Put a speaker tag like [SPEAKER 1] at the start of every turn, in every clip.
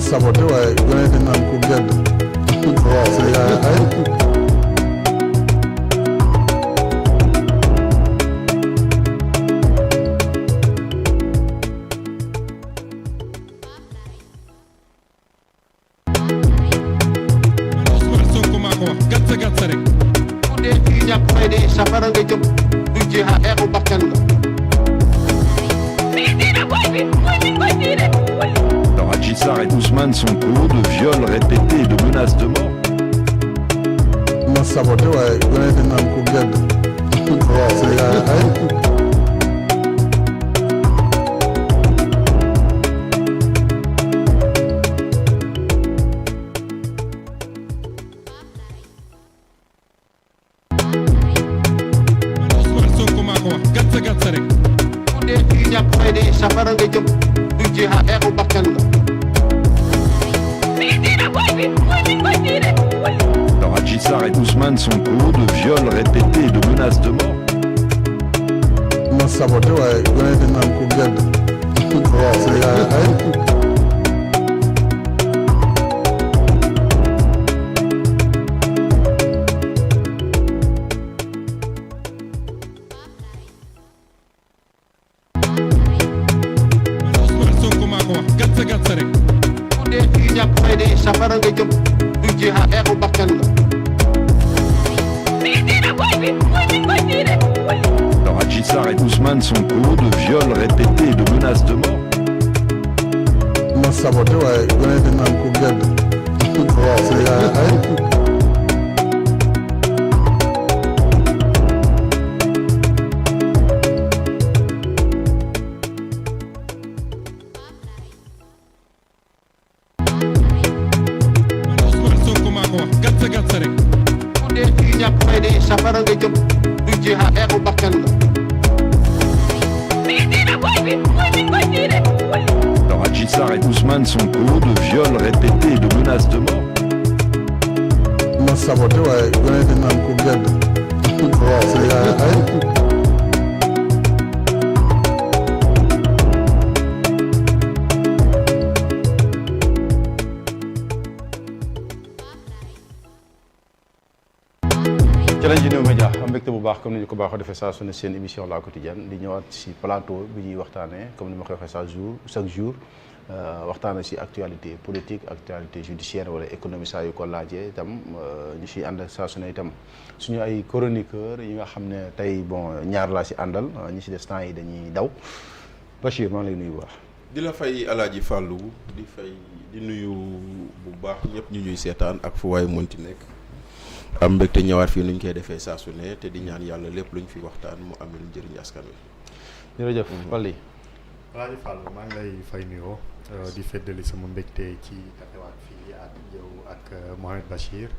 [SPEAKER 1] saboté waaye gone di naan ku gedd waaw sa yaay ay
[SPEAKER 2] safara nga jëm du jeexa eexu bakkan la.
[SPEAKER 3] Alors Adji Sarr et Ousmane Sonko de viols répétés et de menaces de mort.
[SPEAKER 1] ma saboté waaye gone di naan ku gedd waaw sa yaay ay
[SPEAKER 2] safara nga jëm du jeexa eexu bakkan la.
[SPEAKER 3] Alors Adji Sarr et Ousmane Sonko de viols répétés et de menaces de mort.
[SPEAKER 1] ma saboté waaye gone di naan ku gedd waaw sa yaay ay
[SPEAKER 2] safara nga jëm du jeexa eexu bakkan la.
[SPEAKER 3] Alors Adji Sarr et Ousmane Sonko de viols répétés et de menaces de mort.
[SPEAKER 1] ma saboté waaye gone di naan ku gedd waaw sa yaay ay
[SPEAKER 2] safara nga jëm du jeexa eexu bakkan la.
[SPEAKER 3] Alors Adji Sarr et Ousmane Sonko de viols répétés et de menaces de mort.
[SPEAKER 1] ma saboté waaye gone di naan ku gedd waaw sa yaay ay
[SPEAKER 4] Jërëjëf Média am mbégte bu baax comme ni ñu ko baaxoo defee saa su ne seen émission La Quotidienne di ñëwaat ci plateau bi ñuy waxtaanee comme ni ma koy waxee chaque jour waxtaanee ci actualité politique actualité judiciaire wala économie saa yu ko laajee itam ñu ciy ànd saa su ne itam suñu ay chroniqueurs yi nga xam ne tey bon ñaar laa ci àndal ñi ci des temps yi dañuy daw Bachir maa ngi lay nuyu bu baax.
[SPEAKER 5] di la fay Alaaji Fàllu di nuyu bu baax ñëpp ñu ñuy seetaan ak fu waaye mënti nekk. am mbégte ñëwaat fii nuñ koy defee saa su ne te di ñaan yàlla lépp luñ fi waxtaan mu amee njëriñ askan wi.
[SPEAKER 4] jërëjëf Fally.
[SPEAKER 6] Alaaji Fall maa ngi lay fay nuyoo di feddali sama mbégte ci taxawaat fii ak yow ak Mohamed Bachir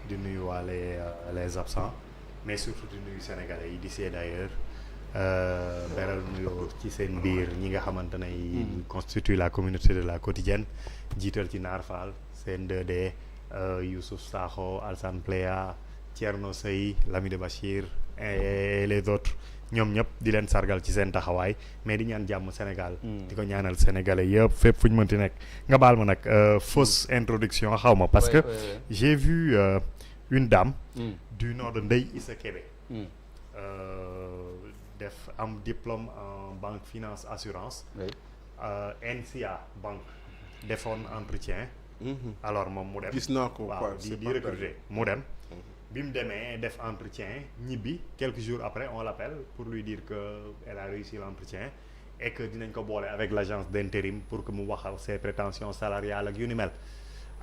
[SPEAKER 6] di nuyu waale les absents mais surtout di nuyu sénégalais yi d'ici et d'ailleurs beral nuyoo ci seen biir ñi nga xamante ne constitue la communauté de La Quotidienne jiital ci Naar Fall seen 2D Youssouf Sakho Alsane Pléa Thierno Sey l'ami de Bachir et les autres ñoom ñëpp di leen sargal ci seen taxawaay mais di ñaan jàmm Sénégal di ko ñaanal sénégalais yëpp fépp fu ñu mënti nekk nga baal ma nag fausse introduction xaw ma parce que j'ai vu une dame du nom de Ndeye Issa Kébé def am diplôme en banque finance assurance NCA banque defoon entretien alors moom mu dem
[SPEAKER 5] gis naa ko
[SPEAKER 6] waaw di recruter mu dem bi mu demee def entretien ñibbi quelques jours après on l'appelle pour lui dire que elle a réussi l'entretien et que dinañ ko boole avec l'agence d'intérim pour que mu waxal ses prétentions salariales ak yu ni mel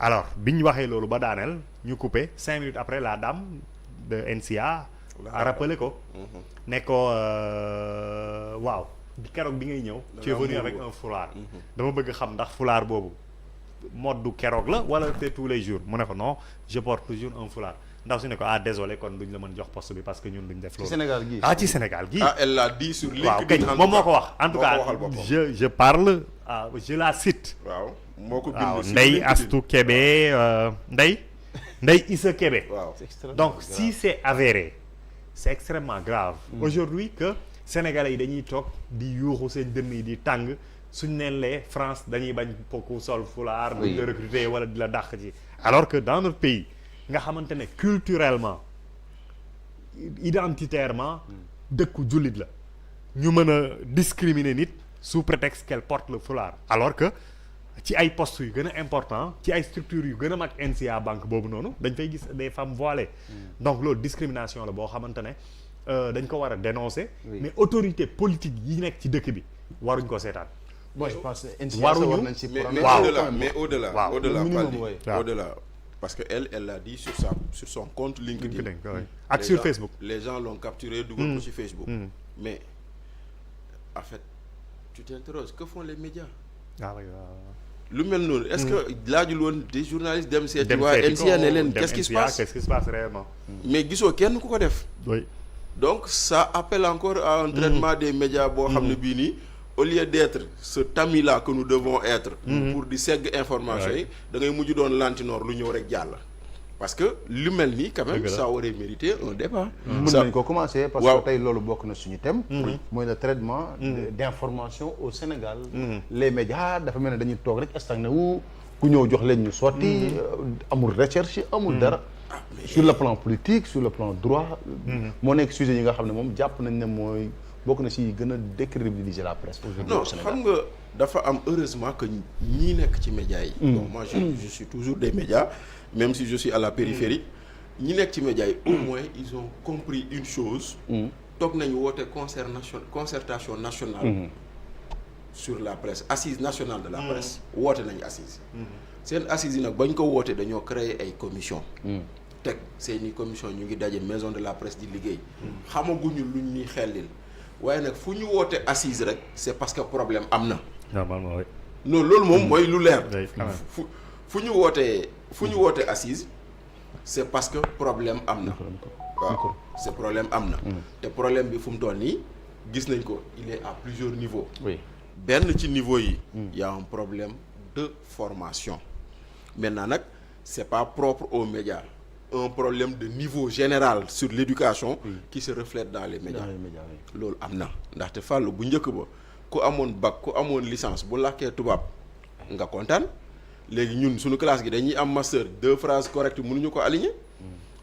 [SPEAKER 6] alors bi ñu waxee loolu ba daaneel ñu coupé 5 minutes après la dame de NCA a rappelé ko ne ko waaw keroog bi ngay ñëw tu es venu avec un foulard dama bëgg xam ndax foulard boobu mode du keroog la wala c'est tous les jours mu ne ko non je porte toujours un foulard ndaw si ne ko désolé kon duñ la mën jox poste bi parce que ñun duñ def loolu.
[SPEAKER 4] Sénégal gii
[SPEAKER 6] ci Sénégal gii.
[SPEAKER 5] elle l'a dit sur LinkedIn.
[SPEAKER 6] waaw kañ moom moo ko wax en tout cas je parle je la cite.
[SPEAKER 5] waaw moo ko bind
[SPEAKER 6] waaw Ndeye Astou Kébé Ndeye Issa Kébé.
[SPEAKER 5] waaw
[SPEAKER 6] donc si c'est avéré c'est extrêmement grave. Aujourd'hui que Sénégalais yi dañuy toog di yuuxu seen dënn yi di tàng suñ neen lee France dañuy bañ pokku sol fulaar duñ la recruter wala di la dàq ci alors que dans notre pays nga xamante ne culturellement identitairement dëkku jullit la ñu mën a discriminer nit sous prétexte qu'elle porte le foulard alors que ci ay postes yu gën a important ci ay structures yu gën a mag NCA banque boobu noonu dañ fay gis des femmes voilées donc loolu discrimination la boo xamante ne dañ ko war a dénoncer mais autorité politique yi nekk ci dëkk bi waruñ ko seetaan
[SPEAKER 4] Moi, je pense que NCA
[SPEAKER 6] Waruñu.
[SPEAKER 4] war nañ si
[SPEAKER 5] mais
[SPEAKER 4] programme.
[SPEAKER 5] au-delà
[SPEAKER 4] minimum,
[SPEAKER 5] Baldi,
[SPEAKER 4] ouais.
[SPEAKER 5] au-delà parce que elle l'a dit sur son compte LinkedIn.
[SPEAKER 6] ak
[SPEAKER 5] Les
[SPEAKER 6] sur
[SPEAKER 5] gens-
[SPEAKER 6] Facebook
[SPEAKER 5] les gens l'ont capturé dugal ko ci Facebook. Mais en fait tu t'interroges que font les médias. lu mel noonu est-ce que laajul woon des journalistes dem seeti waa NCA ne leen qu'est-ce qui se passe
[SPEAKER 6] qu'est-ce qui se passe réellement
[SPEAKER 5] mais gisoo kenn ku ko def.
[SPEAKER 6] oui
[SPEAKER 5] Donc ça appelle encore à un traitement des médias boo xam ne bii nii au lieu d'être ce tamis-là que nous devons être pour di segg information yi da ngay mujj doon lantinoor lu ñëw rek jàll parce que lu mel nii quand même ça aurait mérité un débat
[SPEAKER 4] mën nañ ko commencer parce
[SPEAKER 5] Waaw.
[SPEAKER 4] que tey loolu bokk na suñu thème mooy le traitement d'information au Sénégal les médias dafa mel ne dañuy toog rek stagné wu ku ñëw jox leen ñu sotti amul recherche amul dara sur le plan politique sur le plan droit moo nekk sujet yi nga xam ne moom jàpp nañ ne mooy bokk na si gën a décrédibiliser la presse aujourd'hui
[SPEAKER 5] non
[SPEAKER 4] au Sénégal
[SPEAKER 5] xam nga dafa am heureusement que ñii nekk ci médias yi bon moi je suis toujours des médias même si je suis à la périphérie ñi nekk ci médias yi au moins ils ont compris une chose toog nañu woote concertation nationale sur la presse assise nationale de la presse woote nañu assise seen assise yi nag bañ ko woote dañoo créer ay commission teg seeni commission ñu ngi daje maison de la presse di liggéey xamaguñu luñ ñuy xellil waaye nag fu ñu woote assise rek c'est parce que problème am na
[SPEAKER 6] normalement oui
[SPEAKER 5] non loolu moom mooy lu leer
[SPEAKER 6] Oui, quand même.
[SPEAKER 5] fu ñu wootee assise c'est parce que problème am na waaw c'est problème am na te problème bi fu mu toll nii gis nañ ko il est à plusieurs niveaux
[SPEAKER 4] oui
[SPEAKER 5] benn ci niveau yi y a un problème de formation maintenant nag c'est pas propre aux médias un problème de niveau général sur l'éducation qui se reflète dans les médias
[SPEAKER 4] dans les médias oui.
[SPEAKER 5] loolu am na ndaxte fàllu bu njëkk ba ku amoon bac ku amoon licence bu làkkee tubaab nga kontaan léegi ñun suñu classe gi dañuy am master 2 phrases correctes mënuñu ko aligner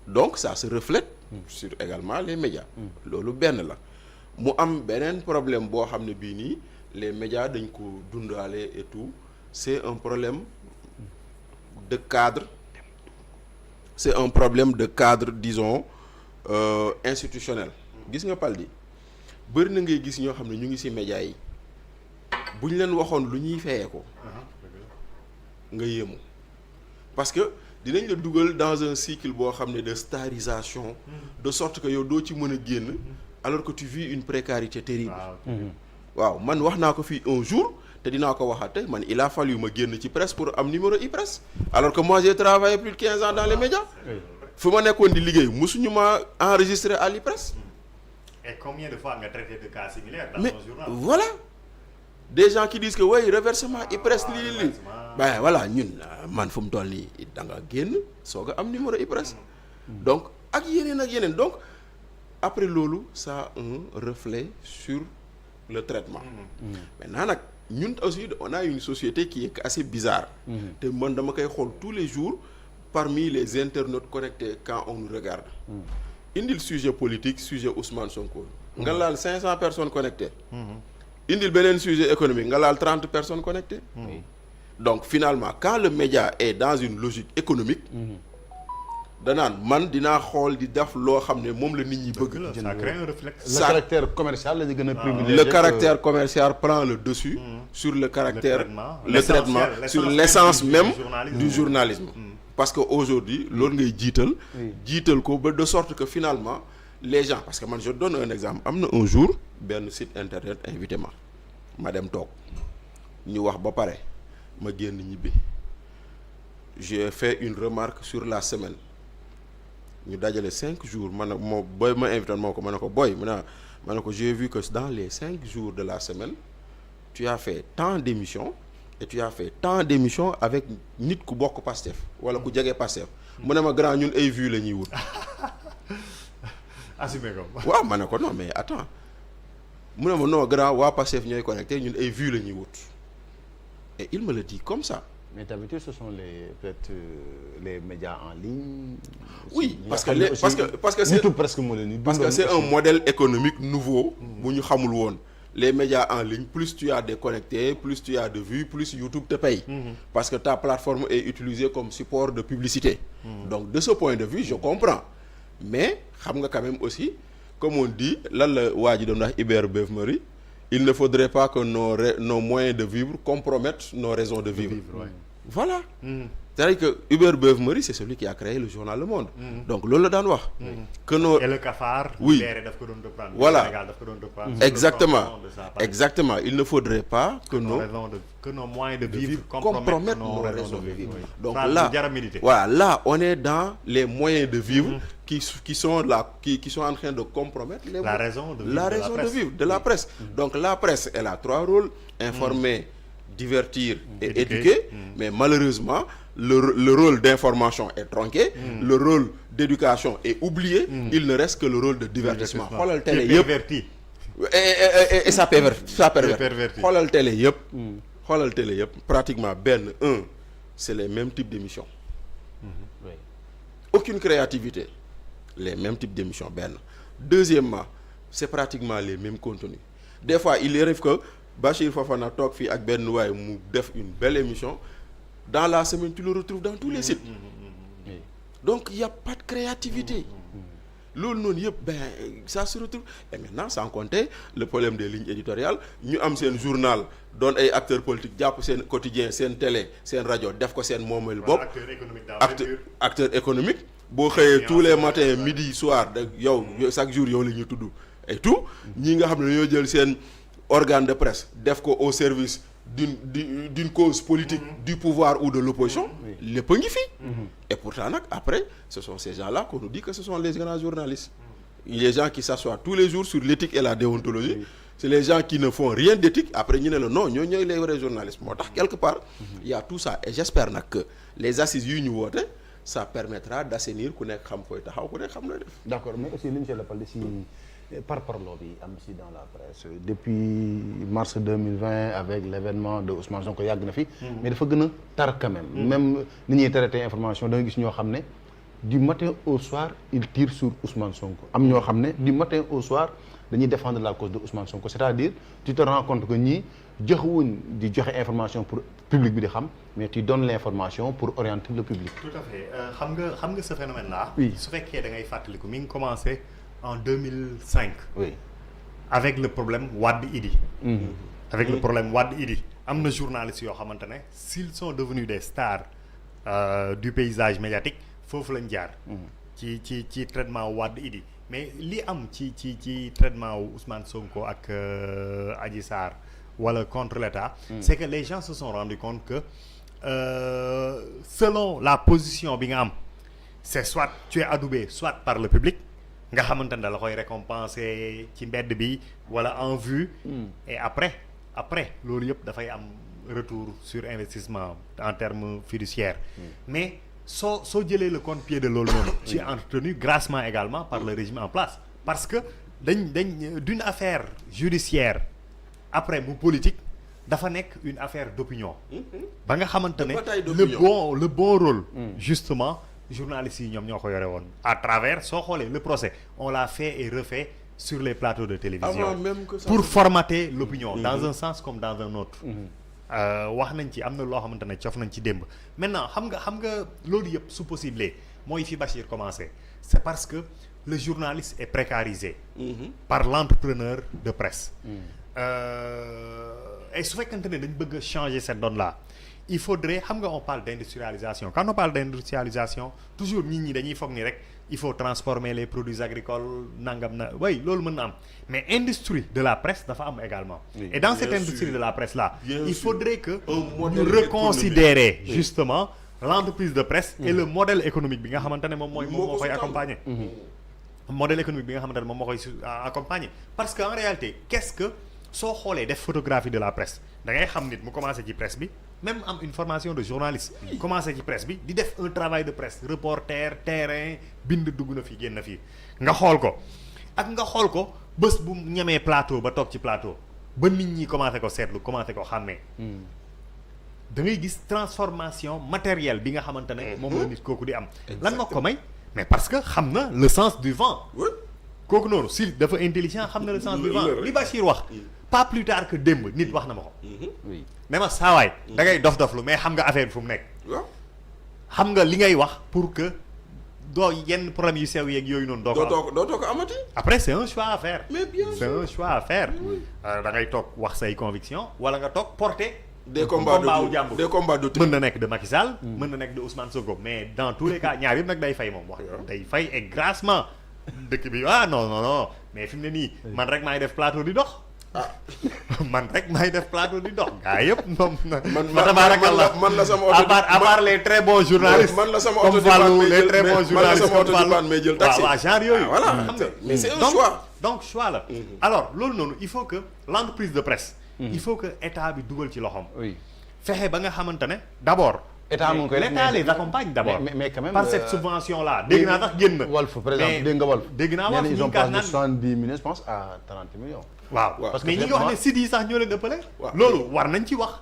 [SPEAKER 5] donc ça se reflète sur également les médias loolu benn la mu am beneen problème boo xam ne bii nii les médias dañ ko dundaale et tout c'est un problème de cadre c'est un problème de cadre disons institutionnel gis nga Paldi bëri na ngay gis ñoo xam ne ñu ngi ci médias yi bu ñu leen waxoon lu ñuy fayee ko nga yéemu parce que dinañ la dugal dans un cycle boo xam ne de starisation de sorte que yow doo ci mën a génn alors que tu vis une précarité terrible waaw man wax naa ko fii un jour te dinaa ko waxaat tey man il a fallu ma génn ci presse pour am numéro IPRES alors que moi j'ai travaillé plus de 15 ans dans les médias fu ma nekkoon di liggéey mosuñu ma enregistré à l'IPRES
[SPEAKER 6] et combien de fois nga traité de cas similaires dans
[SPEAKER 5] mais
[SPEAKER 6] ton journal
[SPEAKER 5] voilà des gens qui disent que oui reversement IPRES lii ben voilà ñun man fu mu toll nii da nga génn soog a am numéro IPRES donc ak yeneen donc après loolu ça a un reflet sur le traitement maintenant nag ñun aussi on a une société qui est assez bizarre te man dama koy xool tous les jours parmi les internautes connectés quand on nous regarde indil sujet politique sujet Ousmane Sonko nga laal 500 personnes connectées indil beneen sujet économique nga laal 30 personnes connectées donc finalement quand le média est dans une logique économique danaan man dinaa xool di def loo xam ne moom la nit ñi bëgg
[SPEAKER 6] ça crée un réflexe
[SPEAKER 4] le caractère commercial la ñu gën a privilégié
[SPEAKER 5] le caractère commercial prend le dessus sur le caractère le traitement sur l'essence même du journalisme parce que aujourd'hui loolu ngay jiital ko ba de sorte que finalement les gens parce que man je donne un exemple am na un jour benn site internet invité ma dem toog ñu wax ba pare ma génn ñibbi j'ai fait une remarque sur la semaine ñu dajale 5 jours man nag moo booy ma invité moo ko ma ne ko booy ma ne ko j'ai vu que dans les 5 jours de la semaine tu as fait tant d'émissions et tu as fait tant d'émissions avec nit ku bokk Pastef wala ku jege Pastef mu ne ma grand ñun ay vues la ñuy wut
[SPEAKER 6] assumé ko
[SPEAKER 5] waaw ma ne ko non mais attends mu ne ma non grand waa Pastef ñooy connecté ñun ay vues la ñuy wut et il me le dit comme ça.
[SPEAKER 4] Mais d'habitude ce sont peut-être les médias en ligne.
[SPEAKER 5] Oui, parce que c'est
[SPEAKER 4] YouTube presque moo leen
[SPEAKER 5] parce que c'est un modèle économique nouveau bu ñu xamul woon. Les médias en ligne, plus tu as de connectés, plus tu as de vues, plus YouTube te paye. Parce que ta plateforme est utilisée comme support de publicité. Donc de ce point de vue, je comprends. Mais xam nga quand même aussi, comme on dit, lan la waa ji doon wax Hubert Beuve-Méry, il ne faudrait pas que nos moyens de vivre compromettent nos raisons de vivre. Voilà. C'est-à-dire que Hubert Beuve-Méry, c'est celui qui a créé le journal Le Monde. Donc loolu la daan wax. Que nos
[SPEAKER 6] et le cafard.
[SPEAKER 5] Oui.
[SPEAKER 6] daf ko doon reprendre.
[SPEAKER 5] Voilà.
[SPEAKER 6] Sénégal daf ko doon reprendre.
[SPEAKER 5] Exactement. Il ne faudrait pas que
[SPEAKER 6] nos moyens de vivre
[SPEAKER 5] compromettent nos raisons de vivre. Donc
[SPEAKER 6] là,
[SPEAKER 5] on est dans les moyens de vivre qui sont en train de compromettre
[SPEAKER 6] la raison de
[SPEAKER 5] vivre de la presse. Donc la presse, elle a 3 rôles: informer, divertir et éduquer. Mais malheureusement, le rôle d'information est tronqué, le rôle d'éducation est oublié, il ne reste que le rôle de divertissement. xoolal télé yëpp et ça pervert. xoolal télé yëpp pratiquement c'est les mêmes types d'émissions. Aucune créativité, les mêmes types d'émissions. Deuxièmement, c'est pratiquement les mêmes contenus. Des fois il arrive que Bachir Fofana toog fii ak benn waay mu def une belle émission, dans la semaine tu le retrouves dans tous les sites. Donc il y a pas de créativité. Loolu noonu yëpp ça se retrouve. Et maintenant sans compter le problème des lignes éditoriales, ñu am seen journal doon ay acteurs politiques jàpp seen quotidien, seen télé, seen rajo def ko seen moomeel bopp. Acteur économique boo xëyee tous les matins midi soir da yow chaque jour yow la ñu tudd et tout. ñi nga xam ne dañoo jël seen organe de presse def ko au service d'une cause politique du pouvoir ou de l'opposition, lépp a ngi fi. Et pourtant nag après ce sont ces gens-là qu'on nous dit que ce sont les grands journalistes. Les gens qui s'assoient tous les jours sur l'éthique et la déontologie, c'est les gens qui ne font rien d'éthique. Après ñu ne la non ñooy les vrais journalistes. Moo tax quelque part il y a tout ça, et j'espère nag que les assises yu ñu woote ça permettra d'assainir ku nekk xam fooy taxaw ku nekk xam nooy def. D'accord, mais aussi li ñu la parlé si parparloo bi am si dans la presse depuis mars 2020 avec l'événement de Ousmane Sonko yàgg na fi. Mais dafa gën a tar quand même. Même ni ñuy traité information da nga gis ñoo xam ne du matin au soir ils tirent sur Ousmane Sonko. Am ñoo xam ne du matin au soir dañuy défendre la cause de Ousmane Sonko. C'est-à-dire tu te rends compte que ñii joxewuñ di joxe information pour public bi di xam, mais tu donnes l'information pour orienter le public.
[SPEAKER 6] Tout à fait. xam nga ce phénomène là.
[SPEAKER 4] Oui.
[SPEAKER 6] Su fekkee da ngay fàttaliku mi ngi commencé en 2005.
[SPEAKER 4] Oui.
[SPEAKER 6] Avec le problème Wade-Idi. Avec le problème Wade-Idi. Am na journalistes yoo xamante ne s'ils sont devenus des stars du paysage médiatique foofu lañ jaar. ci traitement Wade-Idi. Mais li am ci traitement wu Ousmane Sonko ak Adji Sarr wala contre l'État, c'est que les gens se sont rendus compte que selon la position bi nga am, c'est soit tu es adoubé soit par le public nga xamante ne da la koy récompenser ci mbedd bi wala en vue, et après loolu yëpp dafay am retour sur investissement en termes fiduciaires. Mais soo jëlee le contre-pied de loolu noonu ci entretenu grassement également par le régime en place, parce que dañ d'une affaire judiciaire après mu politique dafa nekk une affaire d'opinion ba nga xamante ne le bon rôle justement journalistes yi ñoom ñoo ko yore woon à travers soo xoolee le procès on l'a fait et refait sur les plateaux de télévision pour formater l'opinion dans un sens comme dans un autre. Wax nañ ci am na loo xamante ne cof nañ ci démb. Maintenant xam nga loolu yëpp su possible mooy fi Bachir commencé, c'est parce que le journaliste est précarisé par l'entrepreneur de presse. Et su fekkante ne dañ bëgg a changer cette donne-là, il faudrait, xam nga on parle d'industrialisation. Quand on parle d'industrialisation, toujours nit ñi dañuy foog ni rek il faut transformer les produits agricoles nangam na oui loolu mën na am, mais industrie de la presse dafa am également. Oui, et dans cette industrie de la presse là, il faudrait que ñu reconsidérer justement l'entreprise de presse et le modèle économique bi nga xamante ne moom moo koy accompagner. Modèle économique bi nga xamante ne moom moo koy accompagner, parce que en réalité qu'est-ce que soo xoolee def photographie de la presse da ngay xam nit mu commencé ci presse bi, même am une formation de journaliste, commencé ci presse bi di def un travail de presse, reporter terrain, bind dugg na fi génn na fi, nga xool ko ak nga xool ko bés bu ñemee plateau ba toog ci plateau ba nit ñi commencé ko seetlu commencé ko xàmmee. da ngay gis transformation matérielle bi nga xamante ne moom la nit kooku di am lan moo ko may mais parce que xam na le sens du vent kooku noonu si dafa intelligent xam na le sens du vent li Bachir wax pas plus tard que démb nit wax na ma ko
[SPEAKER 4] oui
[SPEAKER 6] ne ma saawaay da ngay dof-doflu mais xam nga affaire bi fu mu nekk xam nga li ngay wax pour que doo yenn problème yu sew yeeg yooyu noonu doo
[SPEAKER 5] ko amati.
[SPEAKER 6] après c'est un choix à faire
[SPEAKER 5] mais bien sûr
[SPEAKER 6] c'est un choix à faire da ngay toog wax say conviction wala nga toog porter
[SPEAKER 5] des combats
[SPEAKER 6] wu jàmbur
[SPEAKER 5] des combats de
[SPEAKER 6] mën na nekk de Macky Sall mën na nekk de Ousmane Sonko mais dans tous les cas ñaar yëpp nag day fay moom wax day fay et grassement dëkk bi non mais fi mu ne nii man rek maay def plateau di dox man rek maay def plateau di dox gaa yëpp moom
[SPEAKER 5] man la sama oto
[SPEAKER 6] à part les très bons journalistes
[SPEAKER 5] man la sama
[SPEAKER 6] comme
[SPEAKER 5] oto
[SPEAKER 6] Fallou les très bons journalistes comme Fallou
[SPEAKER 5] mais jël taxi
[SPEAKER 6] waaw genre yooyu
[SPEAKER 5] voilà
[SPEAKER 6] xam nga
[SPEAKER 5] mais c'est un choix
[SPEAKER 6] donc choix la alors loolu noonu il faut que l'entreprise de presse il faut que état bi dugal ci loxoom
[SPEAKER 4] oui
[SPEAKER 6] fexe ba nga xamante ne d'abord
[SPEAKER 4] état mu ngi koy def
[SPEAKER 6] l'état les accompagne d'abord
[SPEAKER 4] mais quand même
[SPEAKER 6] par cette subvention là dégg naa sax génn
[SPEAKER 4] Walf par exemple dégg nga Walf
[SPEAKER 6] dégg naa wax
[SPEAKER 4] ils ont
[SPEAKER 6] ñu kaas
[SPEAKER 4] passé de
[SPEAKER 6] naan
[SPEAKER 4] 70 millions je pense à 30 millions
[SPEAKER 6] waaw
[SPEAKER 4] parce que
[SPEAKER 6] mais ñi ngi wax ne sites yi sax ñoo leen ëppale
[SPEAKER 5] waaw.
[SPEAKER 6] loolu war nañ ci wax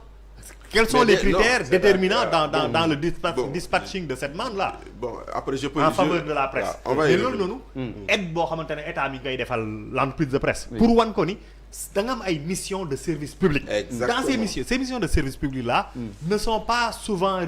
[SPEAKER 6] quels sont
[SPEAKER 5] Mais
[SPEAKER 6] les critères
[SPEAKER 5] non,
[SPEAKER 6] déterminants
[SPEAKER 5] bon,
[SPEAKER 6] dans le
[SPEAKER 5] bon.
[SPEAKER 6] dispatching de cette manne là
[SPEAKER 5] bon après je peux
[SPEAKER 6] en faveur de la presse
[SPEAKER 5] on va
[SPEAKER 6] mais loolu noonu aide boo xamante ne état mi ngi koy defal l'entreprise de presse pour wan ko ni da nga am ay missions de service public
[SPEAKER 5] Exactement.
[SPEAKER 6] dans ces missions de service public là ne sont pas souvent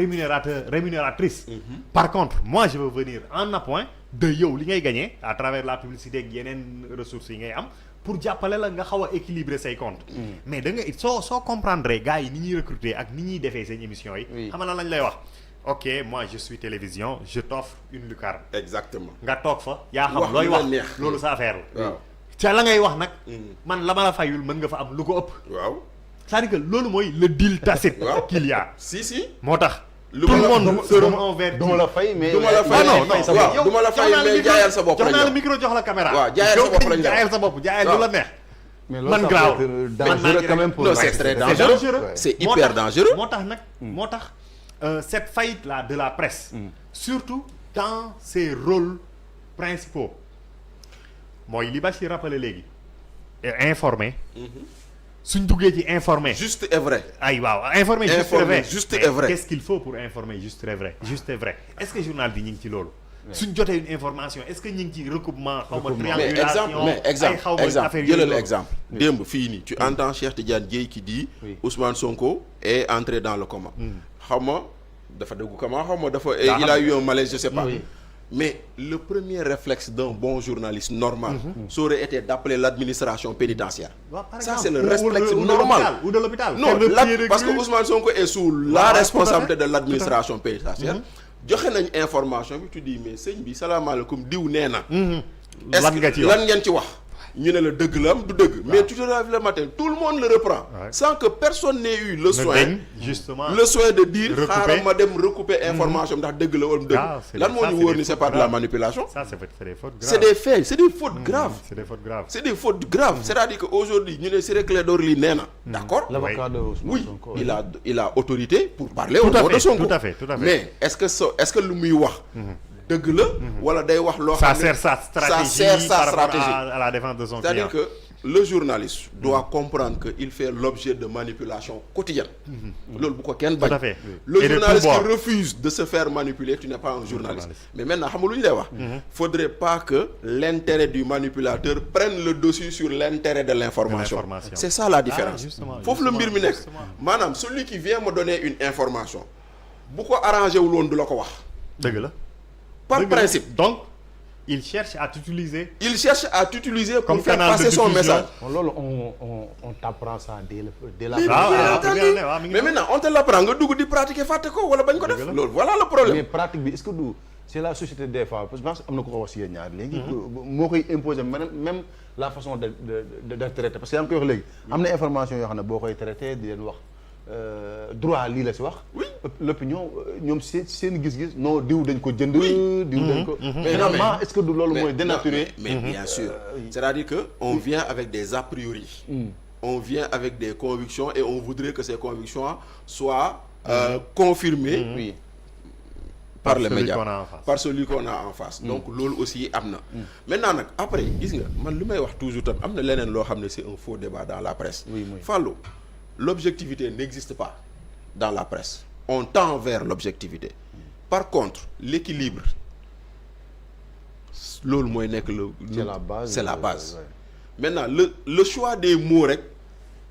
[SPEAKER 6] rémunératrices par contre moi je veux venir en appoint de yow li ngay gagner à travers la publicité ak yeneen ressources yi ngay am pour jàppale la nga xaw a équilibrer say comptes mais da nga soo comprendre gars yi ni ñuy recruter ak ni ñuy defee seen émissions yi xam nga lan lañ lay wax ok moi je suis télévision je t'offre une lucarne
[SPEAKER 5] exactement
[SPEAKER 6] nga toog fa yaa xam
[SPEAKER 5] Wax
[SPEAKER 6] looy
[SPEAKER 5] lu la
[SPEAKER 6] wax
[SPEAKER 5] neex.
[SPEAKER 6] loolu sa affaire la
[SPEAKER 5] waaw
[SPEAKER 6] ca la ngay wax nag man la ma la fayul mën nga fa am lu ko ëpp
[SPEAKER 5] waaw
[SPEAKER 6] c'est-à-dire que loolu mooy le deal tacite
[SPEAKER 5] Waaw.
[SPEAKER 6] qu'il y a
[SPEAKER 5] si
[SPEAKER 6] moo tax
[SPEAKER 5] lu
[SPEAKER 6] tout
[SPEAKER 5] ma
[SPEAKER 6] le
[SPEAKER 5] la-
[SPEAKER 6] monde se reconvertit
[SPEAKER 4] du ma la fay mais
[SPEAKER 5] du ma la fay
[SPEAKER 6] non non
[SPEAKER 5] waaw
[SPEAKER 6] yow
[SPEAKER 5] du ma la fay
[SPEAKER 6] jox naa
[SPEAKER 5] mais
[SPEAKER 6] micro-
[SPEAKER 5] jaayal sa bopp
[SPEAKER 6] jox
[SPEAKER 5] lañ
[SPEAKER 6] naa la
[SPEAKER 5] wax.
[SPEAKER 6] micro jox la caméra
[SPEAKER 5] waaw, jaayal sa
[SPEAKER 6] yow
[SPEAKER 5] bopp lañ wax.
[SPEAKER 6] jaayal sa bopp jaayal lu
[SPEAKER 5] waaw.
[SPEAKER 6] la neex
[SPEAKER 4] mais
[SPEAKER 6] man
[SPEAKER 4] ça
[SPEAKER 6] grave.
[SPEAKER 4] peut être
[SPEAKER 6] Man
[SPEAKER 4] dangereux
[SPEAKER 6] maa ngi
[SPEAKER 4] quand même pour
[SPEAKER 5] Non,
[SPEAKER 4] la
[SPEAKER 5] c'est
[SPEAKER 4] presse.
[SPEAKER 5] très
[SPEAKER 6] c'est
[SPEAKER 5] dangereux.
[SPEAKER 6] dangereux
[SPEAKER 5] C'est
[SPEAKER 6] Moo
[SPEAKER 5] hyper
[SPEAKER 6] tax-
[SPEAKER 5] dangereux.
[SPEAKER 6] moo tax nag moo tax cette faillite là de la presse surtout dans ses rôles principaux mooy li Bachir rappelé léegi informer suñ duggee ci informer
[SPEAKER 5] juste et vrai
[SPEAKER 6] ay waaw informer juste et
[SPEAKER 5] Informer
[SPEAKER 6] vrai
[SPEAKER 5] juste
[SPEAKER 6] Mais
[SPEAKER 5] et vrai.
[SPEAKER 6] qu'est-ce qu'il faut pour informer juste et vrai juste et vrai est-ce que journal bi ñu ngi ci loolu suñ jotee une information est-ce que ñu ngi ci recoupement xaw ma
[SPEAKER 5] mais
[SPEAKER 6] triangulation
[SPEAKER 5] exemple
[SPEAKER 6] ay xaw ma affaire yooyu
[SPEAKER 5] jëlal
[SPEAKER 6] noonu.
[SPEAKER 5] exemple démb fii nii tu entends Cheikh Tidiane Dièye qui dit
[SPEAKER 4] Oui.
[SPEAKER 5] Ousmane Sonko est entré dans le coma xaw ma dafa déggu coma xaw ma dafa
[SPEAKER 6] Daa
[SPEAKER 5] il a eu un malaise je sais pas
[SPEAKER 4] Oui.
[SPEAKER 5] mais le premier réflexe d'un bon journaliste normal ça aurait été d'appeler l'administration pénitentiaire
[SPEAKER 6] Ouais, par
[SPEAKER 5] ça
[SPEAKER 6] exemple.
[SPEAKER 5] c'est le
[SPEAKER 6] Ou-
[SPEAKER 5] réflexe
[SPEAKER 6] ou de
[SPEAKER 5] normal
[SPEAKER 6] l'hôpital, ou de l'hôpital
[SPEAKER 5] non
[SPEAKER 6] Faire le
[SPEAKER 5] la-
[SPEAKER 6] pied de
[SPEAKER 5] parce que
[SPEAKER 6] grue.
[SPEAKER 5] Ousmane Sonko est sous
[SPEAKER 6] Ouais,
[SPEAKER 5] la
[SPEAKER 6] tout à
[SPEAKER 5] responsabilité
[SPEAKER 6] fait.
[SPEAKER 5] de l'administration pénitentiaire joxe nañ information bi tu dis mais sëñ bi salaamaaleykum diw nee na est-ce
[SPEAKER 6] lan nga ci
[SPEAKER 5] que
[SPEAKER 6] wax
[SPEAKER 5] lan ngeen ci wax ñu ne la dëgg la am du dëgg mais tu te lèves le matin tout le monde le reprend
[SPEAKER 6] Ouais.
[SPEAKER 5] sans que personne n'ait eu le
[SPEAKER 6] ne
[SPEAKER 5] soin
[SPEAKER 6] daigne justement
[SPEAKER 5] le soin de dire
[SPEAKER 6] Recouper.
[SPEAKER 5] xaaral ma dem recouper information ndax dëgg la wala du
[SPEAKER 6] Ah, c'est
[SPEAKER 5] dëgg lan
[SPEAKER 6] des-
[SPEAKER 5] moo
[SPEAKER 6] ça,
[SPEAKER 5] ñu
[SPEAKER 6] c'est
[SPEAKER 5] wóor
[SPEAKER 6] des
[SPEAKER 5] ni c'est
[SPEAKER 6] fautes
[SPEAKER 5] pas de la
[SPEAKER 6] graves.
[SPEAKER 5] manipulation
[SPEAKER 6] ça c'est des fautes graves
[SPEAKER 5] c'est des faits c'est des fautes graves
[SPEAKER 6] c'est des fautes graves
[SPEAKER 5] c'est des fautes graves c'est-à-dire que aujourd'hui ñu ne Ciré Clédor Ly nee na d'accord
[SPEAKER 4] L'avocat de Ousmane
[SPEAKER 5] oui
[SPEAKER 4] Sonko.
[SPEAKER 5] il a autorité pour parler
[SPEAKER 6] Tout
[SPEAKER 5] au
[SPEAKER 6] à
[SPEAKER 5] nom
[SPEAKER 6] fait,
[SPEAKER 5] de Sonko
[SPEAKER 6] tout à fait.
[SPEAKER 5] mais est-ce que lu muy wax dëgg la wala day wax loo
[SPEAKER 6] ça
[SPEAKER 5] xam ne
[SPEAKER 6] sert sa stratégie
[SPEAKER 5] ça sert sa
[SPEAKER 6] par rapport
[SPEAKER 5] stratégie
[SPEAKER 6] à la défense de son
[SPEAKER 5] c'est-à-dire
[SPEAKER 6] client
[SPEAKER 5] que le journaliste doit comprendre que il fait l'objet de manipulation quotidienne loolu bu ko kenn bañ
[SPEAKER 6] Tout à fait.
[SPEAKER 5] le
[SPEAKER 6] Et de
[SPEAKER 5] journaliste
[SPEAKER 6] tout
[SPEAKER 5] qui
[SPEAKER 6] bord.
[SPEAKER 5] refuse de se faire manipuler tu n'es pas un journaliste
[SPEAKER 6] journaliste.
[SPEAKER 5] mais maintenant xam nga lu ñu lay wax faudrait pas que l'intérêt du manipulateur prenne le dessus sur l'intérêt de l'information
[SPEAKER 6] De l'information.
[SPEAKER 5] c'est ça la différence
[SPEAKER 6] justement,
[SPEAKER 5] foofu la mbir mi nekk
[SPEAKER 6] justement.
[SPEAKER 5] maanaam celui qui vient me donner une information bu ko arrangé wul woon du la ko wax
[SPEAKER 6] dëgg la
[SPEAKER 5] par
[SPEAKER 6] Dëgg la.
[SPEAKER 5] principe
[SPEAKER 6] donc il cherche à t'utiliser
[SPEAKER 5] il cherche à t'utiliser pour
[SPEAKER 6] Comme
[SPEAKER 5] faire
[SPEAKER 6] canal de
[SPEAKER 5] passer son
[SPEAKER 6] diffusion.
[SPEAKER 5] message
[SPEAKER 4] loolu on t'apprend ça dès la
[SPEAKER 5] Mais
[SPEAKER 6] waaw
[SPEAKER 5] bien
[SPEAKER 6] waaw
[SPEAKER 5] entendu.
[SPEAKER 6] mi ngi ne
[SPEAKER 5] mais maintenant on te l'apprend nga dugg di pratiquer fàtte ko wala bañ ko def
[SPEAKER 6] Dëgg la.
[SPEAKER 5] loolu voilà le problème
[SPEAKER 4] mais pratique bi est-ce que du c'est la société des fois parce que je pense am na ko wax si yéen ñaar léegi moo koy imposer même la façon de traiter parce que yaa ngi koy wax léegi am na information yoo xam ne boo koy traiter di leen wax droit lii la si wax
[SPEAKER 5] Oui.
[SPEAKER 4] l'opinion ñoom seen gis-gis non diw dañ ko jënd diw dañ ko
[SPEAKER 5] Mais
[SPEAKER 4] finalement
[SPEAKER 5] non,
[SPEAKER 4] est-ce que du loolu mooy dénaturer
[SPEAKER 5] mais bien sûr c'est-à-dire que on vient avec des a priori on vient avec des convictions et on voudrait que ces convictions soient confirmées
[SPEAKER 4] oui
[SPEAKER 5] par
[SPEAKER 6] Par
[SPEAKER 5] les
[SPEAKER 6] celui
[SPEAKER 5] médias
[SPEAKER 6] qu'on a en face.
[SPEAKER 5] par celui qu'on a en face donc loolu aussi am na maintenant nag après gis nga man li may wax toujours tam am na leneen loo xam ne c'est un faux débat dans la presse
[SPEAKER 4] Oui, oui.
[SPEAKER 5] Fallou l'objectivité n'existe pas dans la presse. On tend vers l'objectivité. Par contre, l'équilibre, loolu mooy nekk
[SPEAKER 4] c'est la base.
[SPEAKER 5] c'est la base.
[SPEAKER 4] Ouais.
[SPEAKER 5] Maintenant, le choix des mots rek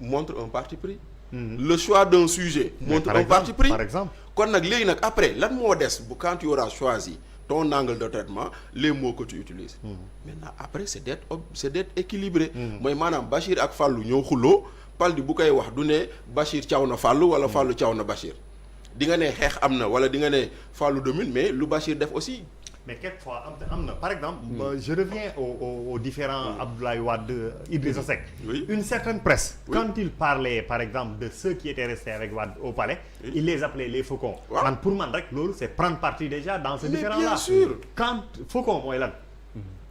[SPEAKER 5] montre un parti pris. Le choix d'un sujet montre un parti pris.
[SPEAKER 6] Par exemple.
[SPEAKER 5] Kon nag léegi nag après lan moo des bu quand tu auras choisi ton angle de traitement les mots que tu utilises. Maintenant après c'est d'être équilibré. mooy maanaam Bachir ak Fallou ñoo xuloo Paldi bu koy wax du ne Bachir caw na Fallou wala Fallou caw na Bachir di nga ne xeex am na wala di nga ne Fallou domine mais lu Bachir def aussi.
[SPEAKER 6] Mais quelquefois am na par exemple je reviens aux différents Abdoulaye Wade Idrissa Seck.
[SPEAKER 5] Oui.
[SPEAKER 6] Une certaine presse
[SPEAKER 5] Oui.
[SPEAKER 6] quand il parlait par exemple de ceux qui étaient restés avec Wade au palais
[SPEAKER 5] Oui.
[SPEAKER 6] il les appelait les faucons.
[SPEAKER 5] Waaw.
[SPEAKER 6] Man pour man rek loolu c'est prendre parti déjà dans ce
[SPEAKER 5] Mais
[SPEAKER 6] différent
[SPEAKER 5] bien
[SPEAKER 6] là.
[SPEAKER 5] sûr.
[SPEAKER 6] Quand faucon mooy lan.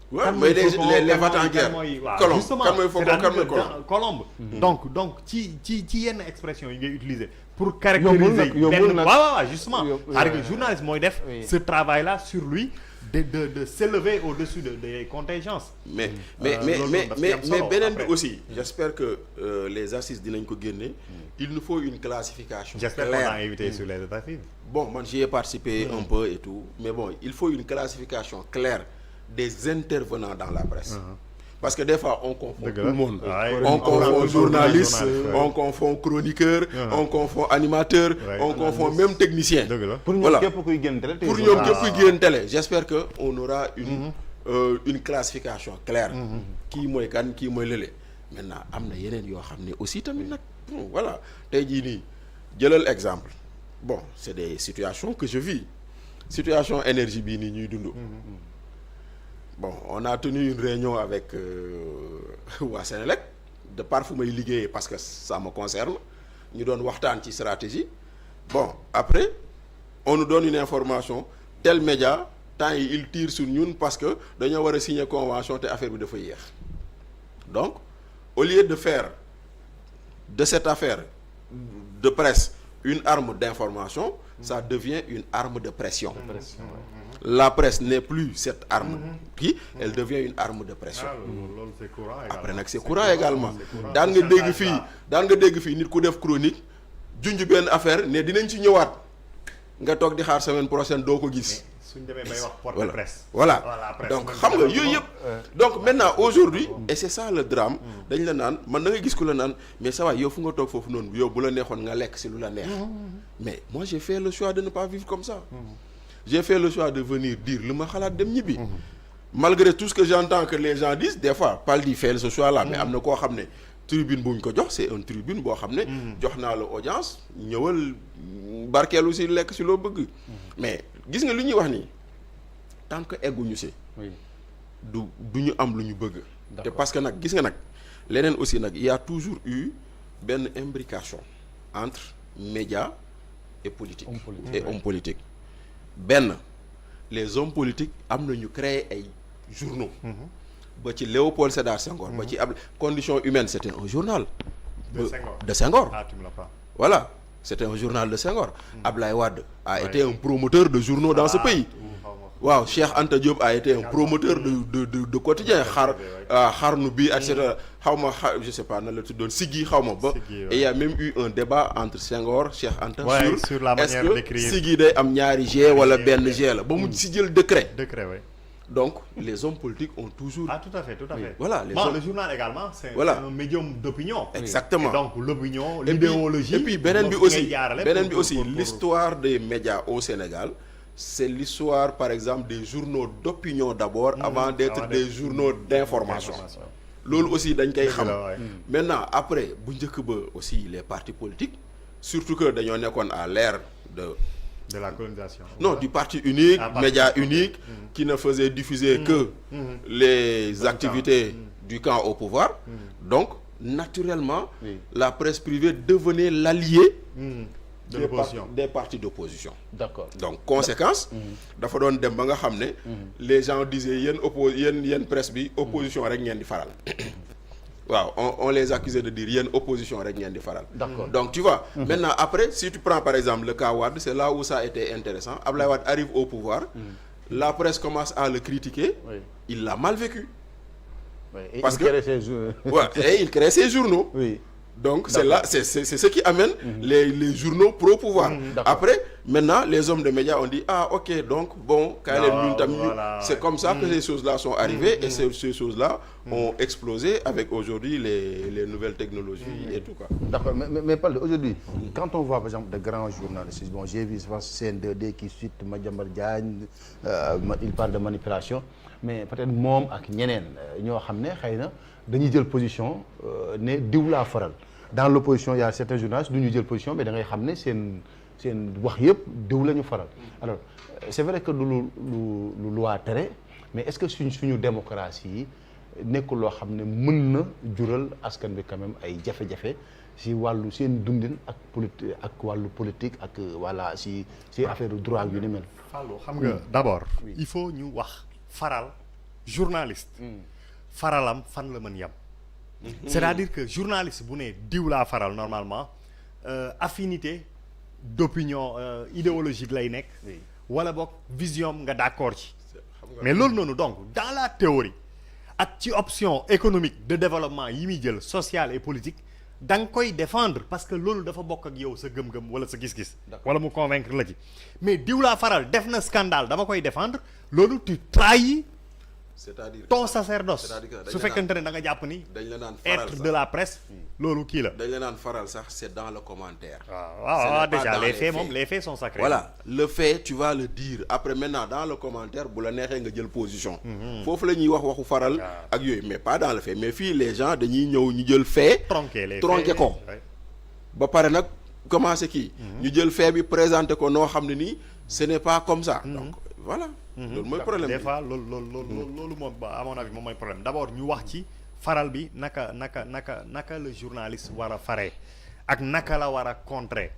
[SPEAKER 5] Ouais,
[SPEAKER 6] Kan
[SPEAKER 5] mais
[SPEAKER 6] mooy faucon,
[SPEAKER 5] les
[SPEAKER 6] kan
[SPEAKER 5] vata en
[SPEAKER 6] mooy-
[SPEAKER 5] guerre.
[SPEAKER 6] kan mooy- waaw,
[SPEAKER 5] Colombe
[SPEAKER 6] justement,
[SPEAKER 5] kan mooy faucon
[SPEAKER 6] c'est-à-dire
[SPEAKER 5] kan mooy
[SPEAKER 6] que
[SPEAKER 5] colombe.
[SPEAKER 6] Colombe. Donc ci yenn expression yi ngay utiliser pour
[SPEAKER 4] Yombul
[SPEAKER 6] caractériser
[SPEAKER 4] nag, yombul nag.
[SPEAKER 6] waaw justement.
[SPEAKER 4] Yo-
[SPEAKER 6] c'est-à-dire que journaliste mooy def
[SPEAKER 4] Oui.
[SPEAKER 6] ce travail là sur lui de s'élever au-dessus des contingences.
[SPEAKER 5] mais
[SPEAKER 6] loolu daf ci am solo
[SPEAKER 5] beneen bi
[SPEAKER 6] après.
[SPEAKER 5] aussi j'espère que les assises dinañ ko génne il nous faut une classification
[SPEAKER 6] J'espère qu'on a
[SPEAKER 5] claire.
[SPEAKER 6] invité sur les tentatives.
[SPEAKER 5] Bon man j'y ai participé un peu et tout mais bon il faut une classification claire des intervenants dans la presse parce que des fois on confond
[SPEAKER 6] Dëgg
[SPEAKER 5] tout
[SPEAKER 6] la.
[SPEAKER 5] le monde
[SPEAKER 6] Ouais,
[SPEAKER 5] on confond journaliste
[SPEAKER 6] ouais.
[SPEAKER 5] on confond chroniqueur on confond animateur
[SPEAKER 6] Ouais.
[SPEAKER 5] on confond même technicien
[SPEAKER 6] Dëgg la.
[SPEAKER 4] pour ñoom
[SPEAKER 5] Voilà.
[SPEAKER 4] képp kuy génn télé.
[SPEAKER 5] pour ñoom képp kuy génn télé j'espère que on aura une classification claire kii mooy kan kii mooy lële maintenant am na yeneen yoo xam ne aussi tamit nag bon voilà tey jii nii jëlal exemple bon c'est des situations que je vis situation énergie bii nii ñuy dund bon on a tenu une réunion avec waa Sénélec de par fu may liggéeyee parce que ça me concerne ñu doon waxtaan ci stratégie bon après on nous donne une information tel média temps yi il tire sur ñun parce que dañoo war a signer convention te affaire bi dafa yéex donc au lieu de faire de cette affaire de presse une arme d'information ça devient une arme de pression. La presse n'est plus cette arme qui elle devient une arme de pression.
[SPEAKER 6] loolu c'est courant également.
[SPEAKER 5] Après nag c'est courant également daan nga dégg fii nit ku def chronique junj benn affaire ne dinañ ci ñëwaat nga toog di xaar semaine prochaine doo ko gis.
[SPEAKER 6] suñ demee bay wax porte
[SPEAKER 5] Voilà.
[SPEAKER 6] presse.
[SPEAKER 5] Voilà.
[SPEAKER 6] presse
[SPEAKER 5] Donc
[SPEAKER 6] man
[SPEAKER 5] xam nga
[SPEAKER 6] dama-
[SPEAKER 5] yooyu yëpp donc maintenant aujourd'hui et c'est ça le drame dañ la naan man da nga gis ku la naan mais ça va yow fu nga toog foofu noonu yow bu la neexoon nga lekk si lu la neex mais moi j'ai fait le choix de ne pas vivre comme ça j'ai fait le choix de venir dire lu ma xalaat dem ñibbi malgré tout ce que j'entends que les gens disent des fois Paldi fait ce choix là mais am na koo xam ne tribune bu ñu ko jox c'est un tribune boo xam ne jox naa la audience ñëwal barkeelu si lekk si loo bëgg mais gis nga lu ñuy wax nii tant que egguñu si
[SPEAKER 4] Oui.
[SPEAKER 5] du ñu am lu ñu bëgg te
[SPEAKER 4] D'accord.
[SPEAKER 5] parce que nag gis nga nag leneen aussi nag il y a toujours eu benn imbrication entre médias et politique
[SPEAKER 4] Homme politique.
[SPEAKER 5] et hommes politiques benn les hommes politiques am na ñu créer ay journaux ba ci Léopold Sédar Senghor ba ci ab conditions humaines c'était un journal
[SPEAKER 6] De Senghor.
[SPEAKER 5] de Senghor
[SPEAKER 6] Ah, tu me l'as pas.
[SPEAKER 5] voilà c'était un journal de Senghor Ablaye Wade a
[SPEAKER 6] Ouais.
[SPEAKER 5] été un promoteur de journaux dans ce pays
[SPEAKER 6] Xaw ma.
[SPEAKER 5] waaw Cheikh Anta Diop a été un promoteur de quotidien xarnu bi et cetera xaw ma je sais pas nan la tuddoon Siggi xaw ma ba
[SPEAKER 6] Siggi, ouais.
[SPEAKER 5] et il y a même eu un débat entre Senghor Cheikh Anta
[SPEAKER 6] Ouais, sur la
[SPEAKER 5] est-ce
[SPEAKER 6] manière
[SPEAKER 5] que
[SPEAKER 6] d'écrire.
[SPEAKER 5] Siggi day am ñaari G wala
[SPEAKER 6] G,
[SPEAKER 5] benn
[SPEAKER 6] ouais.
[SPEAKER 5] G la ba mu si jël décret
[SPEAKER 6] Décret, oui.
[SPEAKER 5] donc les hommes politiques ont toujours
[SPEAKER 6] Ah, tout à fait, tout à fait.
[SPEAKER 5] Voilà, les
[SPEAKER 6] Bon,
[SPEAKER 5] hommes-
[SPEAKER 6] le journal également, c'est
[SPEAKER 5] Voilà.
[SPEAKER 6] c'est un médium d'opinion.
[SPEAKER 5] Exactement.
[SPEAKER 6] Et donc, l'opinion,
[SPEAKER 5] Et puis-
[SPEAKER 6] l'idéologie.
[SPEAKER 5] et puis beneen bi
[SPEAKER 6] moo fi
[SPEAKER 5] aussi
[SPEAKER 6] ngay jaarale
[SPEAKER 5] beneen bi
[SPEAKER 6] pour-
[SPEAKER 5] aussi
[SPEAKER 6] pour-
[SPEAKER 5] l'histoire des médias au Sénégal c'est l'histoire par exemple des journaux d'opinion d'abord avant d'être
[SPEAKER 6] avant
[SPEAKER 5] des
[SPEAKER 6] d'être-
[SPEAKER 5] journaux d'information loolu aussi dañ koy xam
[SPEAKER 6] la, ouais.
[SPEAKER 5] maintenant après bu njëkk ba aussi les partis politiques surtout que dañoo nekkoon à l'ère
[SPEAKER 6] De la colonisation.
[SPEAKER 5] non du parti unique
[SPEAKER 6] Ah, parti
[SPEAKER 5] média
[SPEAKER 6] unique.
[SPEAKER 5] unique qui ne faisait diffuser que les activités du camp au pouvoir donc naturellement
[SPEAKER 4] Oui.
[SPEAKER 5] la presse privée devenait l'allié
[SPEAKER 6] De l'opposition.
[SPEAKER 5] des partis d'opposition
[SPEAKER 4] D'accord.
[SPEAKER 5] donc conséquence dafa doon dem ba nga xam ne les gens disaient yéen presse bi opposition rek ngeen di faral waaw on les accusait de dire yéen opposition rek ngeen di faral
[SPEAKER 4] D'accord.
[SPEAKER 5] donc tu vois maintenant après si tu prends par exemple le cas Wade c'est là où ça a été intéressant Ablaye Wade arrive au pouvoir la presse commence à le critiquer
[SPEAKER 4] Oui.
[SPEAKER 5] il l'a mal vécu
[SPEAKER 4] Oui. Et
[SPEAKER 5] Parce
[SPEAKER 4] il
[SPEAKER 5] que-
[SPEAKER 4] crée ses jours.
[SPEAKER 5] ouais, et il crée ses journaux
[SPEAKER 4] Oui.
[SPEAKER 5] Donc c'est là, c'est ce qui amène les journaux pro-pouvoir. Après, maintenant, les hommes de médias ont dit ah ok, donc bon, c'est comme ça que ces choses-là sont arrivées et ces choses-là ont explosé avec aujourd'hui les nouvelles technologies et tout quoi.
[SPEAKER 4] D'accord, mais Paul, aujourd'hui, quand on voit par exemple de grands journalistes, bon, j'ai vu CN2D qui cite Madiambal Diagne, il parle de manipulation, mais peut-être moom ak ñeneen ñoo xam ne xëy na dañuy jël position ne diw laa faral. Dans l'opposition, il y a certains journalistes du ñu jël position mais da ngay xam ne seen wax yëpp diw la ñu faral. Alors c'est vrai que lu loi tere mais est-ce que suñu démocratie yi nekkul loo xam ne mën na jural askan bi quand même ay jafe-jafe si wàllu seen dundin ak wàllu politique ak voilà si affaire droit yu ni mel.
[SPEAKER 6] Fallou xam nga d'abord il faut ñu wax faral journaliste. faralam fan la mën yam. C'est-à-dire que journaliste bu ne diw laa faral normalement affinité d'opinion idéologique lay nekk. wala boog vision nga d'accord ci. mais loolu noonu donc dans la théorie ak ci option économique de développement yi muy jël social et politique da nga koy défendre parce que loolu dafa bokk ak yow sa gëm-gëm wala sa gis-gis. wala mu convaincre la ci. mais diw laa faral def na scandale dama koy défendre loolu tu trahis.
[SPEAKER 5] C'est-à-dire
[SPEAKER 6] ton sacerdoce su fekkente ne da nga jàpp ni
[SPEAKER 5] dañ la naan faral
[SPEAKER 6] être de la presse loolu kii la
[SPEAKER 5] dañ la naan faral sax c'est dans le commentaire.
[SPEAKER 6] waaw déjà les faits moom les faits sont sacrés.
[SPEAKER 5] Voilà le fait tu vas le dire après maintenant dans le commentaire bu la neexee nga jël position. foofu la ñuy waxu faral ak yooyu mais pas dans le fait mais fii les gens dañuy ñëw ñu jël fait tronqué ko ba pare nag commencé kii ñu jël fait bi présenté ko noo xam ne nii ce n'est pas comme ça donc voilà. loolu mooy problème
[SPEAKER 6] des fois loolu moom à mon avis moom mooy problème d'abord ñu wax ci faral bi naka le journaliste war a faree ak naka la war a contrer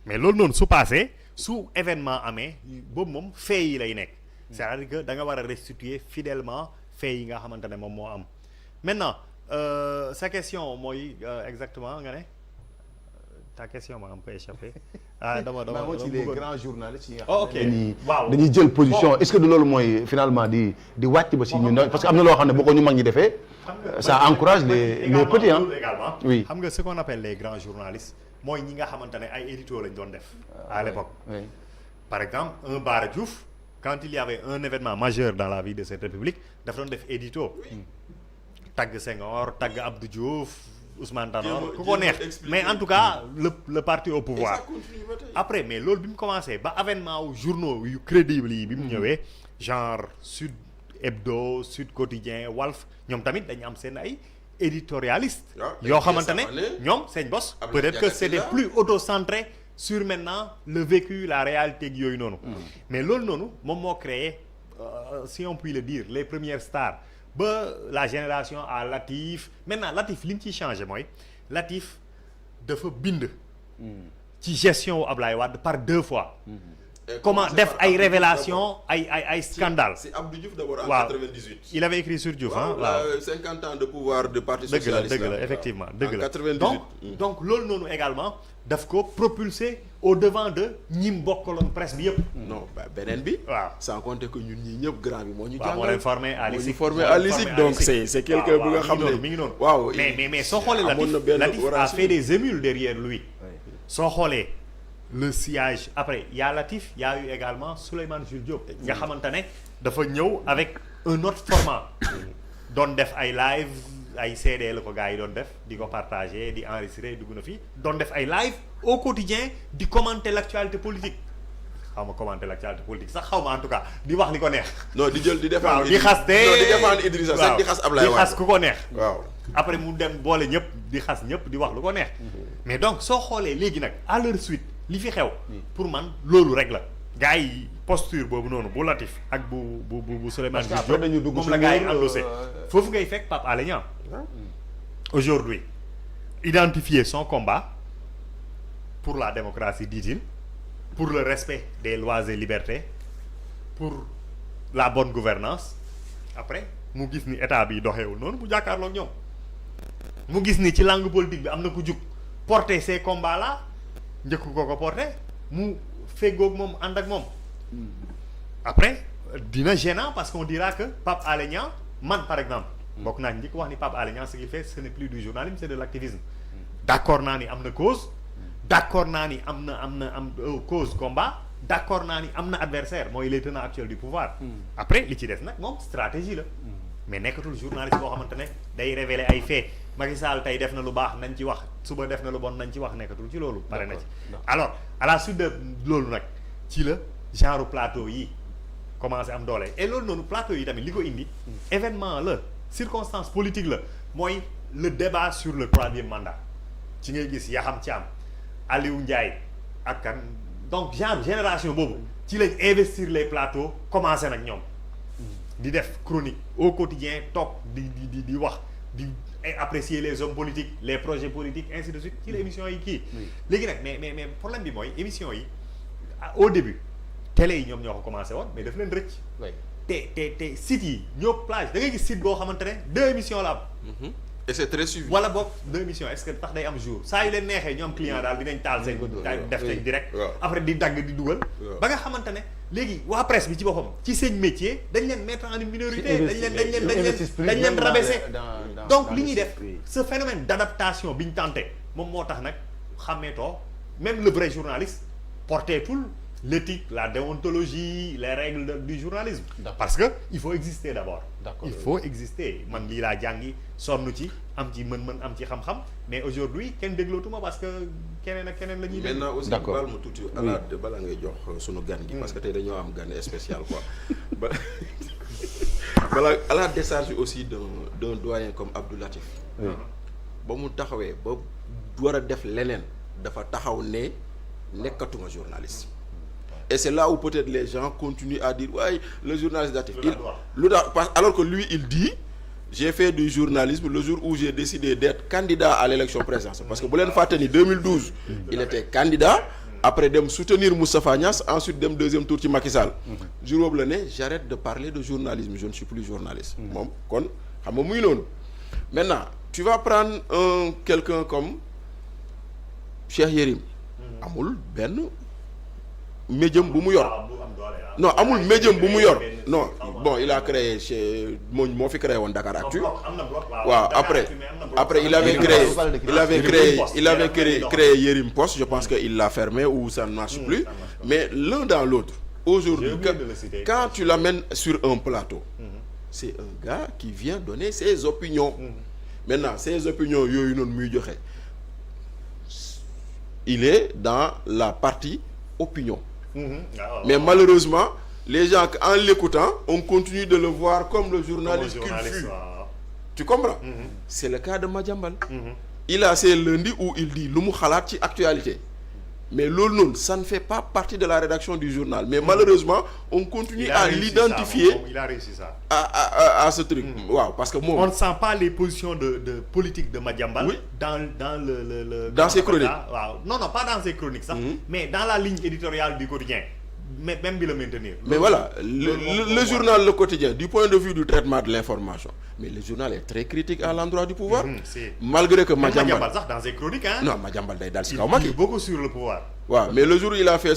[SPEAKER 6] mais loolu noonu su passé su événement amee boobu moom fait yi lay nekk c'est-à-dire que da nga war a restituer fidèlement fait yi nga xamante ne moom moo am maintenant sa question mooy exactement nga ne ta question m'a un peu échappé. dama
[SPEAKER 4] ci les grands journalistes yi nga
[SPEAKER 6] ok waaw
[SPEAKER 4] dañuy jël position est-ce que de loolu mooy finalement di wàcc ba si ñun parce que am na loo xam ne boo ko ñu mag ñi defee ça encourage les petits hein.
[SPEAKER 6] également
[SPEAKER 4] oui
[SPEAKER 6] xam nga ce qu'on appelle les grands journalistes mooy ñi nga xamante ne ay éditos lañ doon def à l'époque.
[SPEAKER 4] Oui.
[SPEAKER 6] Par exemple un Bara Diouf quand il y avait un événement majeur dans la vie de cette république dafa doon def édito tagg Senghor tagg Abdou Diouf Ousmane Tanor ku ko neex mais en tout cas le parti au pouvoir après mais loolu bi mu commencé ba avènement wu journaux yu crédibles yi bi mu ñëwee genre Sud Hebdo Sud Quotidien Walf ñoom tamit dañu am seen ay éditorialistes yoo xamante ne ñoom seen bos peut-être que c'était plus auto-centré sur maintenant le vécu la réalité gi yooyu noonu mais loolu noonu moom moo créé si on peut le dire les premières stars ba la génération à Latif maintenant Latif li ñu ciy changé mooy Latif dafa bind ci gestion wu Ablaye Wade par 2 fois comment def ay révélation ay scandale
[SPEAKER 5] c'est Abdou Diouf d'abord en 98
[SPEAKER 6] il avait écrit sur Diouf waaw
[SPEAKER 5] 50 ans de pouvoir de parti socialiste
[SPEAKER 6] dëgg la effectivement dëgg la
[SPEAKER 5] 98
[SPEAKER 6] donc loolu noonu également daf ko propulser au devant de ñim bokkaloon presse bi yëpp
[SPEAKER 5] non beneen bi
[SPEAKER 6] waaw
[SPEAKER 5] sans compter que ñun ñii ñëpp grand bi moo ñu jàngal
[SPEAKER 6] moo leen formé à
[SPEAKER 5] l'ISIC donc c'est quelqu'un bu nga xam ne
[SPEAKER 6] mi ngi noonu
[SPEAKER 5] waaw
[SPEAKER 6] mais soo xoolee Latif a fait des émules derrière lui soo xoolee le sillage après y a Latif y a eu également Souleymane Jules Diop nga xamante ne dafa ñëw avec un autre format doon def ay live ay CD la ko gars yi doon def di ko partager di enregistrer dugg na fi doon def ay live au quotidien di commenter l'actualité politique xaw ma commenter l'actualité politique sax xaw ma en tout cas di wax li ko neex.
[SPEAKER 5] non di jël di défendre
[SPEAKER 6] di xas
[SPEAKER 5] di défendre Idrissa Seck di xas Ablaye Wade
[SPEAKER 6] di xas ku ko neex.
[SPEAKER 5] waaw
[SPEAKER 6] après mu dem boole ñëpp di xas ñëpp di wax lu ko neex. mais donc soo xoolee léegi nag à leur suite li fi xew. pour man loolu rek la. gars yi posture boobu noonu bu Latif ak bu Souleymane Jules Diop moom la gars yi endossé foofu ngay fekk Pape Alé Niang aujourd'hui identifier son combat pour la démocratie dit-il pour le respect des lois et libertés pour la bonne gouvernance après mu gis ni état bi doxewul noonu mu jàkkaarloog ñoom mu gis ni ci langue politique bi am na ku jug porter ces combats là njëkk ko porter mu feggoog moom ànd ak moom après dina gênant parce qu'on dira que Pape Alé Niang man par exemple bokk naa njëkk wax ni Pape Alé Niang ce qu'il fait ce n'est plus du journalisme c'est de l'activisme d'accord naa ni am na cause d'accord naa ni am cause combat d'accord naa ni am na adversaire mooy les tenants actuels du pouvoir après li ci des nag moom stratégie la mais nekkatul journaliste boo xamante ne day révéler ay faits Macky Sall tey def na lu baax nañ ci wax suba def na lu bon nañ ci wax nekkatul ci loolu pare na ci alors à la suite de loolu nag ci la genre plateau yi commencé am doole et loolu noonu plateau yi tamit li ko indi événement la circonstance politique la mooy le débat sur le 3e mandat ci ngay gis Yaxam Thiam Aliou Ndiaye ak kan donc genre génération boobu ci lañ investir les plateaux commencé nag ñoom di def chronique au quotidien toog di wax di apprécier les hommes politiques les projets politiques ainsi de suite ci la émission yi kii léegi nag mais problème bi mooy émission yi au début télé yi ñoom ñoo ko commencé woon mais daf leen rëcc te sites yi ñoo plage da ngay gis site boo xamante ne 2 émissions la am
[SPEAKER 5] et c'est très suivi.
[SPEAKER 6] wala boog 2 émissions est-ce que tax day am jour saa yu leen neexee ñoom client daal dinañ taal seen def teg direct après di dagg di dugal ba nga xamante ne léegi waa presse bi ci boppam ci seen métier dañ leen mettre en minorité dañ leen rabaisser donc li ñuy def ce phénomène d'adaptation bi ñu tenté moom moo tax nag xàmmeetoo même le vrai journaliste porteetul l'éthique la déontologie les règles du journalisme parce que il faut exister d'abord il faut exister man lii laa jàngi sonn ci am ci mën-mën am ci xam-xam mais aujourd'hui kenn déglootuma parce que keneen ak keneen la ñuy dégg
[SPEAKER 5] maintenant aussi baal ma tuuti balaa ngay jox sunu gan gi parce que tey dañoo am gan spécial quoi voilà à la décharge aussi d'un doyen comme Abdou Latif ba mu taxawee ba war a def leneen dafa taxaw ne nekkatuma journaliste et c'est là où peut-être les gens continuent à dire ouais le journaliste datif alors que lui il dit j'ai fait du journalisme le jour où j'ai décidé d'être candidat à l'élection présidentielle parce que bu leen fàtte ni 2012 il était candidat après dem soutenir Moustapha Niasse ensuite dem 2e tour ci Macky Sall jour boobu la ne j'arrête de parler de journalisme je ne suis plus journaliste moom kon xam nga muy noonu maintenant tu vas prendre quelqu'un comme Cheikh Yérim amul benn médium bu mu yor non amul médium bu mu yor non bon il a créé chez moo fi créé woon Dakaractu waaw après il avait créé Yérim Post je pense que il l'a fermé ou ça ne marche plus mais l'un dans l'autre aujourd'hui quand tu l'amènes sur un plateau c'est un gars qui vient donner ses opinions maintenant ses opinions yooyu noonu muy joxe il est dans la partie opinion mais malheureusement les gens en l'écoutant on continue de le voir comme le journaliste qu'il fut tu comprends c'est le cas de Madiambal il a ses lundis où il dit lu mu xalaat ci actualité mais loolu noonu ça ne fait pas partie de la rédaction du journal mais malheureusement on continue à l'identifier
[SPEAKER 6] il a réussi ça
[SPEAKER 5] à ce truc waaw parce que moom
[SPEAKER 6] on ne sent pas les positions de politique de Madiambal dans le
[SPEAKER 5] dans ses chroniques
[SPEAKER 6] waaw non pas dans ses chroniques sax mais dans la ligne éditoriale du quotidien mais même bi la maintenir
[SPEAKER 5] mais voilà le journal Le Quotidien du point de vue du traitement de l'information mais le journal est très critique à l'endroit du pouvoir malgré que Madiambal
[SPEAKER 6] sax dans ses chroniques
[SPEAKER 5] non Madiambal day daal ci kaw Macky
[SPEAKER 6] beaucoup sur le pouvoir
[SPEAKER 5] waaw mais le jour où il a fait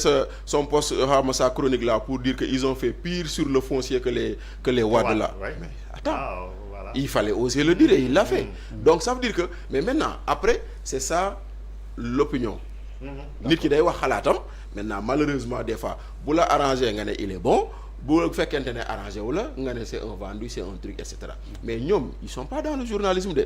[SPEAKER 5] son post sa chronique là pour dire que ils ont fait pire sur le foncier que les Wade là mais attends il fallait oser le dire et il l'a fait donc ça veut dire que mais maintenant après c'est ça l'opinion nit ki day wax xalaatam maintenant malheureusement des fois bu la arrangé nga ne il est bon bu fekkente ne arrangé wu la nga ne c'est un vendu c'est un truc etc mais ñoom ils sont pas dans le journalisme de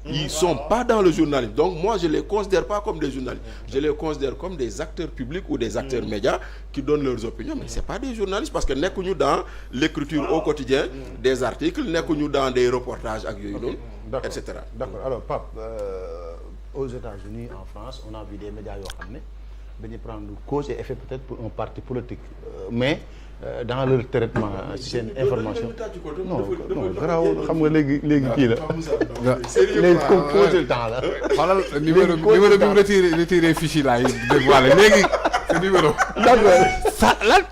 [SPEAKER 5] ils sont pas dans le journalisme donc moi je les considère pas comme des journalistes je les considère comme des acteurs publics ou des acteurs médias qui donnent leurs opinions mais c'est pas des journalistes parce que nekkuñu dans l'écriture au quotidien des articles nekkuñu dans des reportages ak yooyu noonu etc
[SPEAKER 4] d'accord alors Pape aux États-Unis en France on a vu des médias yoo xam ne dañuy prendre cause et effet peut-être pour un parti politique mais dans leur traitement ci seen information non garaawul xam nga léegi kii la léegi comme posé le temps la
[SPEAKER 7] xoolal numéro bi mu retiré fiche yi laay dévoilé léegi ce numéro d'accord sa lan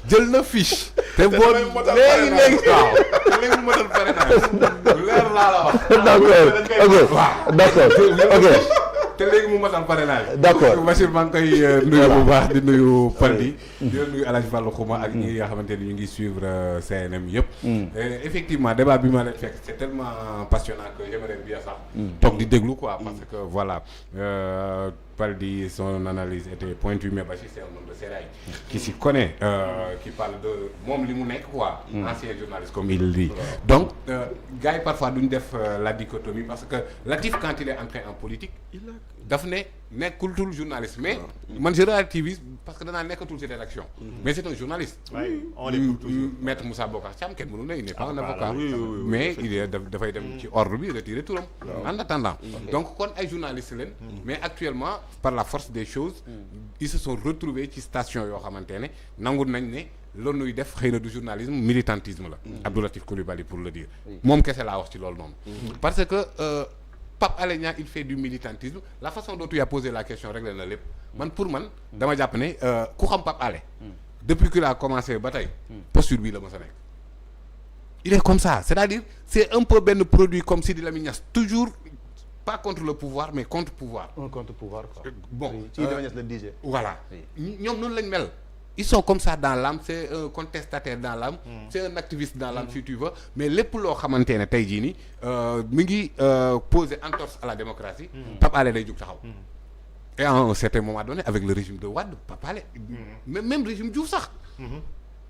[SPEAKER 7] jël na fiche te boo léegi waaw léegi mu matal parrainage leer laa la wax
[SPEAKER 1] d'accord ok
[SPEAKER 7] te léegi mu matal parrainage.
[SPEAKER 4] D'accord.
[SPEAKER 7] Bachir maa ngi koy nuyu bu baax di nuyu Paldi. di la nuyu El Hadj Fallou Khouma ak ñi nga xamante ni ñu ngi suivre CNM yëpp. Effectivement débat bi ma leen fekk c'est tellement passionnant que j'aimerais bien sax. toog di déglu quoi parce que voilà. Paldi, son analyse était pointue, mais Bachir c'est un homme de sérail qui s'y connaît, qui parle de moom li mu nekk quoi, ancien journaliste comme il dit. Donc gars yi parfois duñ def la dichotomie parce que Latif quand il est entré en politique daf ne nekkul tul journaliste mais man je relativise parce que danaa nekkatul ci rédaction mais c'est un journaliste.
[SPEAKER 6] on l'écoute toujours.
[SPEAKER 7] Maître Moussa Bokar Thiam kenn mënu ne il n'est pas un avocat mais il est dafay dem ci ordre bi retirer turam en attendant donc kon ay journalistes leen mais actuellement par la force des choses ils se sont retrouvés ci station yoo xamante ne nangu nañ ne loolu nuy def xëy na du journalisme militantisme la Abdou Latif Coulibaly pour le dire moom kese laa wax ci loolu noonu parce que Pape Alé Niang il fait du militantisme la façon dont tu as posé la question réglé na lépp man pour man dama jàpp ne ku xam Pape Alé depuis qu'il a commencé ba tey posture bii la ma sa nekk il est comme ça c'est-à-dire c'est un peu benn produit comme Sidi Lamine Niass toujours pas contre le pouvoir mais contre pouvoir.
[SPEAKER 4] Un contre-pouvoir quoi.
[SPEAKER 7] Bon
[SPEAKER 4] Sidi Lamine Niass le disait.
[SPEAKER 7] Voilà ñoom noonu lañ mel. Ils sont comme ça dans l'âme c'est un contestataire dans l'âme c'est un activiste dans l'âme si tu veux mais lépp loo xamante ne tey jii nii mi ngi poser entorse à la démocratie Pape Alé day jug taxaw et à un certain moment donné avec le régime de Wade Pape Alé même régime Diouf sax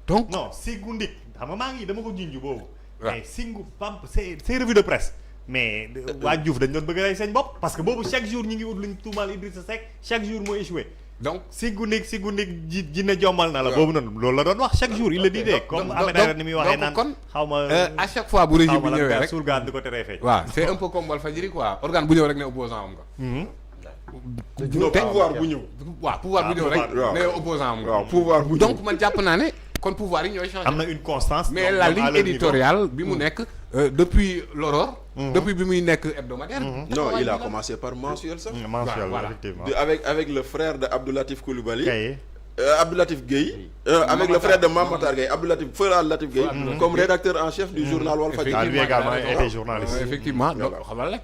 [SPEAKER 7] donc
[SPEAKER 6] non Singu Ndik xam nga maa ngi dama ko junj boobu.
[SPEAKER 7] waaw
[SPEAKER 6] mais Singu Pamp c'est revue de presse. mais waa Diouf dañ doon bëgg a rey seen bopp parce que boobu chaque jour ñi ngi ut luñ tuumaal Idrissa Seck chaque jour moo échoué.
[SPEAKER 7] donc
[SPEAKER 6] Singu Ndik ji ne jommal na la. boobu noonu loolu la doon wax chaque jour il le dit de. comme Ahmed Aïdara ni muy waxee naan
[SPEAKER 7] kon
[SPEAKER 6] xaw ma
[SPEAKER 7] à chaque fois bu régime bi ñëwee rek
[SPEAKER 6] surgaan di ko teree feeñ.
[SPEAKER 7] waaw c'est un peu comme Walfadjri quoi organe bu ñëw rek ne opposant am nga.
[SPEAKER 5] non pouvoir bu ñëw.
[SPEAKER 7] waaw pouvoir bu ñëw rek ne opposant am nga.
[SPEAKER 5] waaw pouvoir bu ñëw
[SPEAKER 7] donc man jàpp naa ne kon pouvoir yi ñooy changer.
[SPEAKER 6] am na une constance.
[SPEAKER 7] mais la ligne éditoriale bi mu nekk depuis l'aurore depuis bi muy nekk hebdomadaire.
[SPEAKER 5] non il a commencé par mensuel sax.
[SPEAKER 6] mensuel
[SPEAKER 7] voilà.
[SPEAKER 6] effectivement.
[SPEAKER 5] avec le frère de Abdou Latif Coulibaly.
[SPEAKER 6] Kaye.
[SPEAKER 5] Abdou Latif Gueye. avec le frère de Mame Matar Gueye Abdou Latif Frère Latif Gueye. comme rédacteur en chef du journal Walfadjri.
[SPEAKER 6] Ah, lui également était journaliste.
[SPEAKER 7] effectivement donc xam nga rek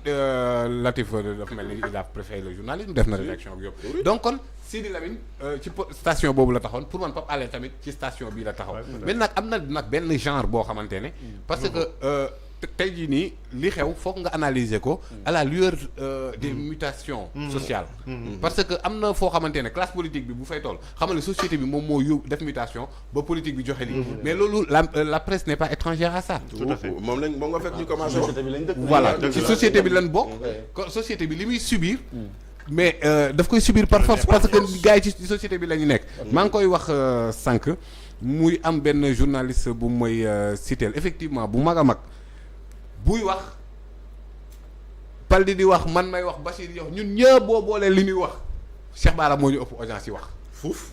[SPEAKER 7] Latif dafa mel ni il a préféré le journalisme def na rédaction bi yëpp. donc kon Sidi Lamine ci station boobu la taxoon pour man Pape Alé tamit ci station bii la taxaw. mais nag am na nag benn genre boo xamante ne. parce que tey jii nii li xew foog nga analyser ko à la lueur des mutations sociales. parce que am na foo xamante ne classe politique bi bu fay toll xam nga société bi moom moo yóbbu def mutation ba politique bi joxe lii. mais loolu la presse n'est pas étrangère à ça.
[SPEAKER 5] tout à fait moom nga fekk ñu commencé wax.
[SPEAKER 7] voilà ci société bi lan bokk. kon société bi li muy subir. mais daf koy subir par force parce que gars yi ci société bi la ñu nekk. maa ngi koy wax sànq muy am benn journaliste bu mooy citer effectivement bu mag a mag buy wax Paldi di wax man may wax Bachir di wax ñun ñëpp boo boolee li ñuy wax Cheikh Bara moo ñu ëpp audience yi wax.
[SPEAKER 5] fuuf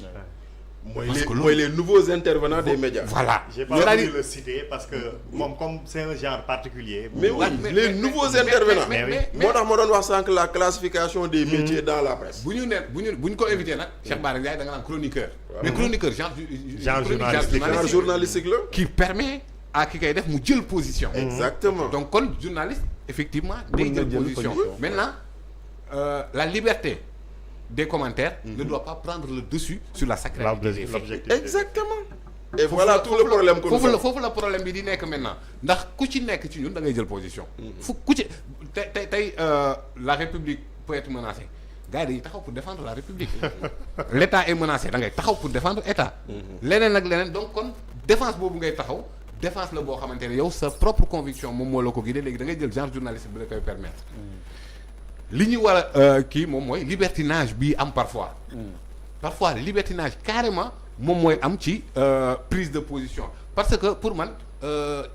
[SPEAKER 5] mooy les nouveaux intervenants des médias.
[SPEAKER 7] voilà
[SPEAKER 6] j'ai pas voulu le citer parce que moom comme c'est un genre particulier.
[SPEAKER 5] mais oui les nouveaux intervenants. moo tax ma doon wax sànq la classification des métiers dans la presse.
[SPEAKER 7] bu ñu ko invité nag Cheikh Bara Ndiaye da nga naan chroniqueur. mais chroniqueur genre
[SPEAKER 5] journalistique la.
[SPEAKER 7] qui permet à ki koy def mu jël position.
[SPEAKER 5] exactement
[SPEAKER 7] donc kon journaliste effectivement day jël position maintenant la liberté des commentaires ne doit pas prendre le dessus sur la sacralité des faits.
[SPEAKER 5] exactement et voilà tout le problème que
[SPEAKER 7] foofu la problème bi di nekk maintenant ndax ku ci nekk ci ñun da ngay jël position. ku ci tey la République peut être menacée gars yi dañuy taxaw pour défendre la République. l'État est menacé da ngay taxaw pour défendre État. leneen ak leneen donc kon défense boobu ngay taxaw défense la boo xamante ne yow sa propre conviction moom moo la ko guidé léegi da ngay jël genre journaliste bi la koy permettre. li ñu war a kii moom mooy libertinage bii am parfois. parfois libertinage carrément moom mooy am ci prise de position parce que pour man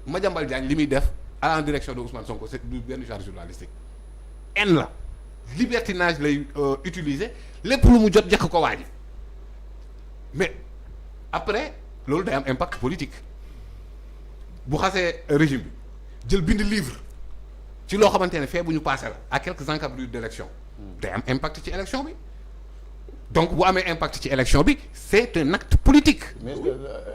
[SPEAKER 7] Madiambal Diagne li muy def à en direction de Ousmane Sonko c'est du benn genre journalistique. en la libertinage lay utiliser lépp lu mu jot jekk ko waaji mais après loolu day am impact politique bu xasee régime bi jël bind livre. ci loo xamante ne fee bu ñu passé la à quelques encablures d'élection day am impact ci élection bi donc bu amee impact ci élection bi c'est un acte politique.
[SPEAKER 4] mais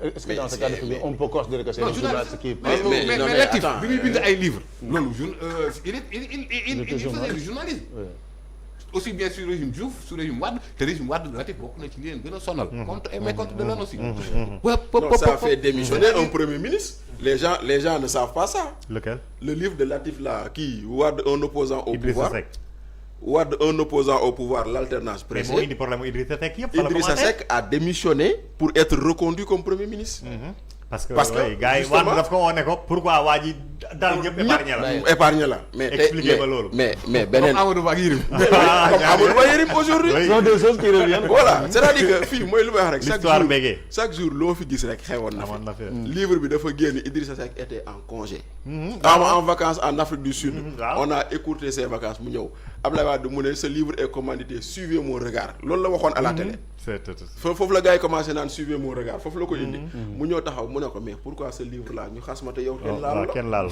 [SPEAKER 4] est-ce que dans ce cas de figure on peut considérer que c'est un journaliste qui
[SPEAKER 7] mais Latif bi muy bind ay livres. loolu il faisait du journalisme. aussi bien sur régime Diouf sur régime Wade te régime Wade Latif bokk na ci li leen gën a sonal. contre et mécompte de l'homme aussi.
[SPEAKER 5] Non, ça fait démissionner un premier ministre. Les gens ne savent pas ça.
[SPEAKER 6] Lequel?
[SPEAKER 5] Le livre de Latif là, qui Wade un opposant au
[SPEAKER 6] Idrissa
[SPEAKER 5] pouvoir.
[SPEAKER 6] Seck.
[SPEAKER 5] Wade un opposant au pouvoir, l'alternance
[SPEAKER 6] mais moo
[SPEAKER 5] pressée.
[SPEAKER 6] indi problème mu Idrissa Seck yëpp.
[SPEAKER 5] Idrissa Seck a démissionné pour être reconduit comme premier ministre.
[SPEAKER 6] parce que
[SPEAKER 5] que,
[SPEAKER 6] gars yi
[SPEAKER 5] justement,
[SPEAKER 6] Wade daf ko wane ko pourquoi waa ji daal ñëpp épargné la.
[SPEAKER 5] Épargné la. Mais
[SPEAKER 6] Expliquez-moi loolu.
[SPEAKER 5] mais
[SPEAKER 7] comme
[SPEAKER 5] beneen
[SPEAKER 7] Amadou Ba ak Yérim.
[SPEAKER 5] comme Amadou Ba Yérim aujourd'hui.
[SPEAKER 6] Oui.
[SPEAKER 4] Ce sont des choses qui reviennent.
[SPEAKER 5] Voilà c'est-à-dire que fii mooy lu may wax rek.
[SPEAKER 6] L'histoire bégee.
[SPEAKER 5] chaque jour loo fi gis rek xewoon na
[SPEAKER 6] amoon na
[SPEAKER 5] fi.
[SPEAKER 6] fi.
[SPEAKER 5] Livre bi dafa génn Idrissa Seck était en congé. en vacances en Afrique du Sud.
[SPEAKER 6] waaw.
[SPEAKER 5] On a écourté ses vacances mu ñëw. Abdoulaye Wade mu ne ce livre est commandité suivez mon regard loolu la waxoon à la télé. foofu la gars yi commencé naan suivez mon regard foofu la ko indi. mu ñëw taxaw mu ne ko mais pourquoi ce livre là ñu xas ma te yow kenn laalu la.
[SPEAKER 6] kenn laal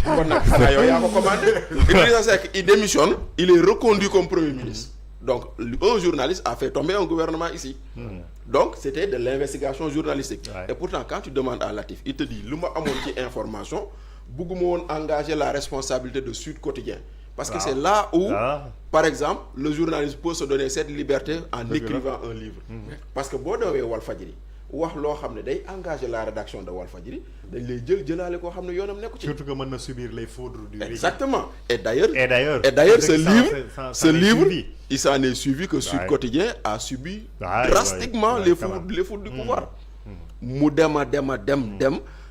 [SPEAKER 5] kon nag xanaa yow yaa ko commandé. Idrissa Seck il démissionne il est reconduit comme premier ministre. Donc un journaliste a fait tomber un gouvernement ici. Donc c'était de l'investigation journalistique.
[SPEAKER 6] Ouais.
[SPEAKER 5] Et pourtant quand tu demandes à Latif il te dit lu ma amoon ci information bugguma woon engager la responsabilité de Sud Quotidien. Parce que c'est là où par exemple le journaliste peut se donner cette liberté en écrivant un livre. Parce que boo dewee Walfadjri wax loo xam ne day engager la rédaction de Walfadjri dañ lay jëlaale koo xam ne yoonam nekku ci.
[SPEAKER 6] surtout que mën na subir les foudres du régime.
[SPEAKER 5] Exactement. Et d'ailleurs
[SPEAKER 6] ce
[SPEAKER 5] ce livre il s'en est suivi que Sud Quotidien a subi drastiquement les foudres du pouvoir. mu dem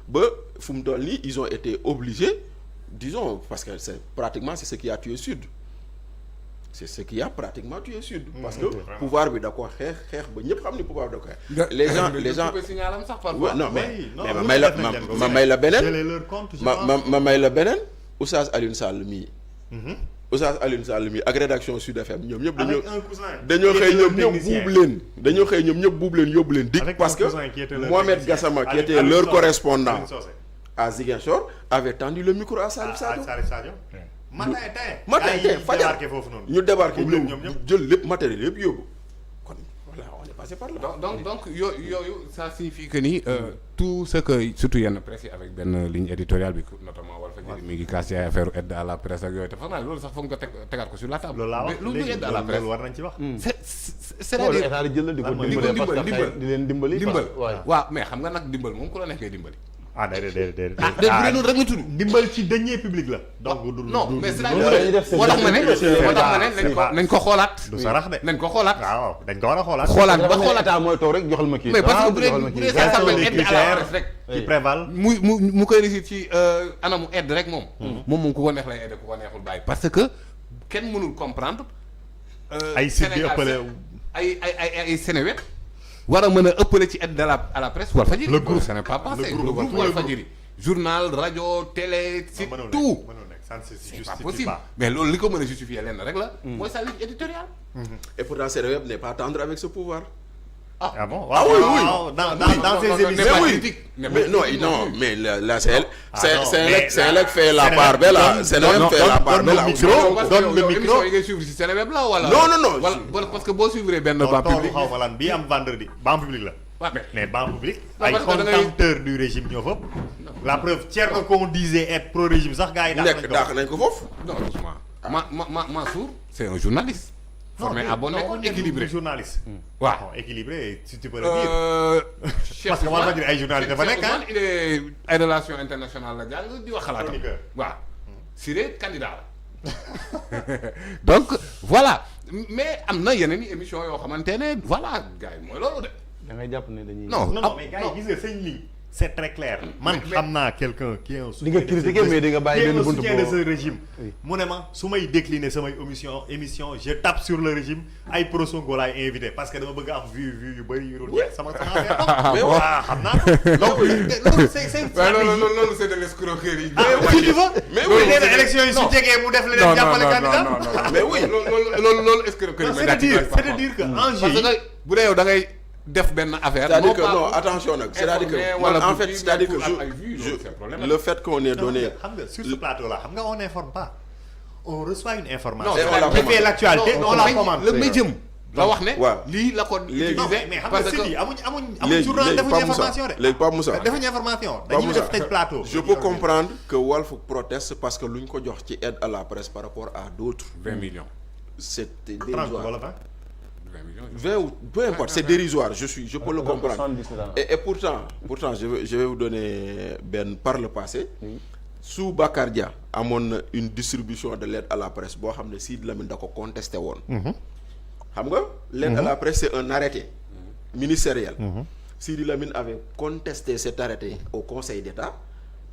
[SPEAKER 5] ba fu mu toll nii ils ont été obligés disons parce que c'est ce qui a tué Sud. C'est ce qui a pratiquement tué Sud. Parce que pouvoir bi da ko xeex ba ñëpp xam ni pouvoir da ko xeex. les gens non mais ma may la beneen ma may la beneen Oustaz Alioune Sall mii. Oustaz Alioune Sall mii ak rédaction Sud FM ñoom ñëpp dañoo xëy ñoom ñëpp buub leen yóbbu leen dik parce que Mohamed Gassama qui était leur correspondant à Ziguinchor avait tendu le micro à Salif Sadio. matin tey fajar ñu débarqué ñoom jël lépp matériel yëpp yóbbu kon voilà on est passé par là.
[SPEAKER 7] donc yooyu ça signifie que ni tout ce que surtout yenn presse yi avec benn ligne éditoriale bi notamment Walfadjri mi ngi casse ay affaire aide à la presse ak yooyu te foog naa loolu sax foog nga tegaat ko sur la table.
[SPEAKER 6] loolu
[SPEAKER 7] lu aide à la presse
[SPEAKER 6] war nañ ci wax.
[SPEAKER 7] c'est-à-dire
[SPEAKER 4] état di jël di ko dimbali di leen dimbali.
[SPEAKER 7] dimbal waaw mais xam nga nag dimbal moom ku la nekkee dimbali.
[SPEAKER 6] déedéet.
[SPEAKER 7] bu dee noonu rek la tudd.
[SPEAKER 6] dimbal ci deniers publics la. donc
[SPEAKER 7] non mais c'est-à-dire moo tax ma ne nañ ko xoolaat.
[SPEAKER 6] du sarax de.
[SPEAKER 7] nañ ko xoolaat.
[SPEAKER 6] waaw dañ ko war a xoolaat.
[SPEAKER 7] xoolaat ba xoolaat
[SPEAKER 4] état mooy toog rek joxal ma kii.
[SPEAKER 7] mais parce que bu dee ça s'appelle aide à la presse rek.
[SPEAKER 6] qui prévalent.
[SPEAKER 7] mu koy réussir ci anamu aide rek moom. moom ku ko neex lay aide ku ko neexul bàyyi. parce que kenn mënul comprendre.
[SPEAKER 6] ay site bi ëppale
[SPEAKER 7] ay Sénégal war a mën a ëppale ci aide à la presse Walfadjri.
[SPEAKER 6] le groupe
[SPEAKER 7] ce n'est pas passé. le groupe Walfadjri journal rajo télé c'est tout. c'est pas possible mais loolu li ko mën a justifier lenn rek la. mooy sa ligne éditoriale.
[SPEAKER 5] Et pourtant Seneweb n'est pas tendre avec ce pouvoir.
[SPEAKER 6] Ah bon?
[SPEAKER 5] Ah oui, oui.
[SPEAKER 6] Dans ces émissions.
[SPEAKER 5] Mais non, mais là c'est là que fait la part belle là. Seneweb fait la part belle là.
[SPEAKER 6] Donne le micro.
[SPEAKER 7] yi ngay suivre si Seneweb la wala.
[SPEAKER 5] Non.
[SPEAKER 7] wala parce que boo suivre benn banc public.
[SPEAKER 6] xaw ma lan bii am vendredi banc public la.
[SPEAKER 7] waaw
[SPEAKER 6] mais banc public.
[SPEAKER 7] Non,
[SPEAKER 6] ay
[SPEAKER 7] parce que da ngay-
[SPEAKER 6] contempteurs du régime ñoo fa. La preuve Thierno qu'on disait être pro régime sax gars yi
[SPEAKER 5] dàq nañ ko foofu.
[SPEAKER 7] non doucement Mansour c'est un journaliste. formé à bonne école équilibré.
[SPEAKER 6] journaliste.
[SPEAKER 7] waaw.
[SPEAKER 6] Équilibré si tu peux le dire. Parce que man ma dire ay journaliste dafa nekk ah.
[SPEAKER 7] il est ay relations internationales la jàng di wax xalaatam.
[SPEAKER 6] Chroniqueur.
[SPEAKER 7] waaw Siré candidat la. donc voilà mais am na yeneen i émissions yoo xamante ne voilà gars yi mooy loolu de.
[SPEAKER 4] da ngay jàpp ne dañuy.
[SPEAKER 6] Non mais gars yi gis nga sëñ li c'est très clair. Man xam naa quelqu'un qui est un
[SPEAKER 4] di nga critiquer mais di nga bàyyi benn buntu
[SPEAKER 6] soutien de ce régime. mu ne ma su may décliner samay émission je tape sur le régime ay pro Sonko laay invité parce que dama bëgg am vue yu bëri yu dul jeex sama affaire.
[SPEAKER 5] Mais
[SPEAKER 6] waaw xam naa ko. donc loolu c'est
[SPEAKER 7] loolu c'est de l'escroquerie.
[SPEAKER 6] si tu veux.
[SPEAKER 5] Mais
[SPEAKER 6] oui
[SPEAKER 5] oui,
[SPEAKER 6] nee na élection yi su jegee mu def leneen jàppale candidat.
[SPEAKER 5] Mais oui.
[SPEAKER 7] loolu escroquerie.
[SPEAKER 6] c'est-à-dire que enjeu yi.
[SPEAKER 7] parce que bu dee yow da ngay def benn affaire.
[SPEAKER 5] C'est-à-dire que non attention nag c'est-à-dire que man en fait c'est-à-dire que le fait qu'on ait donné.
[SPEAKER 6] xam nga sur ce plateau là xam nga on n'informe pas on reçoit une information.
[SPEAKER 7] Non,
[SPEAKER 5] on la
[SPEAKER 6] qui fait l'actualité on la commande.
[SPEAKER 7] le médium la wax ne.
[SPEAKER 5] waaw
[SPEAKER 7] lii la ko
[SPEAKER 5] léegi
[SPEAKER 6] non
[SPEAKER 7] utilisé
[SPEAKER 6] mais xam nga
[SPEAKER 7] parce
[SPEAKER 6] site
[SPEAKER 7] que
[SPEAKER 6] yi amuñ
[SPEAKER 5] léegi
[SPEAKER 6] journal defuñu
[SPEAKER 5] Pape
[SPEAKER 6] information
[SPEAKER 5] Moussa
[SPEAKER 6] de.
[SPEAKER 5] léegi Pape Moussa.
[SPEAKER 6] defuñu information
[SPEAKER 5] Pape
[SPEAKER 6] dañuy
[SPEAKER 5] Moussa.
[SPEAKER 6] def tëj plateau.
[SPEAKER 5] Je peux comprendre que Walf proteste parce que lu ñu ko jox ci aide à la presse par rapport à d'autres.
[SPEAKER 7] 20 millions.
[SPEAKER 5] c'est
[SPEAKER 6] 30
[SPEAKER 5] dérisoire.
[SPEAKER 6] wala 20.
[SPEAKER 5] 20 ou peu importe, c'est dérisoire, je peux le comprendre.
[SPEAKER 4] 70 là.
[SPEAKER 5] Et pourtant je vais vous donner par le passé. Sous Bakar Dia amoon na une distribution de l'aide à la presse boo xam ne Sidy Lamine da ko contesté woon. xam nga l'aide à la presse c'est un arrêté ministériel. Sidy Lamine avait contesté cet arrêté au Conseil d'État.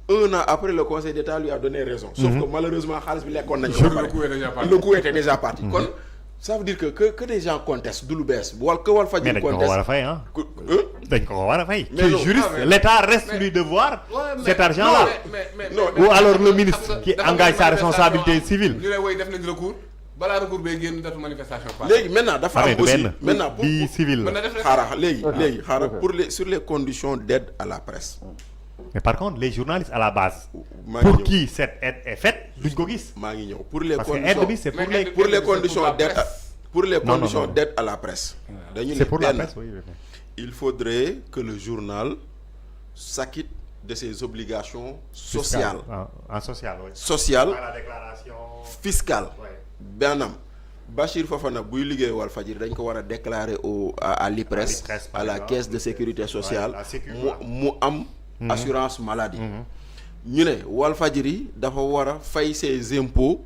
[SPEAKER 5] 1 an après, le Conseil d'État lui a donné raison. Sauf que malheureusement xaalis bi lekkoon nañ ko ba pare. Le coup était déjà parti. Kon ça veut dire que des gens contestent du lu bees que Walfadjri
[SPEAKER 6] mais dañ ko war a fay ah. dañ ko war a fay.
[SPEAKER 5] Mais non,
[SPEAKER 6] juriste l'État reste lui devoir cet argent-là.
[SPEAKER 5] non
[SPEAKER 6] Ou alors le ministre qui engage sa responsabilité civile.
[SPEAKER 7] ñu ne woy def nañ recours balaa recours bee génn datu manifestation.
[SPEAKER 5] léegi maintenant dafa am aussi maintenant
[SPEAKER 6] bi civil la.
[SPEAKER 5] xaaral léegi sur les conditions d'aide à la presse.
[SPEAKER 6] mais par contre les journalistes à la base.
[SPEAKER 5] maa ngi
[SPEAKER 6] pour
[SPEAKER 5] ñëw.
[SPEAKER 6] qui cette aide est faite duñ ko gis.
[SPEAKER 5] maa ngi ñëw pour les
[SPEAKER 6] parce que
[SPEAKER 5] conditions
[SPEAKER 6] aide bi c'est
[SPEAKER 5] pour les conditions d'aide pour les
[SPEAKER 6] Non,
[SPEAKER 5] conditions
[SPEAKER 6] non.
[SPEAKER 5] d'aide à la presse. dañu
[SPEAKER 6] c'est
[SPEAKER 5] ne
[SPEAKER 6] pour la
[SPEAKER 5] benn
[SPEAKER 6] presse oui.
[SPEAKER 5] il faudrait que le journal s'acquitte de ses obligations sociales,
[SPEAKER 6] en social oui.
[SPEAKER 5] sociales,
[SPEAKER 6] la déclaration
[SPEAKER 5] fiscales.
[SPEAKER 6] ouais.
[SPEAKER 5] Benam Bachir Fofana buy liggéey Walfadjri dañ ko war a déclarer à l'IPRES,
[SPEAKER 6] par
[SPEAKER 5] à la
[SPEAKER 6] exemple.
[SPEAKER 5] caisse de sécurité sociale,
[SPEAKER 6] Ouais, la sécu,
[SPEAKER 5] mu am assurance maladie. ñu ne Walfadjri dafa war a fay ses impôts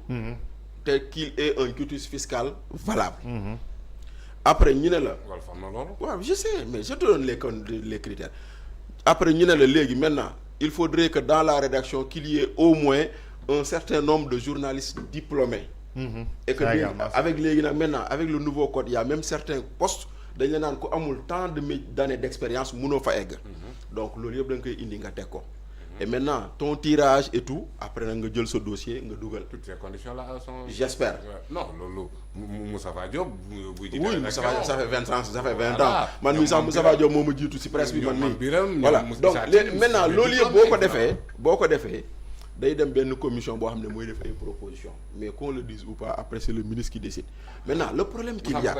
[SPEAKER 5] te qu'il ait un quitus fiscal valable. Après ñu ne la
[SPEAKER 7] wala fam na loolu.
[SPEAKER 5] waaw je sais mais je te donne les critères. Après ñu ne la léegi maintenant il faudrait que dans la rédaction qu'il y ait au moins un certain nombre de journalistes diplômés. Et que léegi avec léegi nag maintenant avec le nouveau code il y a même certains postes dañ la naan ku amul tant d'années d'expérience mënoo fa egg. Donc loolu yëpp da nga koy indi nga teg ko. Et maintenant ton tirage et tout après nag nga jël sa dossier nga dugal.
[SPEAKER 7] toutes ces conditions là sont.
[SPEAKER 5] J'espère.
[SPEAKER 7] non loolu Moustapha Diop. buy jiite
[SPEAKER 5] Oui,
[SPEAKER 7] rédaction.
[SPEAKER 5] ça fait 20 ans, ça fait 20 ans.
[SPEAKER 7] Voilà.
[SPEAKER 5] Man mii sax Moustapha Diop moo ma jiitu ci presse bi man
[SPEAKER 7] ñoom
[SPEAKER 5] mii.
[SPEAKER 7] Biram, ñoom
[SPEAKER 5] Voilà.
[SPEAKER 7] Moussa
[SPEAKER 5] Donc
[SPEAKER 7] Tine,
[SPEAKER 5] maintenant
[SPEAKER 7] Moussa
[SPEAKER 5] loolu yëpp
[SPEAKER 7] Tine,
[SPEAKER 5] boo ko defee day dem benn commission boo xam ne mooy def ay propositions. Mais qu'on le dise ou pas, après c'est le ministre qui décide. Maintenant le problème qu'il y a,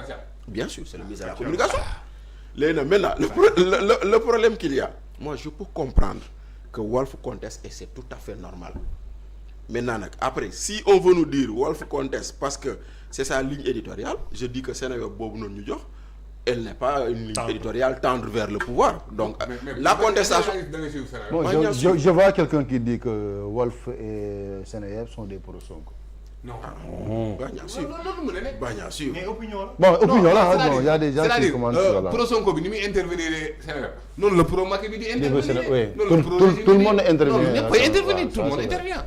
[SPEAKER 5] bien sûr, c'est le ministre de la communication. Léegi nag maintenant le problème qu'il y a, moi je peux comprendre que Walf conteste et c'est tout à fait normal. Maintenant nag après si on veut nous dire Walf conteste parce que c'est sa ligne éditoriale, je dis que Sénégal boobu noonu ñu jox elle n'est pas une ligne éditoriale tendre vers le pouvoir. Donc la contestation.
[SPEAKER 4] Bon, je vois quelqu'un qui dit que Walf et Seneweb sont des pro-Sonko.
[SPEAKER 7] non.
[SPEAKER 5] Bien sûr.
[SPEAKER 7] loolu mën na nekk.
[SPEAKER 5] Bien sûr.
[SPEAKER 6] mais opinion la.
[SPEAKER 4] Bon, opinion là,
[SPEAKER 7] c'est-à-dire-
[SPEAKER 4] bon, il y a des gens qui
[SPEAKER 7] c'est-à-dire,
[SPEAKER 4] commentent sur là.
[SPEAKER 7] pro Sonko bi ni muy intervenir Sénégal noonu la pro Macky bi di intervenir.
[SPEAKER 4] oui.
[SPEAKER 7] noonu la
[SPEAKER 4] Tout-
[SPEAKER 7] pro
[SPEAKER 4] tout-
[SPEAKER 7] régime
[SPEAKER 4] tout le
[SPEAKER 7] bi
[SPEAKER 4] monde
[SPEAKER 7] di-
[SPEAKER 4] intervient,
[SPEAKER 7] non, ñëpp
[SPEAKER 4] ça,
[SPEAKER 7] ay intervenir
[SPEAKER 4] ça,
[SPEAKER 7] tout le monde
[SPEAKER 4] c'est vrai.
[SPEAKER 7] intervient.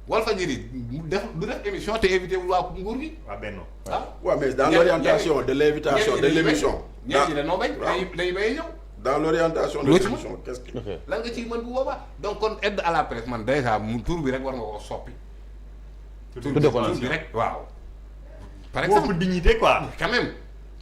[SPEAKER 7] Walfadjri du def émission te invité wul waa nguur gi.
[SPEAKER 6] waa benn.
[SPEAKER 7] ah.
[SPEAKER 5] Ouais, mais dans l'orientation de l'invitation de l'émission.
[SPEAKER 7] ñenn ñi dañoo bañ dañuy bañ a ñëw.
[SPEAKER 5] Dans l'orientation de
[SPEAKER 7] Loo ci
[SPEAKER 5] l'émission, qu'est-ce que
[SPEAKER 7] lan nga ciy mën bu boobaa donc kon aide à la presse man déjà mu tur bi rek war nga koo soppi.
[SPEAKER 4] Tudde ko
[SPEAKER 7] tur bi rek waaw. par
[SPEAKER 6] Beaucoup
[SPEAKER 7] exemple
[SPEAKER 6] de dignité quoi.
[SPEAKER 7] quand même.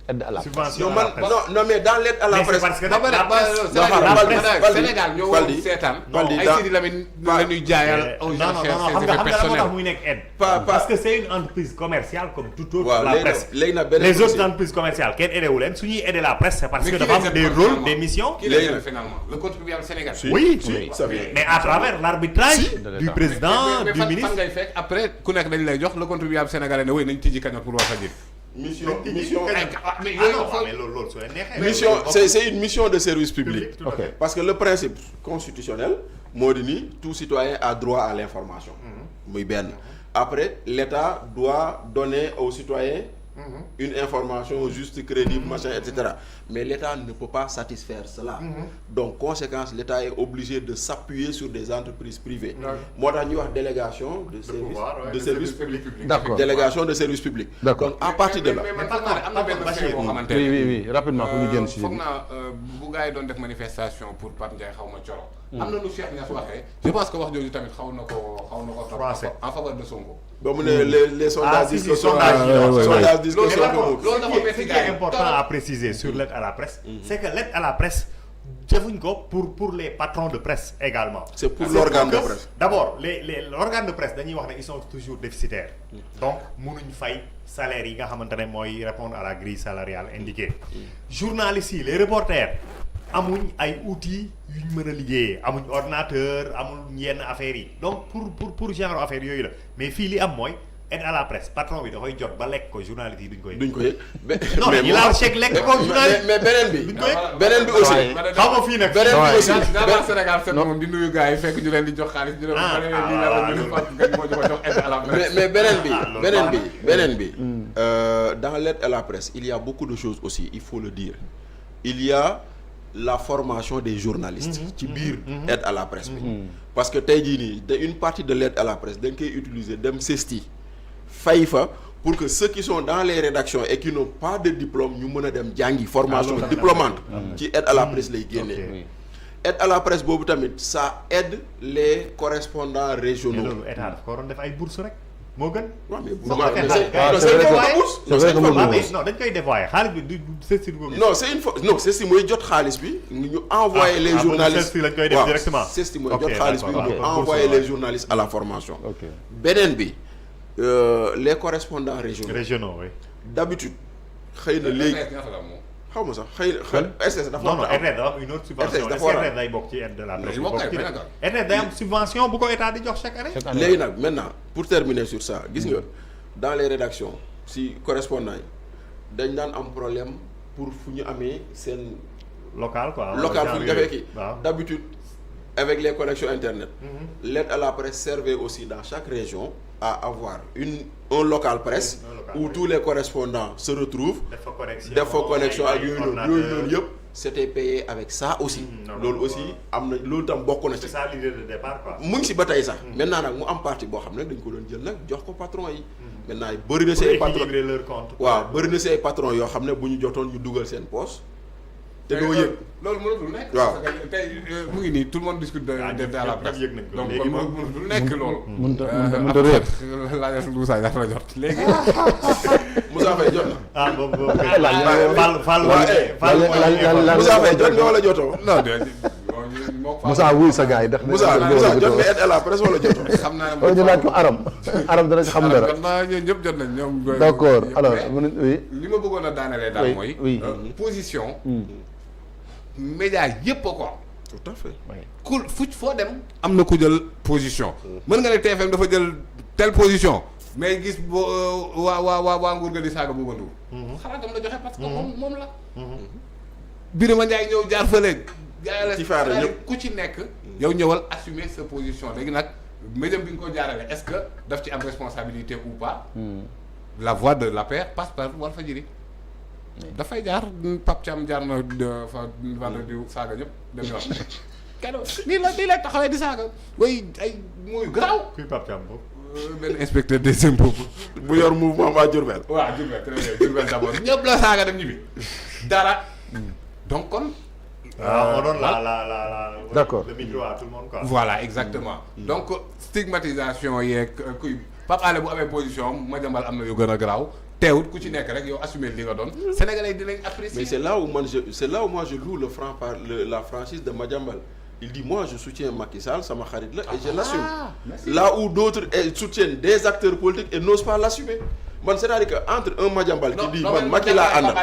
[SPEAKER 4] Aide à la presse.
[SPEAKER 6] subvention
[SPEAKER 5] non
[SPEAKER 6] à la
[SPEAKER 5] man
[SPEAKER 6] presse.
[SPEAKER 5] non mais dans l'aide à la
[SPEAKER 6] Mais c'est
[SPEAKER 5] presse.
[SPEAKER 6] parce que
[SPEAKER 7] ba pare
[SPEAKER 6] la presse-
[SPEAKER 7] Sénégal ñoo
[SPEAKER 5] Baldi,
[SPEAKER 7] woon seetaan.
[SPEAKER 5] Baldi,
[SPEAKER 7] ay
[SPEAKER 5] dans-
[SPEAKER 7] Sidi Lamine la ñuy jaayal aux
[SPEAKER 6] non
[SPEAKER 7] gens
[SPEAKER 6] non
[SPEAKER 7] chers
[SPEAKER 6] non xam
[SPEAKER 7] ses
[SPEAKER 6] nga
[SPEAKER 7] effets
[SPEAKER 6] lan moo tax
[SPEAKER 7] personnels.
[SPEAKER 6] muy nekk aide.
[SPEAKER 5] Pas-
[SPEAKER 6] parce que c'est une entreprise commerciale comme toute autre
[SPEAKER 5] waaw
[SPEAKER 6] la
[SPEAKER 5] léegi
[SPEAKER 6] presse.
[SPEAKER 5] nag léegi nag beneen
[SPEAKER 6] Les autres
[SPEAKER 5] dossier.
[SPEAKER 6] entreprises commerciales kenn aidé wu leen su ñuy aider la presse c'est parce
[SPEAKER 7] Mais
[SPEAKER 6] que
[SPEAKER 7] qui
[SPEAKER 6] dafa
[SPEAKER 7] les
[SPEAKER 6] am des
[SPEAKER 7] aide
[SPEAKER 6] rôles
[SPEAKER 7] finalement
[SPEAKER 6] des missions.
[SPEAKER 7] Qui les
[SPEAKER 5] Léegi
[SPEAKER 7] aide
[SPEAKER 5] nag.
[SPEAKER 7] finalement le contribuable sénégalais.
[SPEAKER 6] Oui,
[SPEAKER 5] Si, ça vient.
[SPEAKER 6] mais à travers l'arbitrage du président
[SPEAKER 7] mais
[SPEAKER 6] du
[SPEAKER 7] fan
[SPEAKER 6] ministre.
[SPEAKER 7] ngay fekk après ku nekk dañ lay jox le contribuable sénégalais ne oui nañ tijji cagnotte pour Walfadjri.
[SPEAKER 5] mission
[SPEAKER 6] mais loolu su leen neexee.
[SPEAKER 5] mission c'est une mission de service public.
[SPEAKER 6] Tout à fait.
[SPEAKER 5] Parce que le principe constitutionnel moo di ni tout citoyen a droit à l'information. muy benn. Après l'État doit donner aux citoyens une information juste, crédible, machin, etc. Mais l'État ne peut pas satisfaire cela. Donc conséquence l'État est obligé de s'appuyer sur des entreprises privées. Moo tax ñuy wax délégation de service
[SPEAKER 6] pouvoir, ouais,
[SPEAKER 5] de
[SPEAKER 6] de
[SPEAKER 5] service
[SPEAKER 7] public.
[SPEAKER 4] D'accord.
[SPEAKER 5] délégation de service public.
[SPEAKER 4] D'accord.
[SPEAKER 5] Donc à partir de là.
[SPEAKER 7] mais man foog naa ne am na benn fait boo xamante
[SPEAKER 4] Oui,
[SPEAKER 7] ne.
[SPEAKER 4] oui, oui, rapidement pour ñu génn si.
[SPEAKER 7] foog naa bu gars yi doon def manifestation pour Pape Ndiaye xaw ma coro. am na nu Cheikh Niass waxee. je pense que wax jooju tamit xaw na ko
[SPEAKER 6] Froissé.
[SPEAKER 7] en faveur de Sonko.
[SPEAKER 5] ba mu ne les sondages disent que
[SPEAKER 6] sondage
[SPEAKER 5] disent que
[SPEAKER 7] loolu dafa
[SPEAKER 5] Sonko
[SPEAKER 7] loolu dafa
[SPEAKER 6] Ce qui est important à préciser sur l'aide à la presse, c'est que l'aide à la presse defuñ ko pour les patrons de presse également.
[SPEAKER 5] C'est pour l'organe de presse.
[SPEAKER 6] D'abord l'organe de presse dañuy wax ne ils sont toujours déficitaires. Donc mënuñ fay salaire yi nga xamante ne mooy répondre à la grille salariale indiquée. Journalistes yi les reporters amuñ ay outils yu ñu mën a liggéeyee amuñ ordinateur amuñ yenn affaires yi donc pour genre affaire yooyu la mais fii li am mooy aide à la presse patron bi da koy jot ba lekk ko journaliste yi duñ ko yëg.
[SPEAKER 5] duñ ko yëg.
[SPEAKER 6] non mais laal chèque lekk ko journaliste
[SPEAKER 5] mais beneen bi.
[SPEAKER 6] duñ ko yëg.
[SPEAKER 5] beneen bi aussi.
[SPEAKER 6] xaw ma fii nag.
[SPEAKER 5] beneen bi aussi
[SPEAKER 7] dans Sénégal fekk moom di nuyu gars yi fekk ñu leen di jox xaalis ñu
[SPEAKER 5] mais beneen bi dans l'aide à la presse il y a beaucoup de choses aussi il faut le dire il y a la formation des journalistes ci biir aide à la presse bi parce que tey jii nii une partie de l'aide à la presse dañ koy utiliser dem CESTI fay fa pour que ceux qui sont dans les rédactions et qui n'ont pas de diplôme ñu mën a dem jàngi formation diplômante ci aide à la presse lay génnee aide à la presse boobu tamit ça aide les correspondants régionaux.
[SPEAKER 6] mais loolu état dafa ko waroon def ay bourse rek moo gën.
[SPEAKER 5] waaw mais
[SPEAKER 6] non dañ koy dévoyer xaalis bi du CESTI du ko gis.
[SPEAKER 5] non c'est une fois non CESTI mooy jot xaalis bi ñu envoyer les journalistes
[SPEAKER 6] CESTI lañ koy def directement.
[SPEAKER 5] CESTI mooy jot xaalis bi ñu envoyer les journalistes à la formation. beneen bi les correspondants régionaux.
[SPEAKER 6] Oui.
[SPEAKER 5] d'habitude xëy na léegi. xaw ma sax xëy na RTS dafa
[SPEAKER 6] non RTS dafa am une autre subvention RTS day bokk ci aide de la presse RTS day am subvention bu ko état di jox chaque année.
[SPEAKER 5] léegi nag maintenant pour terminer sur ça gis nga dans les rédactions si correspondants yi dañ daan am problème pour fu ñu amee seen.
[SPEAKER 6] local
[SPEAKER 5] fu ñu defee kii. d'habitude avec les connexions internet. l'aide à la presse servait aussi dans chaque région à avoir un local presse où tous les correspondants se retrouvent def fa connexion ak yooyu noonu yëpp c'était payé avec ça aussi loolu aussi am na loolu tam bokk na ci.
[SPEAKER 6] c'est ça l'idée de départ quoi.
[SPEAKER 5] mu ngi si ba tey sax maintenant nag mu am partie boo xam ne dañ ko doon jël nag jox ko patron yi maintenant bëri na si ay patron waaw bëri na si ay patron yoo xam ne bu ñu jotoon ñu dugal seen poche te doo yëg
[SPEAKER 7] loolu mënatul nekk.
[SPEAKER 5] waaw
[SPEAKER 7] parce que tey mu ngi nii tout le monde discute de à la presse donc kon mënatul nekk loolu.
[SPEAKER 1] mënut a réer.
[SPEAKER 7] laajal Moussa dafa la jot léegi.
[SPEAKER 5] Moussa Faye jot na.
[SPEAKER 6] ah boobu boobu
[SPEAKER 5] Moussa Faye jot nga wala jotoo.
[SPEAKER 7] non de
[SPEAKER 1] Moussa wuy sa gars yi ndax.
[SPEAKER 5] Moussa jot nga aide à la presse wala jotoo.
[SPEAKER 7] xam naa ne
[SPEAKER 1] ñu laaj ko Aram dana ci xam dara.
[SPEAKER 7] jot naa ñoom ñëpp jot nañ ñoom.
[SPEAKER 1] d'accord alors oui.
[SPEAKER 7] li ma bëggoon a daanelee daal mooy.
[SPEAKER 1] oui
[SPEAKER 7] position. média yëpp a ko am.
[SPEAKER 5] tout à fait.
[SPEAKER 7] ku foo dem. am na ku jël position. mën nga ne TFM dafa jël telle position. mais gis boo waa nguur ga di saaga Bouba Ndour. xalaatam la joxe parce que moom la. Birima Ndiaye ñëw jaar fële.
[SPEAKER 5] ci faara ñëpp
[SPEAKER 7] ku ci nekk. yow ñëwal assumer sa position léegi nag médium bi nga ko jaarale est-ce que daf ci am responsabilité ou pas. la voix de l'APR passe par Walfadjri. dafay jaar Pape Thiam jaar na fa vendredi saaga ñëpp dem yoon. kenn nii la taxawee di saaga. way ay muy garaaw.
[SPEAKER 6] kuy Pape Thiam boobu.
[SPEAKER 7] benn inspecteur des impôts
[SPEAKER 5] bu yor mouvement waa Diourbel.
[SPEAKER 7] waaw Diourbel très bien Diourbel d'abord ñëpp la saaga dem ñibbi dara donc kon.
[SPEAKER 6] on donne la
[SPEAKER 1] d'accord
[SPEAKER 6] le micro à tout le monde quoi.
[SPEAKER 7] voilà exactement. donc stigmatisation yeeg kuy Pape Alé bu amee position Madiambal am na yu gën a garaaw teewut ku ci nekk rek yow assumer li nga doon. Sénégalais dinañ apprécier.
[SPEAKER 5] mais c'est là où moi je loue la franchise de Madiambal. Il dit moi je soutiens Macky Sall sama xarit la et je l'assume. Là où d'autres soutiennent des acteurs politiques et n'osent pas l'assumer. man c'est-à-dire que entre un Madiambal qui dit man Macky laa àndal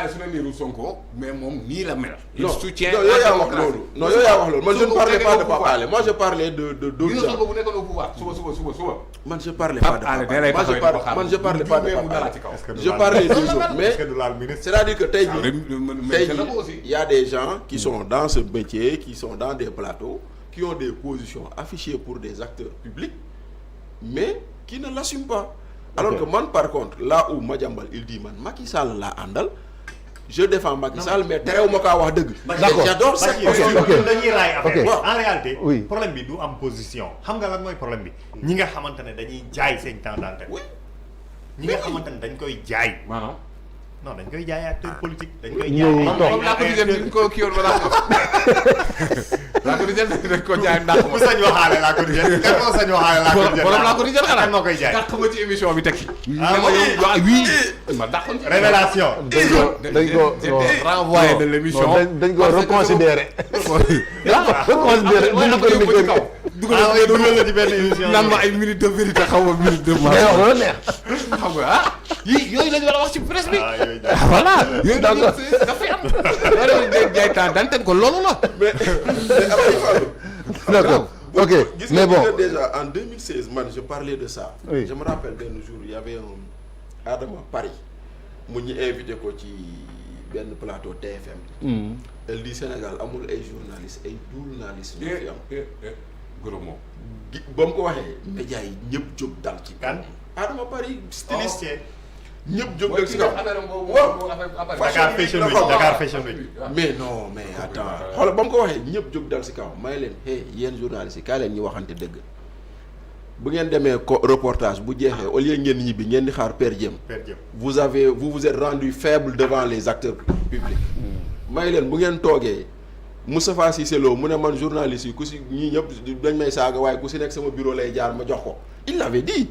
[SPEAKER 7] mais moom nii la mel.
[SPEAKER 5] il soutient yow yaa wax loolu. non yow yaa wax loolu man je ne parlais pas de Pape Alé moi je parlais de d'autres gens.
[SPEAKER 7] bu nekkoon au pouvoir suba.
[SPEAKER 5] man je parlais pas de Pape Alé man je parlais pas de Pape Alé je parlais des autres mais c'est-à-dire que tey jii il y a des gens qui sont dans ce métier qui sont dans des plateaux qui ont des positions affichées pour des acteurs publics mais qui ne l'assument pas. Alors que man par contre là où Madiambal il dit man Macky Sall laa àndal je défends Macky Sall mais terew ma kaa wax dëgg.
[SPEAKER 1] d'accord
[SPEAKER 6] j'adore ça. dañuy raay affaire en réalité.
[SPEAKER 1] oui
[SPEAKER 6] problème bi du am position xam nga lan mooy problème bi. ñi nga xamante ne dañuy jaay seen temps d'antenne.
[SPEAKER 5] oui
[SPEAKER 6] ñi nga xamante ne dañ koy jaay.
[SPEAKER 7] maanaam.
[SPEAKER 6] non dañ koy jaay acteur politique. dañ koy
[SPEAKER 1] ñëw
[SPEAKER 6] jaay
[SPEAKER 7] comme laa ko di jël dañ ko kii woon balaa laa ko di jël dañ ko jaay ndax.
[SPEAKER 6] ku sañ waxaale laa ko di jël kan moo sañ waxaale laa ko di jël
[SPEAKER 7] borom laa ko di jël xanaa
[SPEAKER 6] kan moo koy jaay.
[SPEAKER 7] dàq ma ci émission bi teg ci.
[SPEAKER 6] ah
[SPEAKER 7] oui ma dàqoon ci.
[SPEAKER 6] révélation.
[SPEAKER 1] dañ ko
[SPEAKER 7] renvoyé de l'émission.
[SPEAKER 1] dañ ko reconsidéré. reconsidéré
[SPEAKER 7] dugal ko yóbbu ci kaw.
[SPEAKER 6] dugal la ci benn émission.
[SPEAKER 7] naan ma ay minute de vérité xaw ma minute de
[SPEAKER 1] day wax loolu neex.
[SPEAKER 7] xam nga ah yooyu lañu war a wax ci presse bi. voilà yooyu dafay am. loolu jaay temps d'antenne ko loolu la.
[SPEAKER 5] mais
[SPEAKER 1] d'accord ok
[SPEAKER 5] gis
[SPEAKER 1] mais
[SPEAKER 5] nga
[SPEAKER 1] bon
[SPEAKER 5] déjà en 2016 man je parlais de ça.
[SPEAKER 1] Oui.
[SPEAKER 5] Je me rappelle benn jour il y avait un Adama Paris mu ñu invité ko ci benn plateau TFM. Elle dit Sénégal amul ay journalistes ay journalistes ñu fi am.
[SPEAKER 7] gros moom.
[SPEAKER 5] ba mu ko waxee médias yi ñëpp jóg dal ci.
[SPEAKER 6] kan
[SPEAKER 5] Adama Paris styliste.
[SPEAKER 6] ok.
[SPEAKER 5] ñëpp jóg dal ci kaw.
[SPEAKER 6] Dakar Fashion Week.
[SPEAKER 5] mais non mais attends xoolal ba mu ko waxee ñëpp jóg dal si kaw may leen hey yéen journalistes yi kaay leen ñu waxante dëgg bu ngeen demee ko reportage bu jeexee au lieu ngeen ñibbi ngeen di xaar per diem vous vous êtes rendu faible devant les acteurs publics may leen bu ngeen toogee Moustapha Cissé Lo mu ne man journaliste yi ku si ñii ñëpp dañ may saaga waaye ku si nekk sama bureau lay jaar ma jox ko il l'avait dit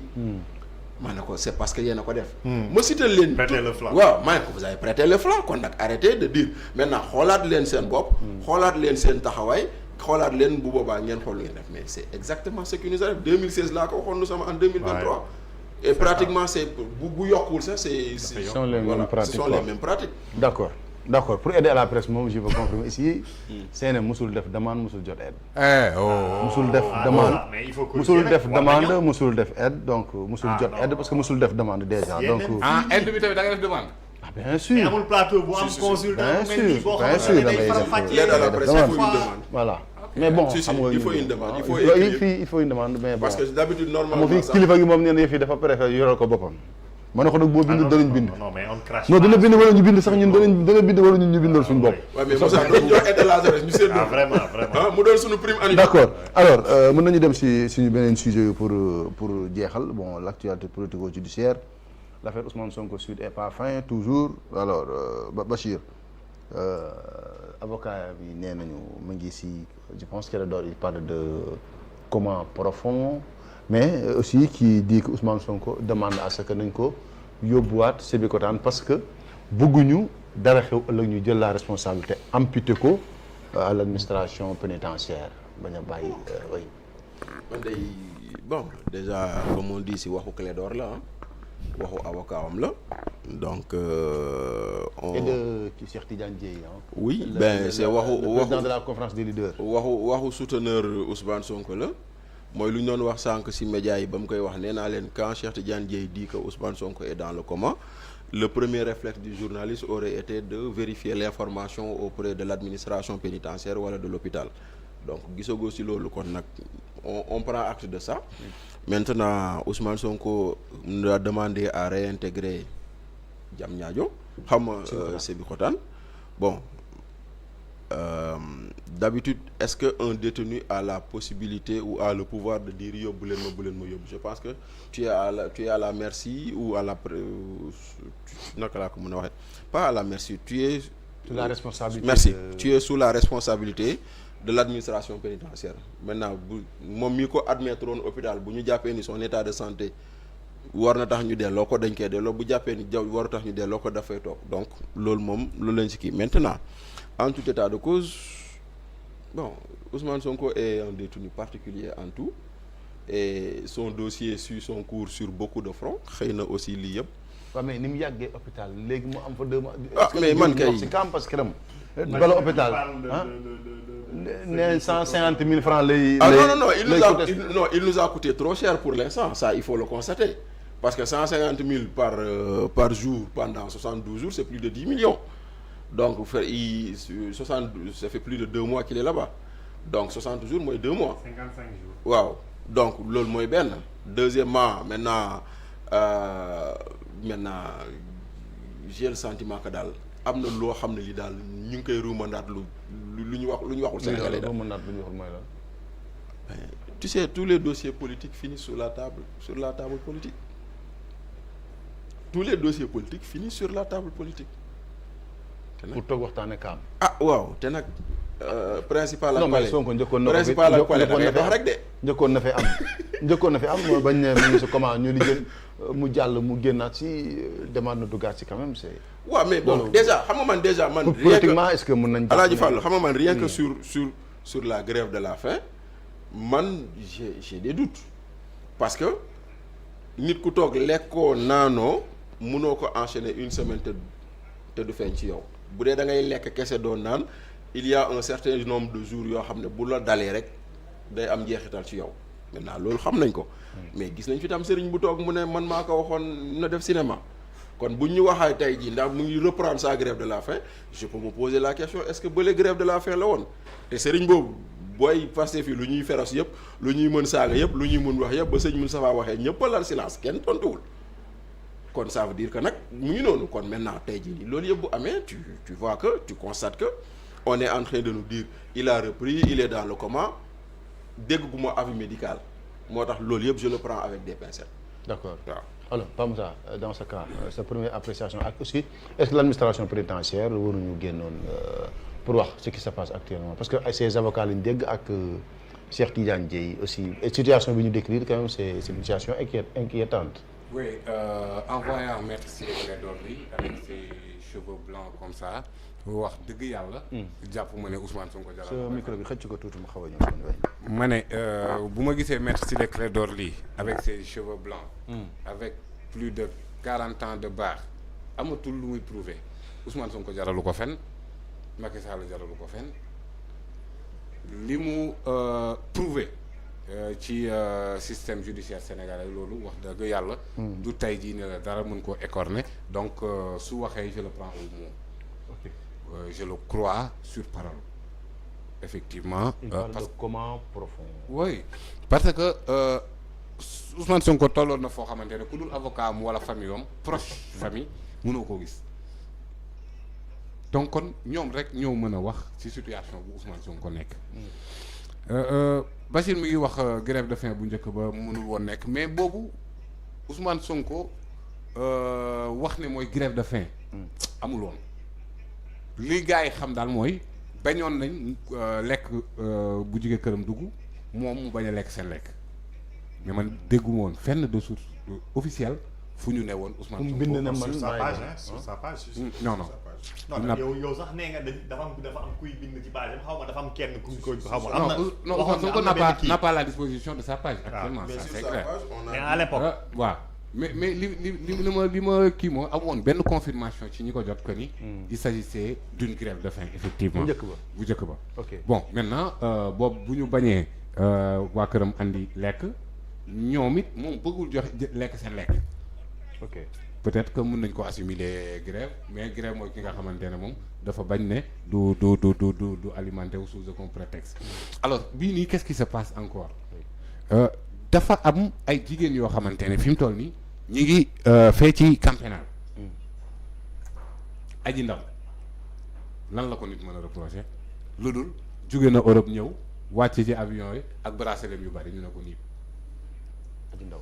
[SPEAKER 5] ma ne ko c'est parce que yéen a ko def. ma cité leen.
[SPEAKER 6] prêter le flanc
[SPEAKER 5] waaw ma ne ko vous avez prêté le flanc kon nag arrêtez de dire maintenant xoolaat leen seen bopp. xoolaat leen seen taxawaay xoolaat leen bu boobaa ngeen xool ngeen def mais c'est exactement ce qui nous arrive 2016 laa ko waxoon nous sommes en 2023. et pratiquement c'est bu yokkuwul sax c'est.
[SPEAKER 4] ce sont les mêmes pratiques
[SPEAKER 5] ce sont les mêmes pratiques.
[SPEAKER 4] D'accord pour aider à la presse moom je veux confirmer ici. CNM musul def demande musul jot aide. musul def demande musul def demande musul def aide donc musul jot aide parce que musul def demande déjà donc.
[SPEAKER 7] aide bi tamit da nga def demande.
[SPEAKER 4] ah bien sûr
[SPEAKER 6] mais amul plateau bu am consultant
[SPEAKER 4] bien sûr
[SPEAKER 5] l'aide à la presse il faut une demande.
[SPEAKER 4] voilà mais bon.
[SPEAKER 5] xam nga il faut une demande
[SPEAKER 4] il faut une demande mais bon.
[SPEAKER 5] parce que d'habitude normalement
[SPEAKER 4] mu fi kilifa gi moom nee na fii dafa préféré yoral ko boppam. ma ne ko nag boo bind danañ bind.
[SPEAKER 6] non mais on crache
[SPEAKER 4] non dana bind wala ñu bind sax ñun dana bind wala ñun ñu bindal suñu bopp.
[SPEAKER 5] waaw mais Moussa dañu jox aide à la jeunesse ñu seetlu.
[SPEAKER 6] vraiment
[SPEAKER 5] mu doon suñu prime annuelle.
[SPEAKER 4] d'accord alors mën nañu dem si suñu beneen sujet pour jeexal bon l'actualité politico-judiciaire l'affaire Ousmane Sonko suite est pas fin toujours alors Bachir avocat bi nee nañu mu ngi si je pense que il parle de comment profond. mais aussi qui dit que Ousmane Sonko demande à ce que nañ ko yóbbuwaat Sébikotane parce que bëgguñu dara xew ëllëg ñu jël la responsabilité amputé ko à l'administration pénitentiaire bañ a bàyyi way
[SPEAKER 5] man day bon déjà comme on dit si waxu Clédor la waxu avocat am la donc on.
[SPEAKER 4] et de Cheikh Tidiane Dièye
[SPEAKER 5] oui ben c'est waxu
[SPEAKER 4] président de la conférence des leaders.
[SPEAKER 5] waxu souteneur Ousmane Sonko la. mooy lu ñu doon wax sànq ci médias yi ba mu koy wax nee naa leen quand Cheikh Tidiane Dièye dit que Ousmane Sonko est dans le coma le premier réflexe du journaliste aurait été de vérifier l'information auprès de l'administration pénitentiaire wala de l'hôpital donc gisagoo ci loolu kon nag on prend acte de ça. Maintenant Ousmane Sonko nous a demandé à réintégrer Diamniadio xam nga Sébikotane bon. D'habitude est-ce que un détenu a la possibilité ou a le pouvoir de dire yóbbu leen ma yóbbu je pense que tu es à la merci ou à la naka laa ko mën a waxee pas à la merci tu es
[SPEAKER 4] sous la responsabilité
[SPEAKER 5] merci tu es sous la responsabilité de l'administration pénitentiaire maintenant bu moom mi ko admettre woon hôpital bu ñu jàppee ni son état de santé war na tax ñu delloo ko dañ koy delloo bu jàppee ni waru tax ñu delloo ko dafay toog donc loolu moom loolu lañ ci kii maintenant en tout état de cause bon Ousmane Sonko est un détenu particulier en tout et son dossier suit son cours sur beaucoup de fronts xëy na aussi lii yëpp.
[SPEAKER 4] waaw mais ni mu yàggee hôpital léegi mu am fa 2 mois.
[SPEAKER 5] mais man kay
[SPEAKER 4] si kam parce que ram bala hôpital ah nee 150 000 francs lay.
[SPEAKER 5] non il nous a coûté trop cher pour l'instant ça il faut le constater parce que 150 000 par jour pendant 72 jours c'est plus de 10 millions. Donc ça fait plus de 2 mois qu'il est là-bas donc 60 jours mooy 2 mois.
[SPEAKER 6] 55 jours.
[SPEAKER 5] waaw donc loolu mooy benn. Deuxièmement maintenant j'ai le sentiment que daal am na loo xam ne li daal ñu ngi koy ruumandaat lu ñu waxul Sénégalais daal. Tu sais tous les dossiers politiques finissent sur la table politique. Tous les dossiers politiques finissent sur la table politique.
[SPEAKER 4] pour toog waxtaanee kaam.
[SPEAKER 5] waaw te nag principal ak palais
[SPEAKER 4] Sonko njëkkoon na
[SPEAKER 5] principal ak palais da ngay dox rek de.
[SPEAKER 4] njëkkoon na fi am mooy bañ ne mu ngi si comment ñu di jël mu jàll mu génnaat si demaat na duggaat si quand même c'est.
[SPEAKER 5] waaw mais bon déjà xam nga man déjà man.
[SPEAKER 4] politiquement est-ce que mën nañ.
[SPEAKER 5] Alaaji Fall xam nga man rien que sur la grève de la faim man j'ai des doutes parce que nit ku toog lekkoo naanoo mënoo ko enchaîner une semaine te du feeñ ci yow. bu dee da ngay lekk kese doon naan il y a un certain nombre de jours yoo xam ne bu la dalee rek day am njeexital ci yow maintenant loolu xam nañ ko mais gis nañ fi tam sëriñ bu toog mu ne man maa ko waxoon na def cinéma kon buñ ñu waxaay tey jii ndax mu ngi reprendre sa grève de la faim je peux me poser la question est-ce que bële grève de la faim la woon te sëriñ boobu booy Pastef fii lu ñuy féroce yëpp lu ñuy mën saaga yëpp lu ñuy mën wax yëpp ba sëñ Moustapha waxee ñëpp a lal silence kenn tontuwul kon ça veut dire que nag mu ngi noonu kon maintenant tey jii nii loolu yëpp bu amee tu vois que tu constates que on est en train de nous dire il a repris il est dans le coma dégg gu ma avis médical moo tax loolu yëpp je le prends avec des pincettes.
[SPEAKER 4] D'accord.
[SPEAKER 5] waaw
[SPEAKER 4] alors Pape Moussa dans ce cas sa première appréciation ak aussi est-ce que l'administration pénitentiaire waruñu génnoon pour wax ce qui se passe actuellement parce que ces avocats lañ dégg ak Cheikh Tidiane Dièye aussi et situation bi ñu décrire quand même c'est une situation inquiétante.
[SPEAKER 7] Oui, en voyant Maître Ciré Clédor Ly avec ses cheveux blancs comme ça wax dëgg yàlla. jàpp ma ne Ousmane Sonko jaral.
[SPEAKER 4] sa micro bi xëcc ko tuuti mu xaw a ñëw.
[SPEAKER 7] ma ne bu ma gisee Maître Ciré Clédor Ly avec ses cheveux blancs. avec plus de 40 ans de barre amatul lu muy prouver Ousmane Sonko jaralu ko fen Macky Sall jaralu ko fen li mu prouver. ci système judiciaire sénégalais loolu wax dëgg yàlla. du tey jii ne la dara mën koo écorner donc su waxee je le prends au mot. Je le crois sur parole. Effectivement.
[SPEAKER 4] Il parle de comment profond.
[SPEAKER 7] Oui parce que Ousmane Sonko tolloon na foo xamante ne ku dul avocat am wala famille am proche famille mënoo koo gis donc kon ñoom rek ñoo mën a wax ci situation bu Ousmane Sonko nekk. Bachir mi ngi wax grève de faim bu njëkk ba mënul woon nekk mais boobu Ousmane Sonko wax ne mooy grève de faim amul woon li gars yi xam daal mooy bañoon nañ lekk bu jigee këram dugg moom mu bañ a lekk seen lekk mais man dégguma woon fenn de source officielle fu ñu ne woon Ousmane Sonko
[SPEAKER 4] bind na man
[SPEAKER 6] sur sa page sur sa page.
[SPEAKER 7] non non.
[SPEAKER 6] non yow sax nee nga dafa am kuy bind ci page xaw ma dafa am kenn ku ko xaw ma am na
[SPEAKER 7] non Ousmane Sonko n'a pas la disposition de sa page actuellement ça c'est clair
[SPEAKER 6] mais à l'époque
[SPEAKER 7] waaw mais li ma kii moo amoon benn confirmation ci ñi ko jot que ni il s'agissait d'une grève de faim effectivement bu njëkk ba
[SPEAKER 4] ok
[SPEAKER 7] bon maintenant boobu bu ñu bañee waa këram andi lekk ñoom it moom bëggul joxe lekk seen lekk
[SPEAKER 4] ok
[SPEAKER 7] peut-être que mën nañ ko assimiler grève mais grève mooy ki nga xamante ne moom dafa bañ ne du alimenter wu sous aucun prétexte alors bii nii qu'est-ce qui se passe encore dafa am ay jigéen yoo xamante ne fi mu toll nii ñi ngi fee ci camp pénal Aji Ndaw lan la ko nit mën a reprocher lu dul jóge na Europe ñëw wàcc ci avion yi ak bracelet yu bari ñu ne ko nii
[SPEAKER 4] Aji Ndaw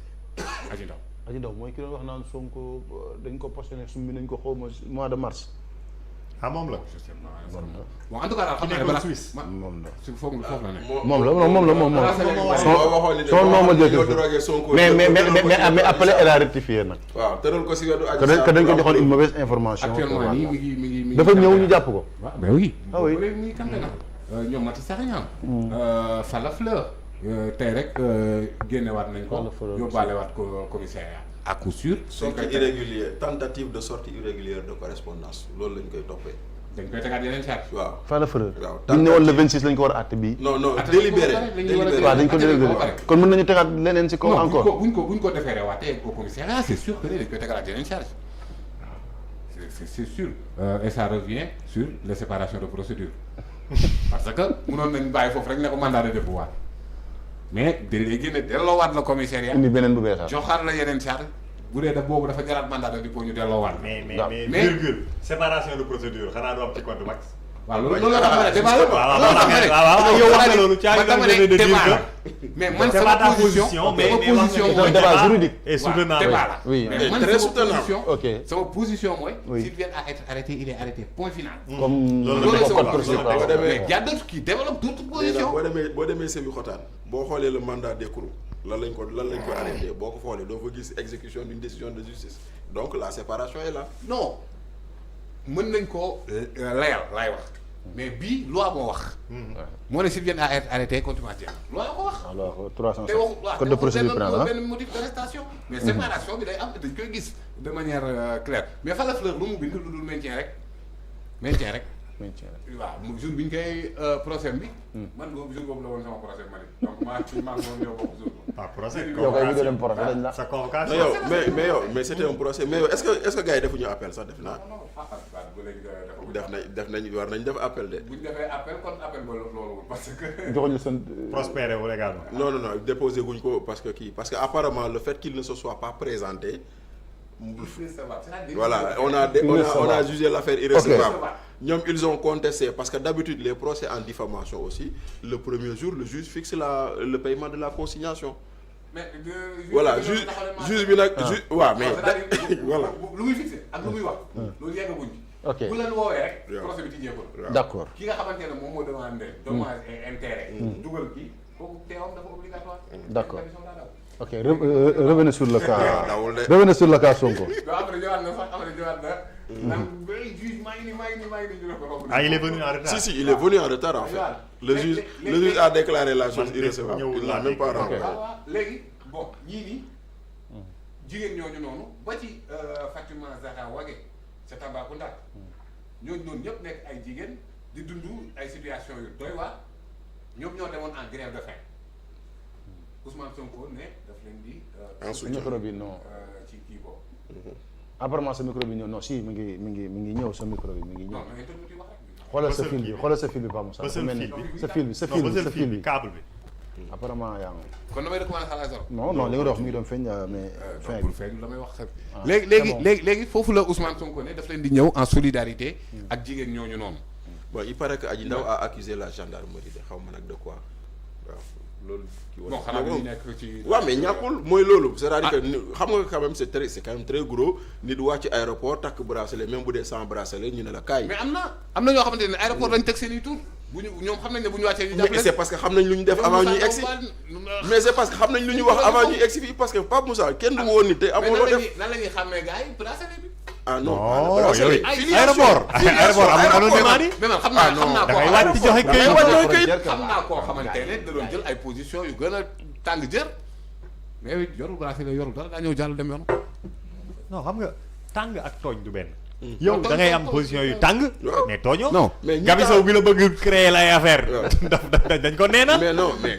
[SPEAKER 7] Aji Ndaw
[SPEAKER 4] mooy ki doon wax naan Sonko dañ ko postionné summi nañ ko xaw ma mois de mars.
[SPEAKER 6] moom la.
[SPEAKER 7] bon en tout cas daal xam naa ne
[SPEAKER 4] Suisse moom la.
[SPEAKER 7] su foofu la ne.
[SPEAKER 4] moom la.
[SPEAKER 5] soo
[SPEAKER 4] nooma mais après elle a rectifié nag.
[SPEAKER 5] waaw tëral ko si wetu
[SPEAKER 4] que dañ ko joxoon une mauvaise information.
[SPEAKER 7] actuellement nii mi ngi
[SPEAKER 4] dafa ñëw ñu jàpp ko.
[SPEAKER 7] waaw mais oui.
[SPEAKER 4] ah oui
[SPEAKER 7] léegi mi ngi campé na ñoom Mati Sarr Falla Fleur tey rek génnewaat nañ ko yóbbaalewaat ko commissariat à coup sûr.
[SPEAKER 5] sortie irrégulière tentative de sortie irrégulière de correspondance loolu lañ koy toppee.
[SPEAKER 7] dañ koy tegaat yeneen charge.
[SPEAKER 5] waaw
[SPEAKER 4] Falla Fleur.
[SPEAKER 5] waaw
[SPEAKER 4] ñu ne woon le 26 lañ ko war a àtte bii.
[SPEAKER 5] non délibéré
[SPEAKER 4] waaw dañ ko délibéré kon mën nañu tegaat leneen si kaw encore.
[SPEAKER 7] buñ ko defeere waatee au commissariat c'est sûr que dañ koy tegaat yeneen charge c'est sûr et ça revient sur les séparations de procédure parce que mënoon nañ bàyyi foofu rek ne ko mandat de dépôt waat mais dañuy génne delloowaat la commissariat
[SPEAKER 4] indi beneen bu beesaat
[SPEAKER 7] joxaat la yeneen charge bu dee daf boobu dafa jaraat mandat de dépôt ñu delloowaat
[SPEAKER 6] mais virgule séparation de procédure xanaa du am ci compte max.
[SPEAKER 7] waaw loolu la tax ma ne débat la.
[SPEAKER 6] waaw yow wax nga loolu caa
[SPEAKER 7] dama ne débat la mais man sama position mooy
[SPEAKER 4] débat juridique
[SPEAKER 6] et soutenable
[SPEAKER 7] débat la.
[SPEAKER 4] oui
[SPEAKER 7] mais man sama
[SPEAKER 4] ok
[SPEAKER 7] position mooy.
[SPEAKER 4] Oui.
[SPEAKER 7] s'il vient à être arrêté il est arrêté point final.
[SPEAKER 4] comme
[SPEAKER 6] loolu
[SPEAKER 7] la
[SPEAKER 4] code procédural
[SPEAKER 7] mais y a d'autres qui développent d'autres positions.
[SPEAKER 5] boo demee Sébi Xotaan boo xoolee le mandat d'écroule lan lañ ko arrêté boo ko xoolee doo fa gis exécution d'une décision de justice donc la séparation est là.
[SPEAKER 7] non mën nañ koo layal laay wax mais bii loi moo wax. moo ne s'il vient à être arrêté contumace loi ko wax.
[SPEAKER 4] alors 307
[SPEAKER 7] te waxul waaw
[SPEAKER 4] code de procédure pénale
[SPEAKER 7] benn motif d'arrestation. mais séparation bi day am dañ koy gis de manière claire mais Falla Fleur lu mu bind lu dul maintien rek waaw jour bi ñu koy procès bi. man boobu jour boobu la woon sama procès ma donc maa moom ñoo bokk jour boobu.
[SPEAKER 6] pas procès
[SPEAKER 4] yow kay bu dem procès dañ la.
[SPEAKER 6] sa convocation.
[SPEAKER 5] mais c'était un procès mais yow est-ce que gars yi defuñu appel sax def naa. def nañ war nañ def appel de.
[SPEAKER 7] bu ñu defee appel kon appel ba loolu parce que.
[SPEAKER 4] joxuñu seen.
[SPEAKER 6] prospéré wu également.
[SPEAKER 5] non déposé guñ ko parce que apparemment le fait qu'il ne se soit pas présenté. Voilà, on a jugé l'affaire irrecevable. Ñoom ils ont contesté parce que d'habitude les procès en diffamation aussi le premier jour le juge fixe le paiement de la consignation. Mais voilà juge bi nag juge waaw mais voilà
[SPEAKER 7] lu muy fixé ak lu muy wax loolu yeggaguñ ci.
[SPEAKER 4] ok
[SPEAKER 7] bu leen woowee rek. procès bi tijjeekul.
[SPEAKER 4] d'accord
[SPEAKER 7] ki nga xamante ne moom moo demandé dommage et intérêt. dugal kii kooku teewam dafa obligatoire.
[SPEAKER 4] d'accord ok revenez sur le cas.
[SPEAKER 5] dawul de
[SPEAKER 4] revenez sur le cas Sonko.
[SPEAKER 7] après ñëwaat na sax après ñëwaat na. naan juge maa ngi nii ñu ne ko romb.
[SPEAKER 6] Ah, il est venu en retard.
[SPEAKER 5] si il est venu en retard en fait. Le juge a déclaré la chose irrecevable. Il n'a même pas rendu.
[SPEAKER 7] waaw léegi bon ñii nii jigéen ñooñu noonu ba ci Fatima Zahra Wague ca Tambacounda ñooñu noonu ñëpp nekk ay jigéen di dund ay situation yu doy waar ñoom ñoo demoon en grève de faim Ousmane Sonko ne daf leen di.
[SPEAKER 5] en soutien
[SPEAKER 4] micro bi non.
[SPEAKER 7] ci kii boobu.
[SPEAKER 4] apparemment sa micro bi ñëw non si mi ngi ñëw sa micro bi mi ngi ñëw.
[SPEAKER 7] non mais itam di wax rek.
[SPEAKER 4] xoolal sa fil bi Pa Moussa.
[SPEAKER 6] bësal fil bi
[SPEAKER 4] sa fil bi
[SPEAKER 6] câble bi.
[SPEAKER 4] apparemment yaa ngi.
[SPEAKER 7] kon damay recommencer à la zone.
[SPEAKER 4] non li nga doon wax mi ngi doon feeñ mais. fin bi
[SPEAKER 7] feeñ damay wax
[SPEAKER 4] ah,
[SPEAKER 7] léegi foofu la Ousmane Sonko ne daf leen di ñëw en solidarité ak jigéen ñooñu noonu.
[SPEAKER 5] Bon il paraît que Adji Ndao a accusé la gendarmerie de xaw ma nag de quoi waaw loolu.
[SPEAKER 7] bon xanaa bi ñu nekk ci.
[SPEAKER 5] waaw mais ñàkkul mooy loolu c'est-à-dire que xam nga quand même c'est quand même très gros nit wàcc aéroport takk bracelet même bu dee sans bracelet ñu ne la kaay.
[SPEAKER 7] mais am na ñoo xamante ne aéroport lañ teg seen i tur bu ñu ñoom xam nañ ne bu ñu wàccee ñu jàpp
[SPEAKER 5] mais c'est parce que xam nañ lu ñu def avant ñuy egsi mais c'est parce que xam nañ lu ñu wax avant ñuy egsi fii parce que Pape Moussa kenn du woon nit te amoo loo def.
[SPEAKER 7] nan la ñuy xàmmee gars yi bracelet bi.
[SPEAKER 5] ah non
[SPEAKER 6] yooyu aéroport amul demande yi.
[SPEAKER 7] mais man xam naa
[SPEAKER 6] da ngay wàcc joxe këyit.
[SPEAKER 7] xam naa koo xamante ne da doon jël ay position yu gën a tàng jër mais yorul bracelet yorul dara daa ñëw jàll dem yoon.
[SPEAKER 6] non xam nga tàng ak tooñ du benn. yow da ngay am position yu tàng. mais tooñoo.
[SPEAKER 7] non
[SPEAKER 5] mais
[SPEAKER 6] Gabi Sow bi la bëgg créer lay affaire. dañ ko neenal.
[SPEAKER 5] mais non mais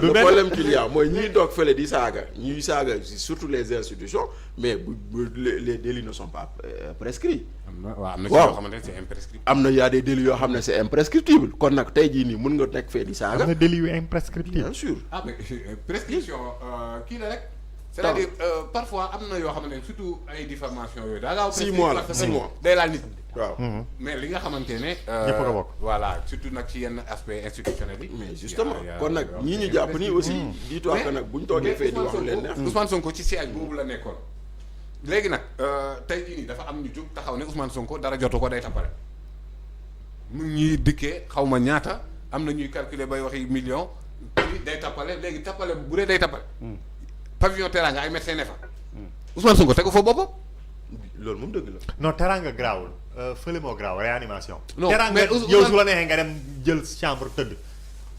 [SPEAKER 5] le problème qu'il y a mooy ñiy toog fële di saaga ñuy saaga surtout les institutions mais les délits ne sont pas prescrits.
[SPEAKER 7] am na ci yoo xamante ne c'est imprescriptible.
[SPEAKER 5] am na y a des délits yoo xam ne c'est imprescriptible kon nag tey jii nii mun nga nekk fee di saaga.
[SPEAKER 6] am na délits yu imprescriptible.
[SPEAKER 5] bien sûr.
[SPEAKER 7] ah mais prescription kii la rek. c'est-à-dire parfois am na yoo xamante ne surtout ay diffamation yooyu daa gaaw
[SPEAKER 5] 6 mois la 6 mois
[SPEAKER 7] day laal nit.
[SPEAKER 5] waaw
[SPEAKER 7] mais li nga xamante ne.
[SPEAKER 6] ñëpp ko bokk.
[SPEAKER 7] voilà surtout nag ci yenn aspect institutionnel yi.
[SPEAKER 5] mais justement kon nag ñii ñu jàpp nii aussi. dis-toi que nag bu ñu toogee fee di wax lu leen neex.
[SPEAKER 7] Ousmane Sonko ci siège boobu la nekkoon. léegi nag tey jii nii dafa am ñu jóg taxaw ne Ousmane Sonko dara jotu ko day tappale mu ñuy dikkee xaw ma ñaata am na ñuy calculer bay waxi million kii day tappale léegi tappale bu dee day tappale. pavillon Teranga ay médecin ne fa. Ousmane Sonko tegu fa boppam.
[SPEAKER 5] loolu moom dëgg la.
[SPEAKER 6] non Teranga garaawul fële moo garaaw réanimation.
[SPEAKER 7] non
[SPEAKER 6] Teranga
[SPEAKER 7] mais
[SPEAKER 6] yow su la neexee nga dem jël chambre tëdd.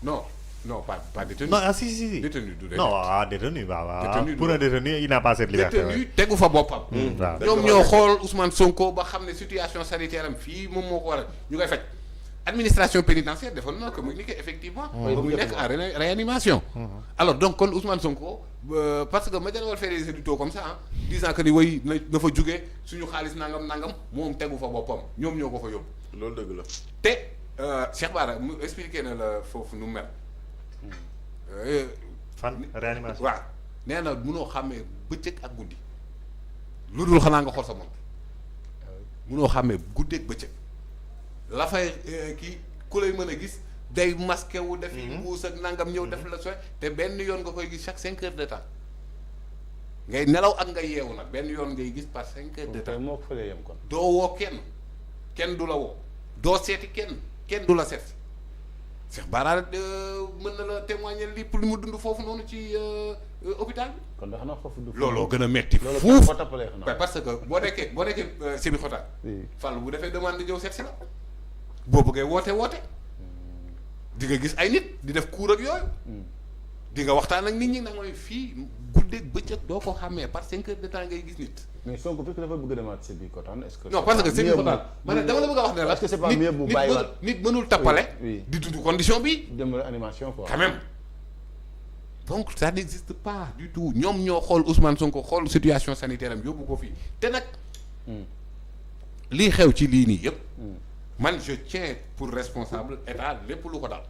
[SPEAKER 7] non pas détenu.
[SPEAKER 6] non si.
[SPEAKER 7] détenu du détenu.
[SPEAKER 6] non waaw détenu waaw.
[SPEAKER 7] Détenu
[SPEAKER 6] pour un détenu il n'a pas cette liberté.
[SPEAKER 7] détenu tegu fa boppam.
[SPEAKER 6] waaw
[SPEAKER 7] ñoom ñoo xool Ousmane Sonko ba xam ne situation sanitaire am fii moom moo ko war a ñu koy faj. administration pénitentiaire defoon na communiqué effectivement. ba muy nekk en réanimation. alors donc kon Ousmane Sonko parce que ma jëlawal faire des éditos comme ça ah disant que ni way na fa jugee suñu xaalis nangam moom tegu fa boppam ñoom ñoo ko fa yóbbu.
[SPEAKER 5] loolu dëgg la.
[SPEAKER 7] te Cheikh Bara mu expliqué na la foofu nu mel.
[SPEAKER 6] fan réanimation.
[SPEAKER 7] waaw nee na munoo xàmmee bëccëg ak guddi. lu dul xanaa nga xool sa moom munoo xàmmee guddeeg bëccëg. la fay kii ku lay mën a gis day masqué wu def yi mbuus ak nangam ñëw def la soy te benn yoon nga koy gis chaque 5 heures de temps ngay nelaw ak nga yeewu nag benn yoon ngay gis par 5 heures de temps.
[SPEAKER 4] moo ko fëlee yem kon.
[SPEAKER 7] doo woo kenn du la woo doo seeti kenn du la seet Cheikh Bara mën na la témoigner li pour li mu dund foofu noonu ci hôpital bi.
[SPEAKER 4] kon da xanaa foofu du.
[SPEAKER 7] looloo gën a metti
[SPEAKER 4] loolu
[SPEAKER 7] fuuf
[SPEAKER 4] boo tappalee xanaa.
[SPEAKER 7] parce que boo nekkee Sébi Xotaan. Fall bu defee demande ñëw seet si la. boo bëggee woote di nga gis ay nit di def cours ak yooyu. di nga waxtaan ak nit ñi nag mooy fii guddeeg bëccëg doo ko xàmmee par 5 heures de temps ngay gis nit.
[SPEAKER 4] mais Sonko parce que dafa bëgg a demaat Sébikotane est-ce que.
[SPEAKER 8] non parce que Sébikotane man dama la bëgg a wax ne la.
[SPEAKER 4] est-ce que c'est pas mieux bu bàyyiwaat
[SPEAKER 8] nit mënul tappale.
[SPEAKER 4] oui
[SPEAKER 8] di dund condition bi.
[SPEAKER 4] dem animation quoi.
[SPEAKER 8] quand même donc ça n'existe pas du tout ñoom ñoo xool Ousmane Sonko xool situation sanitaire am yóbbu ko fii te nag. lii xew ci lii nii yëpp. man je tiens pour responsable état lépp lu ko dal.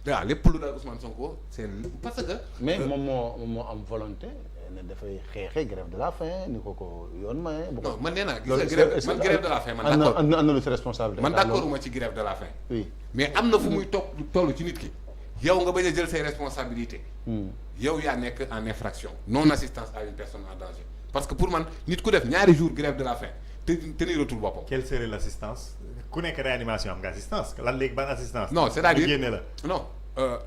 [SPEAKER 8] waaw lépp lu dal Ousmane Sonko c'est parce que.
[SPEAKER 4] mais moom moo am volonté ne dafay xeexe grève de la faim ni ko yoon maye.
[SPEAKER 8] non man nee naa gis nga grève man grève de la faim man d'accord
[SPEAKER 4] am na lu si responsabilité.
[SPEAKER 8] man d'accord uma ci grève de la faim.
[SPEAKER 4] oui
[SPEAKER 8] mais am na fu muy toll ci nit ki. yow nga bañ a jël say responsabilités. yow yaa nekk en infraction non assistance à une personne en danger parce que pour man nit ku def ñaari jours grève de la faim te teniratul boppam.
[SPEAKER 6] quelle serait l'assistance ku nekk réanimation am nga assistance lan léegi ban assistance.
[SPEAKER 8] non c'est-à-dire
[SPEAKER 6] génne la
[SPEAKER 8] non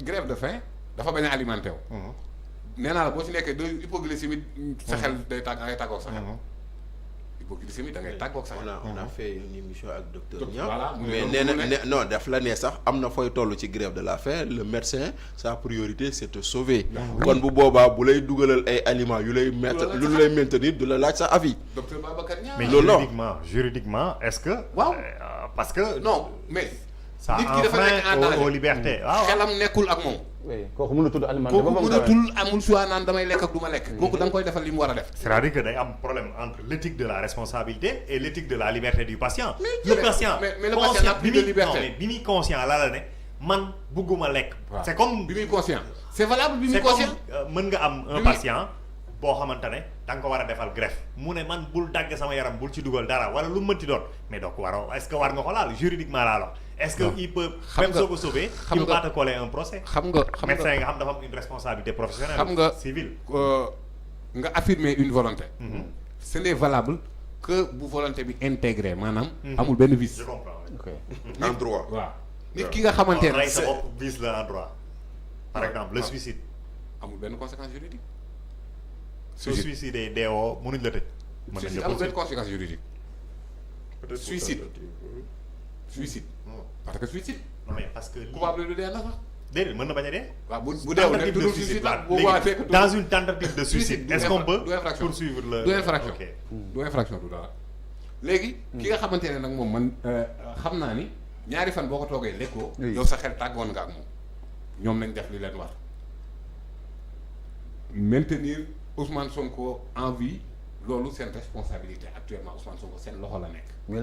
[SPEAKER 8] grève de faim dafa bañ a alimenté wu. nee naa la boo ci nekkee de hypoglycémie sa xel day tàgg da ngay tàggoog sa xel. hypoglycémie da ngay tàggoog sa xel.
[SPEAKER 5] on a fait une émission ak docteur
[SPEAKER 8] voilà
[SPEAKER 5] mais nee na non daf la ne sax am na fooy toll ci grève de la faim le médecin sa priorité c'est te sauver. kon bu boobaa bu lay dugalal ay aliments yu lay mettre lu lay maintenir du la laaj sa avis.
[SPEAKER 8] docteur Babacar Niang.
[SPEAKER 6] mais juridiquement est-ce que.
[SPEAKER 8] waaw
[SPEAKER 6] parce que.
[SPEAKER 8] non mais.
[SPEAKER 6] ça
[SPEAKER 8] nit ki dafa nekk en danger
[SPEAKER 6] aux libertés. waaw
[SPEAKER 8] xelam nekkul ak moom.
[SPEAKER 4] oui kooku mënatul alimenter
[SPEAKER 8] kooku mënatul amul choix naan damay lekk ak du ma lekk. kooku da nga koy defal li mu war a def.
[SPEAKER 6] c'est-à-dire que day am problème entre l'éthique de la responsabilité et l'éthique de la liberté du patient. le patient
[SPEAKER 8] mais le patient n'a plus de liberté.
[SPEAKER 6] non mais bi muy conscient la ne man bugguma lekk. c'est comme
[SPEAKER 8] bi muy conscient. c'est valable bi muy
[SPEAKER 6] c'est
[SPEAKER 8] conscient.
[SPEAKER 6] comme mën nga am un patient boo xamante ne da nga ko war a defal greffe mu ne man bul dagg sama yaram bul ci dugal dara wala lu mënti doon mais donc est-ce que war nga ko laal juridiquement laa la est-ce que il peut même soo ko sauver il peut pas te coller un procès.
[SPEAKER 8] xam nga
[SPEAKER 6] médecin nga xam dafa am une responsabilité professionnelle.
[SPEAKER 8] xam nga
[SPEAKER 6] civile.
[SPEAKER 8] nga affirmer une volonté. ce n'est valable que bu volonté bi intégré maanaam. amul benn vice.
[SPEAKER 6] je comprends.
[SPEAKER 4] ok
[SPEAKER 5] en droit.
[SPEAKER 8] waaw nit ki nga xamante ne.
[SPEAKER 6] rey sa bopp vice la en droit. par exemple le suicide.
[SPEAKER 8] amul benn conséquence juridique.
[SPEAKER 6] soo suicidé deewoo mënuñ la tëj. mën nañ
[SPEAKER 8] suicide
[SPEAKER 6] la
[SPEAKER 8] amul benn
[SPEAKER 6] poursuivre.
[SPEAKER 8] conséquence juridique.
[SPEAKER 5] peut-être
[SPEAKER 8] suicide. suicide. parce que suicide.
[SPEAKER 6] non mais parce que lii
[SPEAKER 8] coupable du dee na sax.
[SPEAKER 6] déedéet mën na bañ a dee.
[SPEAKER 8] waaw bu deewul rek tuddul suicide la bu waa fekk
[SPEAKER 6] dans une tentative de suicide est-ce qu'on peut
[SPEAKER 8] du infraction
[SPEAKER 6] poursuivre le.
[SPEAKER 8] du infraction
[SPEAKER 6] ok.
[SPEAKER 8] du infraction du dara. léegi. ki nga xamante ne nag moom man xam naa ni ñaari fan boo ko toogee lekkoo. yow sa xel tàggoon nga ak moom. ñoom nañ def li leen war. maintenir Ousmane Sonko en vie loolu seen responsabilité actuellement Ousmane Sonko seen loxo la nekk.
[SPEAKER 4] mais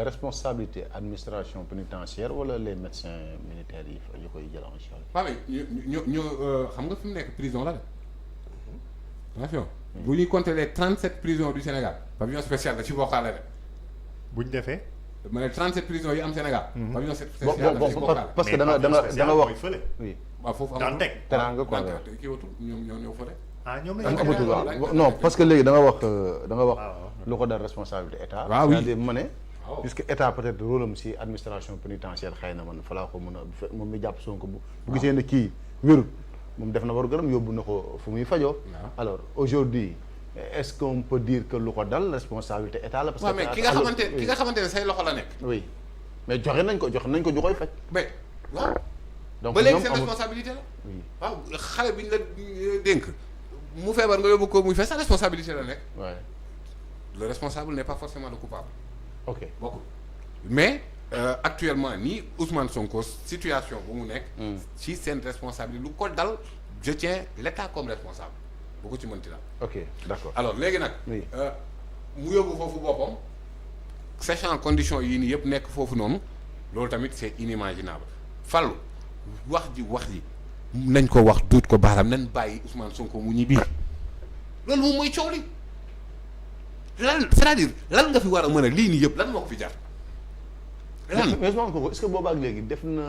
[SPEAKER 4] responsabilité administration pénitentiaire wala les médecins militaires yi fa ñu koy jël en charge.
[SPEAKER 8] waaw mais ñu xam nga fi mu nekk prison la de. attention bu ñuy compter les 37 prisons du Sénégal pavillon spécial da ci bokkaale de.
[SPEAKER 6] bu ñu defee.
[SPEAKER 8] ma ne 37 prisons yi am Sénégal. pavillon spécial da ci bokkaale.
[SPEAKER 4] parce que da nga wax oui.
[SPEAKER 8] waaw foofu
[SPEAKER 6] daan teg
[SPEAKER 4] teraanga quoi.
[SPEAKER 8] kii watul ñoo ñëw fële.
[SPEAKER 6] ah ñoom
[SPEAKER 4] da nga
[SPEAKER 6] lañu
[SPEAKER 4] amatul
[SPEAKER 8] waaw
[SPEAKER 4] waaw non parce que léegi da nga wax
[SPEAKER 6] waaw.
[SPEAKER 4] lu ko dal responsabilité état.
[SPEAKER 8] waaw oui
[SPEAKER 4] c'est-à-dire ma ne.
[SPEAKER 8] waaw
[SPEAKER 4] puisque état peut-être rôle am si administration pénitentiaire xëy na man fa laa ko mën a moom mi jàpp Sonko bu gisee ne kii wérul moom def na war gërëm yóbbu na ko fu muy fajoo. alors aujourd'hui est-ce qu'on peut dire que lu ko dal responsabilité état la. parce que
[SPEAKER 8] waaw mais ki nga xamante ne say loxo la nekk.
[SPEAKER 4] oui mais joxe nañ ko ju koy faj.
[SPEAKER 8] mais waaw.
[SPEAKER 4] donc
[SPEAKER 8] ba léegi
[SPEAKER 4] ñoom
[SPEAKER 8] seen
[SPEAKER 4] amul
[SPEAKER 8] responsabilité la.
[SPEAKER 4] oui
[SPEAKER 8] waaw xale bi ñu la dénk mu feebar nga yóbbu ko muy fay sa responsabilité la nekk.
[SPEAKER 4] ouais
[SPEAKER 8] le responsable n'est pas forcément le coupable.
[SPEAKER 4] ok
[SPEAKER 8] bokkul mais actuellement nii Ousmane Sonko situation bu mu nekk. ci seen responsabilité lu ko dal je tiens l'État comme responsable bu ko ci mënti la.
[SPEAKER 4] ok d'accord
[SPEAKER 8] alors léegi nag.
[SPEAKER 4] oui
[SPEAKER 8] mu yóbbu foofu boppam sachant conditions yii nii yëpp nekk foofu noonu loolu tamit c'est inimaginable Fallou wax ji nañ ko wax duut ko baaram nañ bàyyi Ousmane Sonko mu ñibbi loolu moom mooy coow li lan c'est-à-dire lan nga fi war a mën a lii nii yëpp lan moo ko fi jar lan.
[SPEAKER 4] mais Ousmane Sonko est-ce que boobaak léegi def na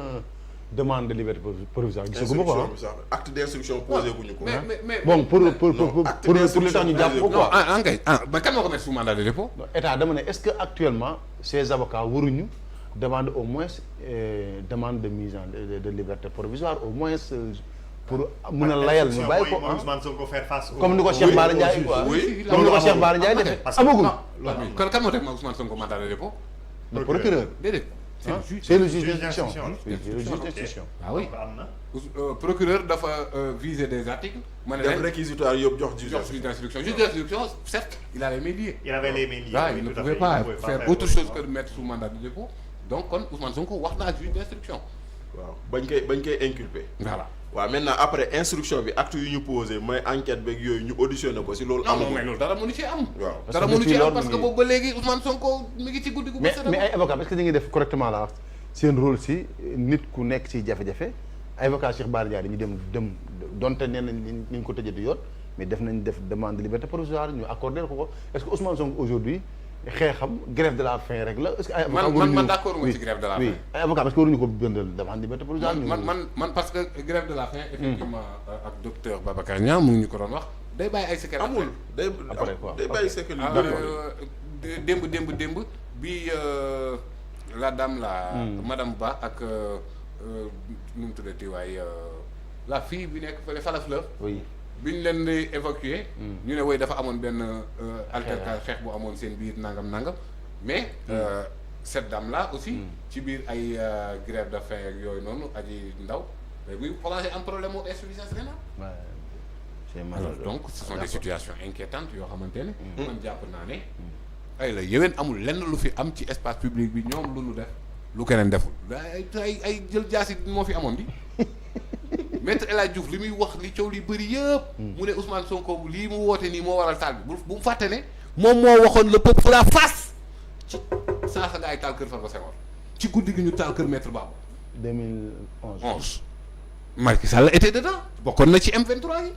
[SPEAKER 4] demande de liberté provisoire gisaguma ko
[SPEAKER 5] acte d'instruction posé guñu ko.
[SPEAKER 8] mais
[SPEAKER 4] bon pour li tax ñu jàpp ko quoi.
[SPEAKER 8] mais kan moo ko mettre sous mandat de dépôt.
[SPEAKER 4] état dama ne est-ce que actuellement ces avocats waruñu demande au moins demande de mise en de liberté provisoire au moins pour mën a layal ñu bàyyi ko
[SPEAKER 6] Ousmane Sonko faire face
[SPEAKER 4] comme ni ko Cheikh Bara Ndiaye quoi comme ni ko Cheikh Bara Ndiaye defee amagul.
[SPEAKER 8] kan moo teg ma Ousmane Sonko mandat de dépôt.
[SPEAKER 4] le procureur.
[SPEAKER 8] déedéet
[SPEAKER 4] c'est le juge d'instruction.
[SPEAKER 6] d'instruction.
[SPEAKER 4] C'est le juge d'instruction.
[SPEAKER 8] ah oui
[SPEAKER 6] am na.
[SPEAKER 8] procureur dafa viser des articles. ma ne
[SPEAKER 5] def
[SPEAKER 8] leen
[SPEAKER 5] réquisitoire yëpp jox
[SPEAKER 8] juge d'instruction. Juge d'instruction certes il a les mains liées.
[SPEAKER 6] il avait les mains liées.
[SPEAKER 8] waaw
[SPEAKER 6] oui,
[SPEAKER 8] il ne
[SPEAKER 6] tout à
[SPEAKER 8] pouvait
[SPEAKER 6] fait.
[SPEAKER 8] pas
[SPEAKER 6] Il ne pouvait
[SPEAKER 8] faire autre chose que de mettre sous mandat de dépôt donc kon Ousmane Sonko wax na ak juge d'instruction.
[SPEAKER 5] waaw bañ koy inculper.
[SPEAKER 8] voilà.
[SPEAKER 5] waaw maintenant après instruction bi acte yu ñu posé mooy enquête beeg yooyu ñu auditionné ko si loolu.
[SPEAKER 8] non mais loolu dara mënu ci am.
[SPEAKER 5] waaw
[SPEAKER 8] dara mënu ci am parce que boobu ba léegi Ousmane Sonko mi ngi ci guddi gu.
[SPEAKER 4] mais ay avocat est-ce que ñu ngi def correctement la seen rôle si nit ku nekk ci jafe-jafe ay avocat Cheikh Bara Ndiaye dañu dem donte nee nañ ni ñu ko tëjee du yoon mais def demande de liberté provisoire ñu accordé ko est-ce que Ousmane Sonko aujourd'hui xeexam grève de la faim rek la est-ce que ay avocat
[SPEAKER 8] man d'accord nga ci grève de la faim.
[SPEAKER 4] ay avocat parce que waruñu ko bindal demande de liberté provisoire.
[SPEAKER 8] man parce que grève de la faim. effectivement ak docteur Babacar Niang mu ngi ñu ko doon wax day bàyyi ay séquelles.
[SPEAKER 5] amul day bàyyi séquelles yu bëri.
[SPEAKER 8] démb bi la dame la madame Ba ak nu mu tuddati waay la fille bi nekk fële Fala Fleur.
[SPEAKER 4] oui
[SPEAKER 8] bi ñu leen di évacuer ñu ne woy dafa amoon benn altercation xeex bu amoon seen biir nangam mais cette dame là aussi ci biir ay grève de faim ak yooyu noonu aji ndaw mais buy commencé am problème mu insuffisance rénale.
[SPEAKER 4] c'est malheureux.
[SPEAKER 8] donc ce sont des situations inquiétantes yoo xamante ne man jàpp naa ne ay la yéwén amul lenn lu fi am ci espace public bi ñoom lu nu def lu keneen deful ay jël jaasi moo fi amoon di Maître El Hadj Diouf li muy wax li coow li bëri yëpp mu ne Ousmane Sonko lii mu woote nii moo waral taal bi bu mu fàtte ne moom moo waxoon le peuple fera face ci saa sa gaa yi taal kër Farba Senghor ci guddi gi ñu taal kër Maître Babou
[SPEAKER 4] 2011
[SPEAKER 8] Macky Sall était dedans bokkoon na ci M23 yi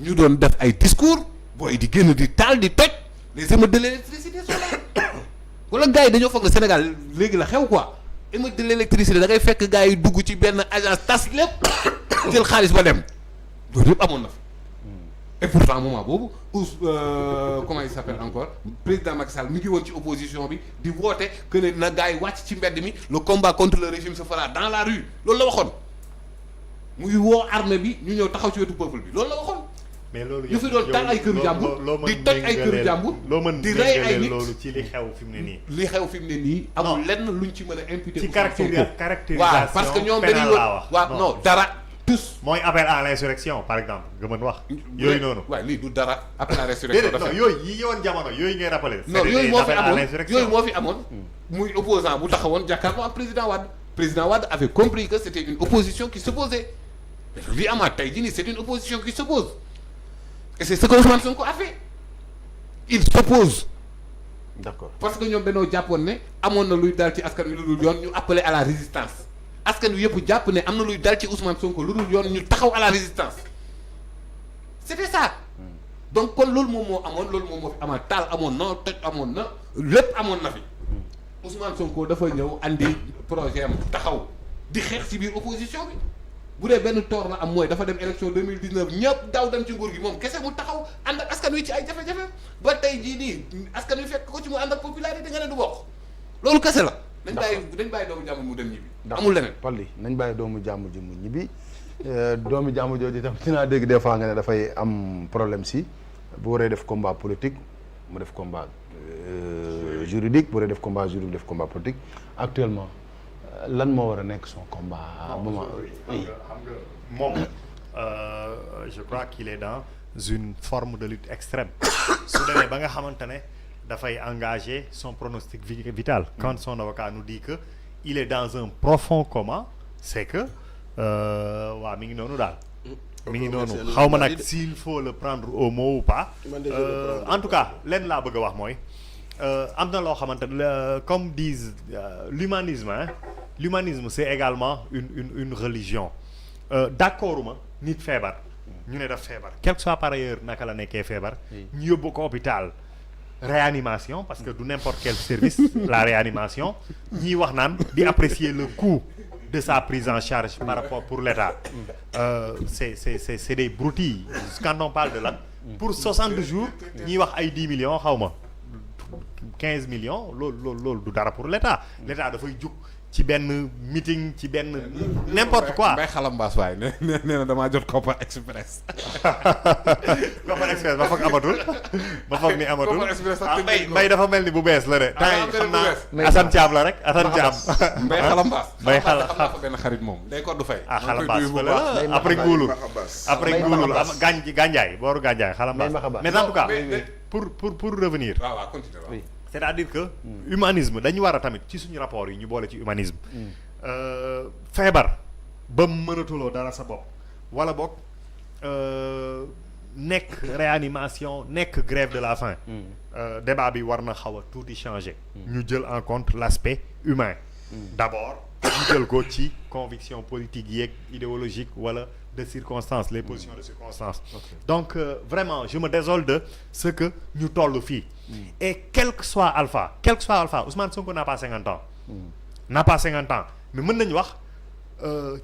[SPEAKER 8] ñu doon def ay discours booy di génn di taal di toj les émeutes de l'électricité sont là wala gars yi dañoo foog ne Sénégal léegi la xew quoi émeute de l'électricité da ngay fekk gars yi dugg ci benn agence tas lépp jël xaalis ba dem loolu yëpp amoon na fa et pourtant moment boobu comment il s'appelle encore président Macky Sall mi ngi woon ci opposition bi di woote que ne na gars yi wàcc ci mbedd mi le combat contre le régime se fera dans la rue loolu la waxoon muy woo armée bi ñu ñëw taxaw ci wetu peuple bi loolu la waxoon.
[SPEAKER 6] mais loolu
[SPEAKER 8] ñu fi doon taal ay këru jàmbur di toj ay këru jàmbur di rey ay nit
[SPEAKER 6] loolu ci li xew fi mu ne nii.
[SPEAKER 8] li xew fi mu ne nii. amul lenn luñ ci mën a imputer.
[SPEAKER 6] ci caractérisation
[SPEAKER 8] waaw parce que ñoom dañuy
[SPEAKER 6] pénale
[SPEAKER 8] waaw non dara tous.
[SPEAKER 6] mooy appel à l'insurrection par exemple nga mën wax. yooyu noonu
[SPEAKER 8] waaw lii du dara appel à l'insurrection dafa
[SPEAKER 6] non yooyu yi ñëwoon jamono yooyu ngay rappelé.
[SPEAKER 8] non yooyu moo fi amoon yooyu moo fi amoon. muy opposant bu taxawoon jàkkaarloo ak président Wade avait compris que c'était une opposition qui s'opposait li amaat tey jii nii c'est une opposition qui s'oppose et c'est ce que Ousmane Sonko a fait il s'oppose.
[SPEAKER 4] d'accord
[SPEAKER 8] parce que ñoom dañoo jàppoon ne amoon na luy dal ci askan wi lu dul yoon ñu appelé à la résistance askan wi yëpp jàpp ne am na luy dal ci Ousmane Sonko lu dul yoon ñu taxaw à la résistance c'était ça. donc kon loolu moom moo amoon loolu moom moo fi amaat taal amoon na toj amoon na lépp amoon na fi Ousmane Sonko dafa ñëw andi projet am taxaw di xeex ci biir opposition bi. bu dee benn toor la am mooy dafa dem élection 2019 ñëpp daw dem ci nguur gi moom kese mu taxaw ànd ak askan wi ci ay jafe-jafe ba tey jii nii askan wi fekk ko ci mu ànd ak popularité nga ne du bokk loolu kese la. dañ bàyyi doomu jàmbur mu dem ñibbi. amul leneen
[SPEAKER 4] Palli nañ bàyyi doomu jàmbur ji mu ñibbi doomu jàmbur jooju itam dinaa dégg des fois nga ne dafay am problème si bu waree def combat politique mu def combat juridique bu waree def combat juridique def combat politique actuellement. lan moo war a nekk son combat. moment
[SPEAKER 6] xam nga moom je crois qu'il est dans une forme de lutte extrême su demee ba nga xamante ne dafay engager son pronostic vital. quand son avocat nous dit que il est dans un profond coma c'est que waaw mi ngi noonu daal. mi ngi noonu xaw ma nag s'il faut le prendre au mot ou pas. en tout cas lenn laa bëgg a wax mooy am na loo xamante ne comme disent l'humanisme hein. L'humanisme c'est également une religion d'accorduma nit feebar ñu ne daf feebar quel que soit par ailleurs naka la nekkee feebar ñu yóbbu ko hôpital réanimation parce que du n'importe quel service la réanimation ñiy wax naan di apprécier le coût de sa prise en charge par rapport pour l'État c'est des broutilles quand on parle de là pour 60 jours ñiy wax ay 10 millions xaw ma 15 millions loolu du dara pour l'État dafay jug ci benn meeting ci benn n'importe quoi.
[SPEAKER 8] Mbay xalambaas waay nee na damaa jot Kopar Express.
[SPEAKER 6] Kopar Express ba foog amatul ba foog ni amatul.
[SPEAKER 8] Kopar Express
[SPEAKER 6] mbay dafa mel ni bu bees la de. temps yi xam naa Assane Thiam la rek Assane Thiam.
[SPEAKER 8] Mbay xalambaas.
[SPEAKER 6] mbay xala
[SPEAKER 8] xam naa fa benn xarit moom day ko du fay.
[SPEAKER 6] xalambaas fa la après nguulul après nguulul gànjaay booru gànjaay xalambaas. mais en tout cas pour revenir.
[SPEAKER 8] waaw continuer waaw.
[SPEAKER 6] c'est-à-dire que humanisme dañu war a tamit ci suñu rapport yi ñu boole ci humanisme. feebar ba mënatuloo dara sa bopp wala boog nekk réanimation nekk grève de la faim. débat bi war na xaw a tuuti changer. ñu jël en compte l'aspect humain. d'abord ñu jël ko ci conviction politique yeeg idéologique wala de circonstances les positions de circonstances. Donc vraiment je me désole de ce que ñu toll fii. Et quel que soit Alpha Ousmane Sonko n'a pas 50 ans. n'a pas 50 ans mais mën nañu wax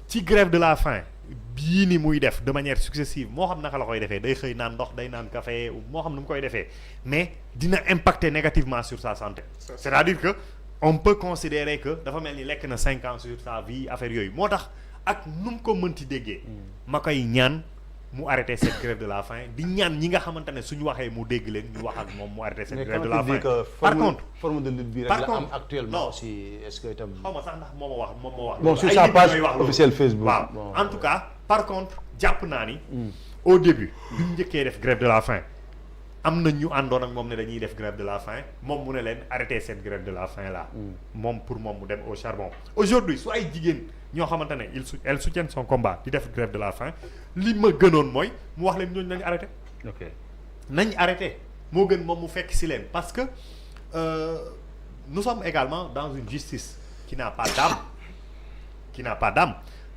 [SPEAKER 6] ci grève de la faim bii ni muy def de manière successive moo xam naka la koy defee day xëy naan ndox day naan café moo xam nu mu koy defee mais dina impacter négativement sur sa santé. C'est-à-dire que on peut considérer que dafa mel ni lekk na 5 ans sur sa vie affaire yooyu moo tax ak nu mu ko mënti déggee. ma koy ñaan mu arrêter cette grève de la faim di ñaan ñi nga xamante ne suñu waxee mu dégg leen ñu wax ak moom mu arrêter cette grève de la faim. Par contre
[SPEAKER 4] forme de lutte bi rek la am actuellement aussi est-ce que itam.
[SPEAKER 6] xaw ma sax ndax moom moo wax.
[SPEAKER 4] bon sur sa page officielle Facebook.
[SPEAKER 6] waaw en tout cas par contre jàpp naa ni. au début bi ñu njëkkee def grève de la faim am na ñu àndoon ak moom ne dañuy def grève de la faim moom mu ne leen arrêter cette grève de la faim là. moom pour moom mu dem au charbon. aujourd'hui su ay jigéen ñoo xamante ne elles soutiennent son combat di def grève de la faim li ma gënoon mooy mu wax leen ñooñu nañ arrêté.
[SPEAKER 4] ok
[SPEAKER 6] nañ arrêté moo gën moom mu fekk si leen parce que nous sommes également dans une justice qui n'a pas d'âme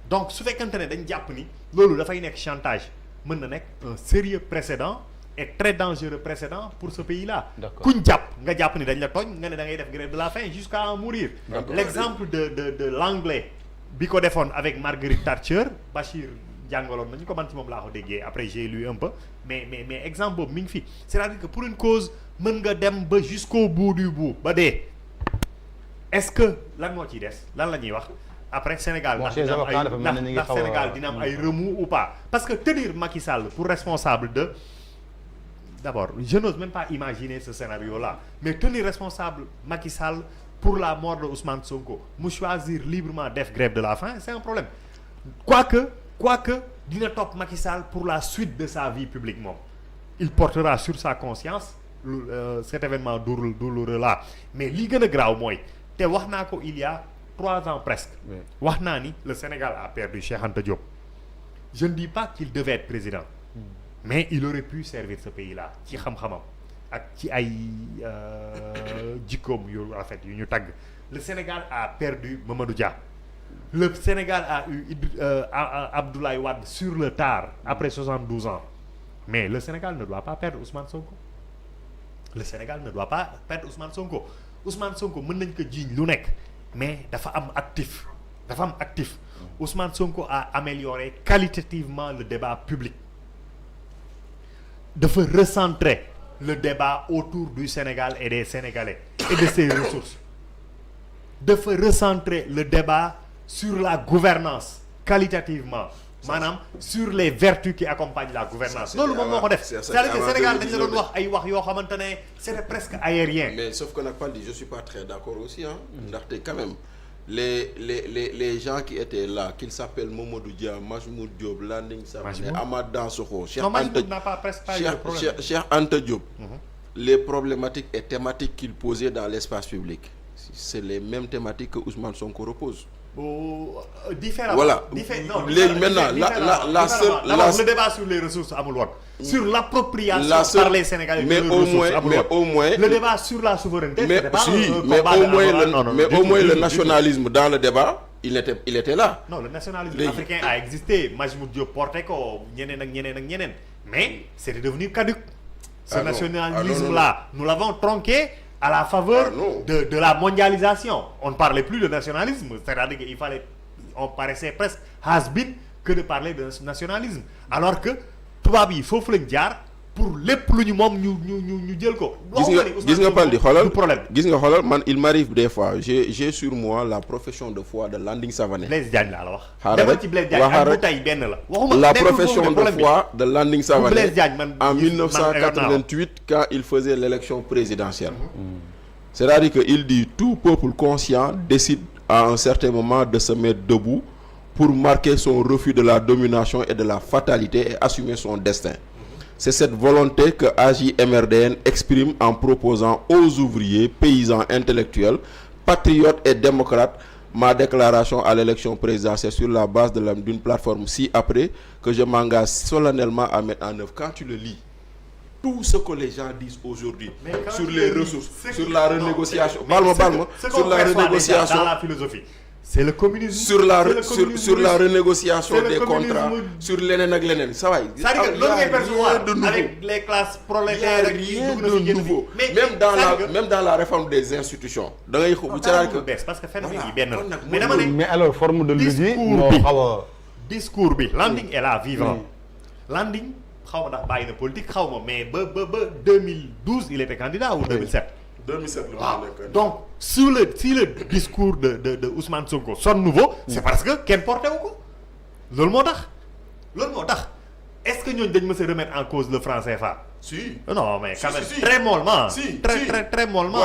[SPEAKER 6] donc su fekkante ne dañ jàpp ni loolu dafay nekk chantage mën na nekk un sérieux précédent et très dangereux précédent pour ce pays-là. kuñ jàpp nga jàpp ni dañ la tooñ nga ne da ngay def grève de la faim jusqu'à en mourir. L'exemple de l'anglais bi ko defoon avec Margaret Thatcher Bachir jàngaloon nañu ko man ci moom laa ko déggee après j'ai lu un peu mais exemple boobu mi ngi fi c'est-à-dire que pour une cause mën nga dem ba jusqu'au bout du bout ba dee est-ce que lan moo ciy des lan la ñuy wax après Sénégal ndax Sénégal dina am ay remous ou pas parce que tenir Macky Sall pour responsable de d'abord je n'ose même pas imaginer ce scénario-là mais tenir responsable Macky Sall pour la mort de Ousmane Sonko mu choisir librement def grève de la faim c'est un problème quoique dina topp Macky Sall pour la suite de sa vie publique moom il portera sur sa conscience cet événement douloureux là mais li gën a graaw mooy te wax naa ko il y a 3 ans presque wax naa ni le Sénégal a perdu Cheikh Anta Diop je ne dis pas qu'il devait être président mais il aurait pu servir ce pays-là ci xam-xamam ak ci ay jikkoom yu rafet yu ñu tagg le Sénégal a perdu Mamadou Dia le Sénégal a eu Abdoulaye Wade sur le tard après 72 ans mais le Sénégal ne doit pas perdre Ousmane Sonko le Sénégal ne doit pas perdre Ousmane Sonko mën nañ ko jiiñ lu nekk mais dafa am actif Ousmane Sonko a amélioré qualitativement le débat public dafa recentrer le débat autour du Sénégal et des Sénégalais et de ses ressources dafa recentrer le débat sur la gouvernance qualitativement maanaam sur les vertus qui accompagnent la gouvernance loolu moom moo ko def c'est-à-dire que Sénégal dañ la doon wax ay wax yoo xamante ne c'était presque aérien
[SPEAKER 5] mais sauf que nag Paldi je suis pas très d'accord aussi ndaxte quand même les gens qui étaient là qu'ils s'appellent Mamadou Dia Majmoud Diop Landing Savané Amath Dansokho Cheikh Anta Diop les problématiques et thématiques qu'ils posaient dans l'espace public c'est les mêmes thématiques que Ousmane Sonko repose
[SPEAKER 6] différemment
[SPEAKER 5] voilà léegi maintenant
[SPEAKER 6] le débat sur les ressources amul woon sur l'appropriation par les Sénégalais mais
[SPEAKER 5] au moins
[SPEAKER 6] le débat sur la souveraineté
[SPEAKER 5] mais au moins le nationalisme dans le débat il était là
[SPEAKER 6] non le nationalisme africain a existé Majmoud Diop porté ko ñeneen ak ñeneen mais c'était devenu caduc ce nationalisme là nous l'avons tronqué à la faveur de la mondialisation on ne parlait plus de nationalisme c'est-à-dire qu'il fallait on paraissait presque has-been que de parler de nationalisme alors que tubaab yi foofu lañ jaar pour lépp lu ñu moom ñu jël ko.
[SPEAKER 5] gis nga Paldi xoolal
[SPEAKER 6] problème.
[SPEAKER 5] gis nga xoolal man il m'arrive des fois j'ai sur moi la profession de foi de Landing Savané.
[SPEAKER 6] Blaise Diagne laa la wax.
[SPEAKER 5] xaaral
[SPEAKER 6] demal ci Blaise Diagne ak bu tey benn la. waxuma
[SPEAKER 5] la profession de foi de Landing Savané
[SPEAKER 6] Blaise Diagne man
[SPEAKER 5] en 1988 quand il faisait l'élection présidentielle. C'est-à-dire que il dit tout peuple conscient décide à un certain moment de se mettre debout pour marquer son refus de la domination et de la fatalité et assumer son destin. C'est cette volonté que AJ/MRDN exprime en proposant aux ouvriers, paysans intellectuels, patriotes et démocrates ma déclaration à l'élection présidentielle sur la base d'une plateforme ci-après que je m'engage solennellement à mettre en œuvre. Quand tu le lis, tout ce que les gens disent aujourd'hui sur les ressources, sur la renégociation, sur la renégociation,
[SPEAKER 6] dans la philosophie. C'est le communisme.
[SPEAKER 5] Sur la renégociation des contrats, sur leneen ak leneen ça va.
[SPEAKER 6] C'est-à-dire que loolu ngay percevoir avec les classes prolétaires
[SPEAKER 5] rien de nouveau. Même dans la réforme des institutions. da ngay c'est-à-dire que
[SPEAKER 6] parce que phénomène yi benn la. mais dama ne
[SPEAKER 4] mais alors forme de levier moo xaw a
[SPEAKER 6] discours bi Landing est là vivant. Landing xaw ma ndax bàyyi na politique xaw ma mais ba 2012 il était candidat ou 2007.
[SPEAKER 5] 2007
[SPEAKER 6] donc si le discours de Ousmane Sonko sonne nouveau c'est parce que kenn porté wu ko loolu moo tax est-ce que ñooñu dañ mës a remettre en cause le franc CFA.
[SPEAKER 5] si
[SPEAKER 6] non mais quand même
[SPEAKER 5] si.
[SPEAKER 6] très mollement. très mollement.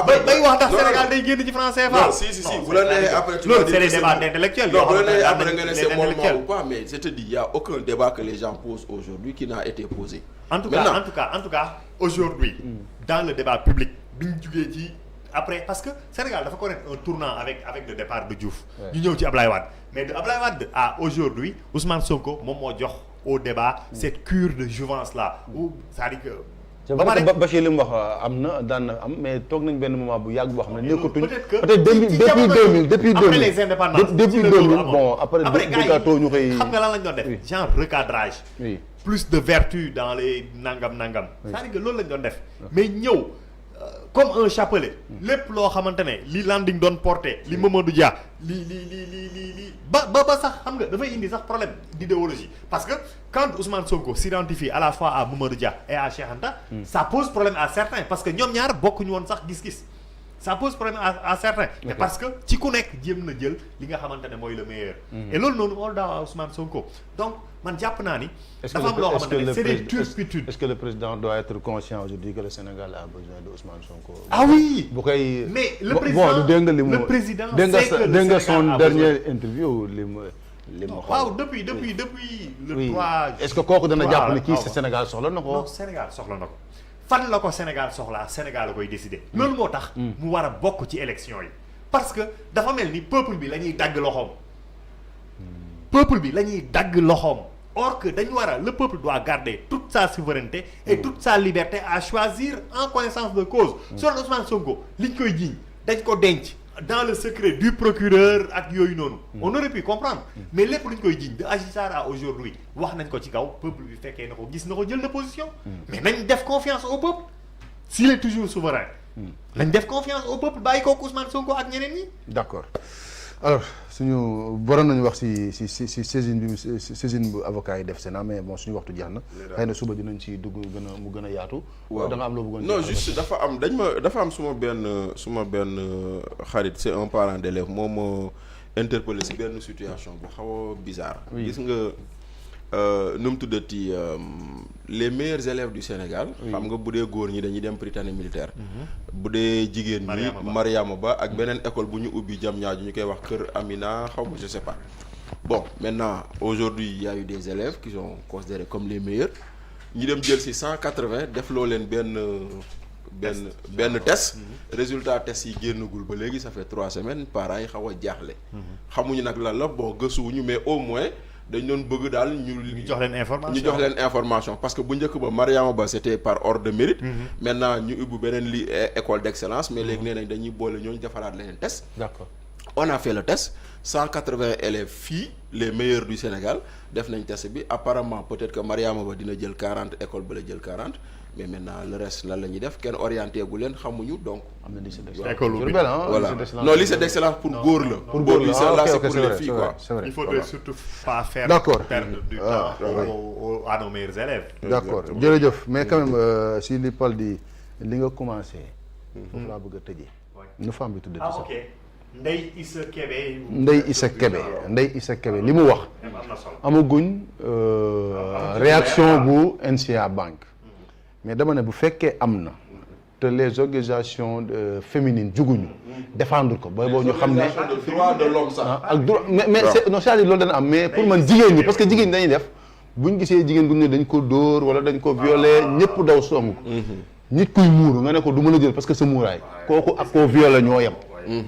[SPEAKER 6] bay wax ndax Sénégal day génn ci franc CFA.
[SPEAKER 5] non si bu la nee après tu
[SPEAKER 6] loolu c'est des débats d'intellectuels.
[SPEAKER 5] non bu la nee après nga ne c'est mollement ou pas mais je te dis il y a aucun débat que les gens posent aujourd'hui qui n'a été posé.
[SPEAKER 6] en tout cas aujourd'hui dans le débat public bi ñu jugee ci après parce que Sénégal dafa connaître un tournant avec le départ de Diouf. ñu ñëw ci Ablaye Wade mais de Ablaye Wade à aujourd'hui Ousmane Sonko moom moo jox au débat cette cure de jouvence là où c'est-à-dire que.
[SPEAKER 4] ba pare Bachir li mu wax am na daan na am mais toog nañ benn moment bu yàgg boo xam ne nekkatuñ. peut-être depuis 2000
[SPEAKER 6] après les indépendances
[SPEAKER 4] depuis 2000 bon après dëggatoo ñu koy.
[SPEAKER 6] xam nga lan lañ doon def genre recadrage.
[SPEAKER 4] oui
[SPEAKER 6] plus de vertu dans les nangam. c'est-à-dire que loolu lañ doon def mais ñëw. comme un chapelet lépp loo xamante ne li Landing doon porté li Mamadou Dia li ba sax xam nga dafay indi sax problème d'idéologie parce que quand Ousmane Sonko s'identifie à la fois à Mamadou Dia et à Cheikh Anta ça pose problème à certains parce que ñoom ñaar bokkuñu woon sax gis-gis ça pose problème à certains mais parce que ci ku nekk jéem na jël li nga xamante ne mooy le meilleur et loolu noonu all dans Ousmane Sonko donc man jàpp naa ni dafa am loo xamante ne c'est des turpitudes.
[SPEAKER 4] Est-ce que le président doit être conscient aujourd'hui que le Sénégal a besoin de Ousmane Sonko?
[SPEAKER 6] Ah oui.
[SPEAKER 4] bu koy
[SPEAKER 6] mais le président
[SPEAKER 4] le président sait que le Sénégal a son dernière interview li mu
[SPEAKER 6] waaw depuis le 3.
[SPEAKER 4] est-ce que kooku dana jàpp ne kii Sénégal soxla na ko?
[SPEAKER 6] non Sénégal soxla na ko fan la ko Sénégal soxlaa Sénégal la koy décider. loolu moo tax. mu war a bokk ci élection yi. parce que dafa mel ni peuple bi la ñuy dagg loxoom. or que dañu war a le peuple doit garder toute sa souveraineté et toute sa liberté à choisir en connaissance de cause. sur Ousmane Sonko liñ koy jiiñ dañ ko denc dans le secret du procureur ak yooyu noonu. on aurait pu comprendre. mais lépp luñ koy jiiñ de Adji Sarr à aujourd'hui wax nañ ko ci kaw peuple bi fekkee na ko gis na ko jël na position. mais nañ def confiance au peuple s'il est toujours souverain. nañ def confiance au peuple bàyyi ko Ousmane Sonko ak ñeneen ñi.
[SPEAKER 4] d'accord. alors suñu borom nañu wax si saisine bu avocat yi def Sénat mais bon suñu waxtu jeex na xëy na suba dinañ ci dugg mu gën a yaatu.
[SPEAKER 5] waaw
[SPEAKER 4] da nga am loo bëggoon.
[SPEAKER 5] non juste dafa am suma benn xarit c'est un parent d'élève moom moo interpellé si benn situation bu xaw a bizarre. gis nga nu mu tuddati les meilleurs élèves du Sénégal. xam nga bu dee góor ñi dañuy dem Prytanée militaire. bu dee jigéen ñi Mariama Ba ak beneen école bu ñu ubbi Diamniadio ñu koy wax Kër Amina xaw ma je sais pas. bon maintenant aujourd'hui il y a eu des élèves qui sont considérés comme les meilleurs ñu dem jël si 180 def loo leen benn test. résultat test yi génnagul ba léegi ça fait 3 semaines parents yi xaw a jaaxle. xamuñu nag lan la bon gëstuwuñu mais au moins. dañ doon bëgg daal ñu
[SPEAKER 6] jox leen information
[SPEAKER 5] parce que bu njëkk ba Mariama Ba c'était par ordre de mérite. Maintenant ñu ubbi beneen école d'excellence mais léegi nee nañ dañuy boole ñooñu defaraat leneen test.
[SPEAKER 4] d'accord
[SPEAKER 5] on a fait le test 180 élèves filles les meilleurs du Sénégal def nañ test bi apparemment peut-être que Mariama Ba dina jël 40 école ba la jël 40 mais maintenant le reste lan la ñuy def kenn orienté gu leen xamuñu donc.
[SPEAKER 4] am na lycée
[SPEAKER 5] voilà non lycée d'excellence pour góor la.
[SPEAKER 4] pour góor la
[SPEAKER 5] là c'est pour les filles quoi.
[SPEAKER 6] Il faudrait surtout pas faire
[SPEAKER 1] D'accord.
[SPEAKER 6] perdre du temps à nos meilleurs élèves.
[SPEAKER 1] d'accord jërëjëf mais quand même si li Paul di li nga commencé. foofu laa bëgg a tëjee. nu femme bi tuddati sax.
[SPEAKER 6] ok Ndeye Issa Kébé.
[SPEAKER 1] Ndeye Issa Kébé li mu wax. amaguñ réaction bu NCA Bank. mais dama ne bu fekkee am na. te les organisations féminines juguñu. défendre ko booy boo ñu xam ne.
[SPEAKER 5] droit de l'homme sax.
[SPEAKER 1] ak droit mais c'est non c'est-à-dire loolu dana am mais pour man jigéen ñi parce que jigéen ñi dañuy def buñ gisee jigéen bu ñu ne dañ ko dóor wala dañ ko violé ñëpp daw song ko. nit kuy muuru nga ne ko du ma la jël parce que sa muuraay kooku ak koo violé ñoo yem.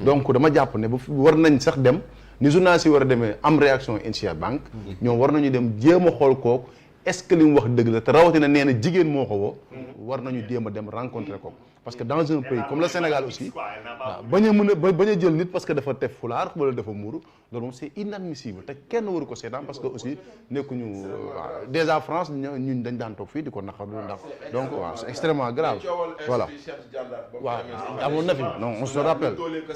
[SPEAKER 1] donc dama jàpp ne bu war nañ sax dem ni journaliste yi war a demee am réaction NCA Bank. ñoom war nañu dem jéem a xool kooku est-ce que li mu wax dëgg la te rawatina nee na jigéen moo ko woo. war nañu jéem a dem rencontrer ko parce que dans un pays comme le Sénégal aussi waaw bañ a jël nit parce que dafa tef fulaar wala dafa muuru loolu moom c'est inadmissible te kenn waru ko seetaan parce que aussi nekkuñu waaw déjà France ñun dañ daan toog fii di ko naqarlu ndax donc waaw c'est extrêmement grave voilà waaw amoon na fi non on se rappelle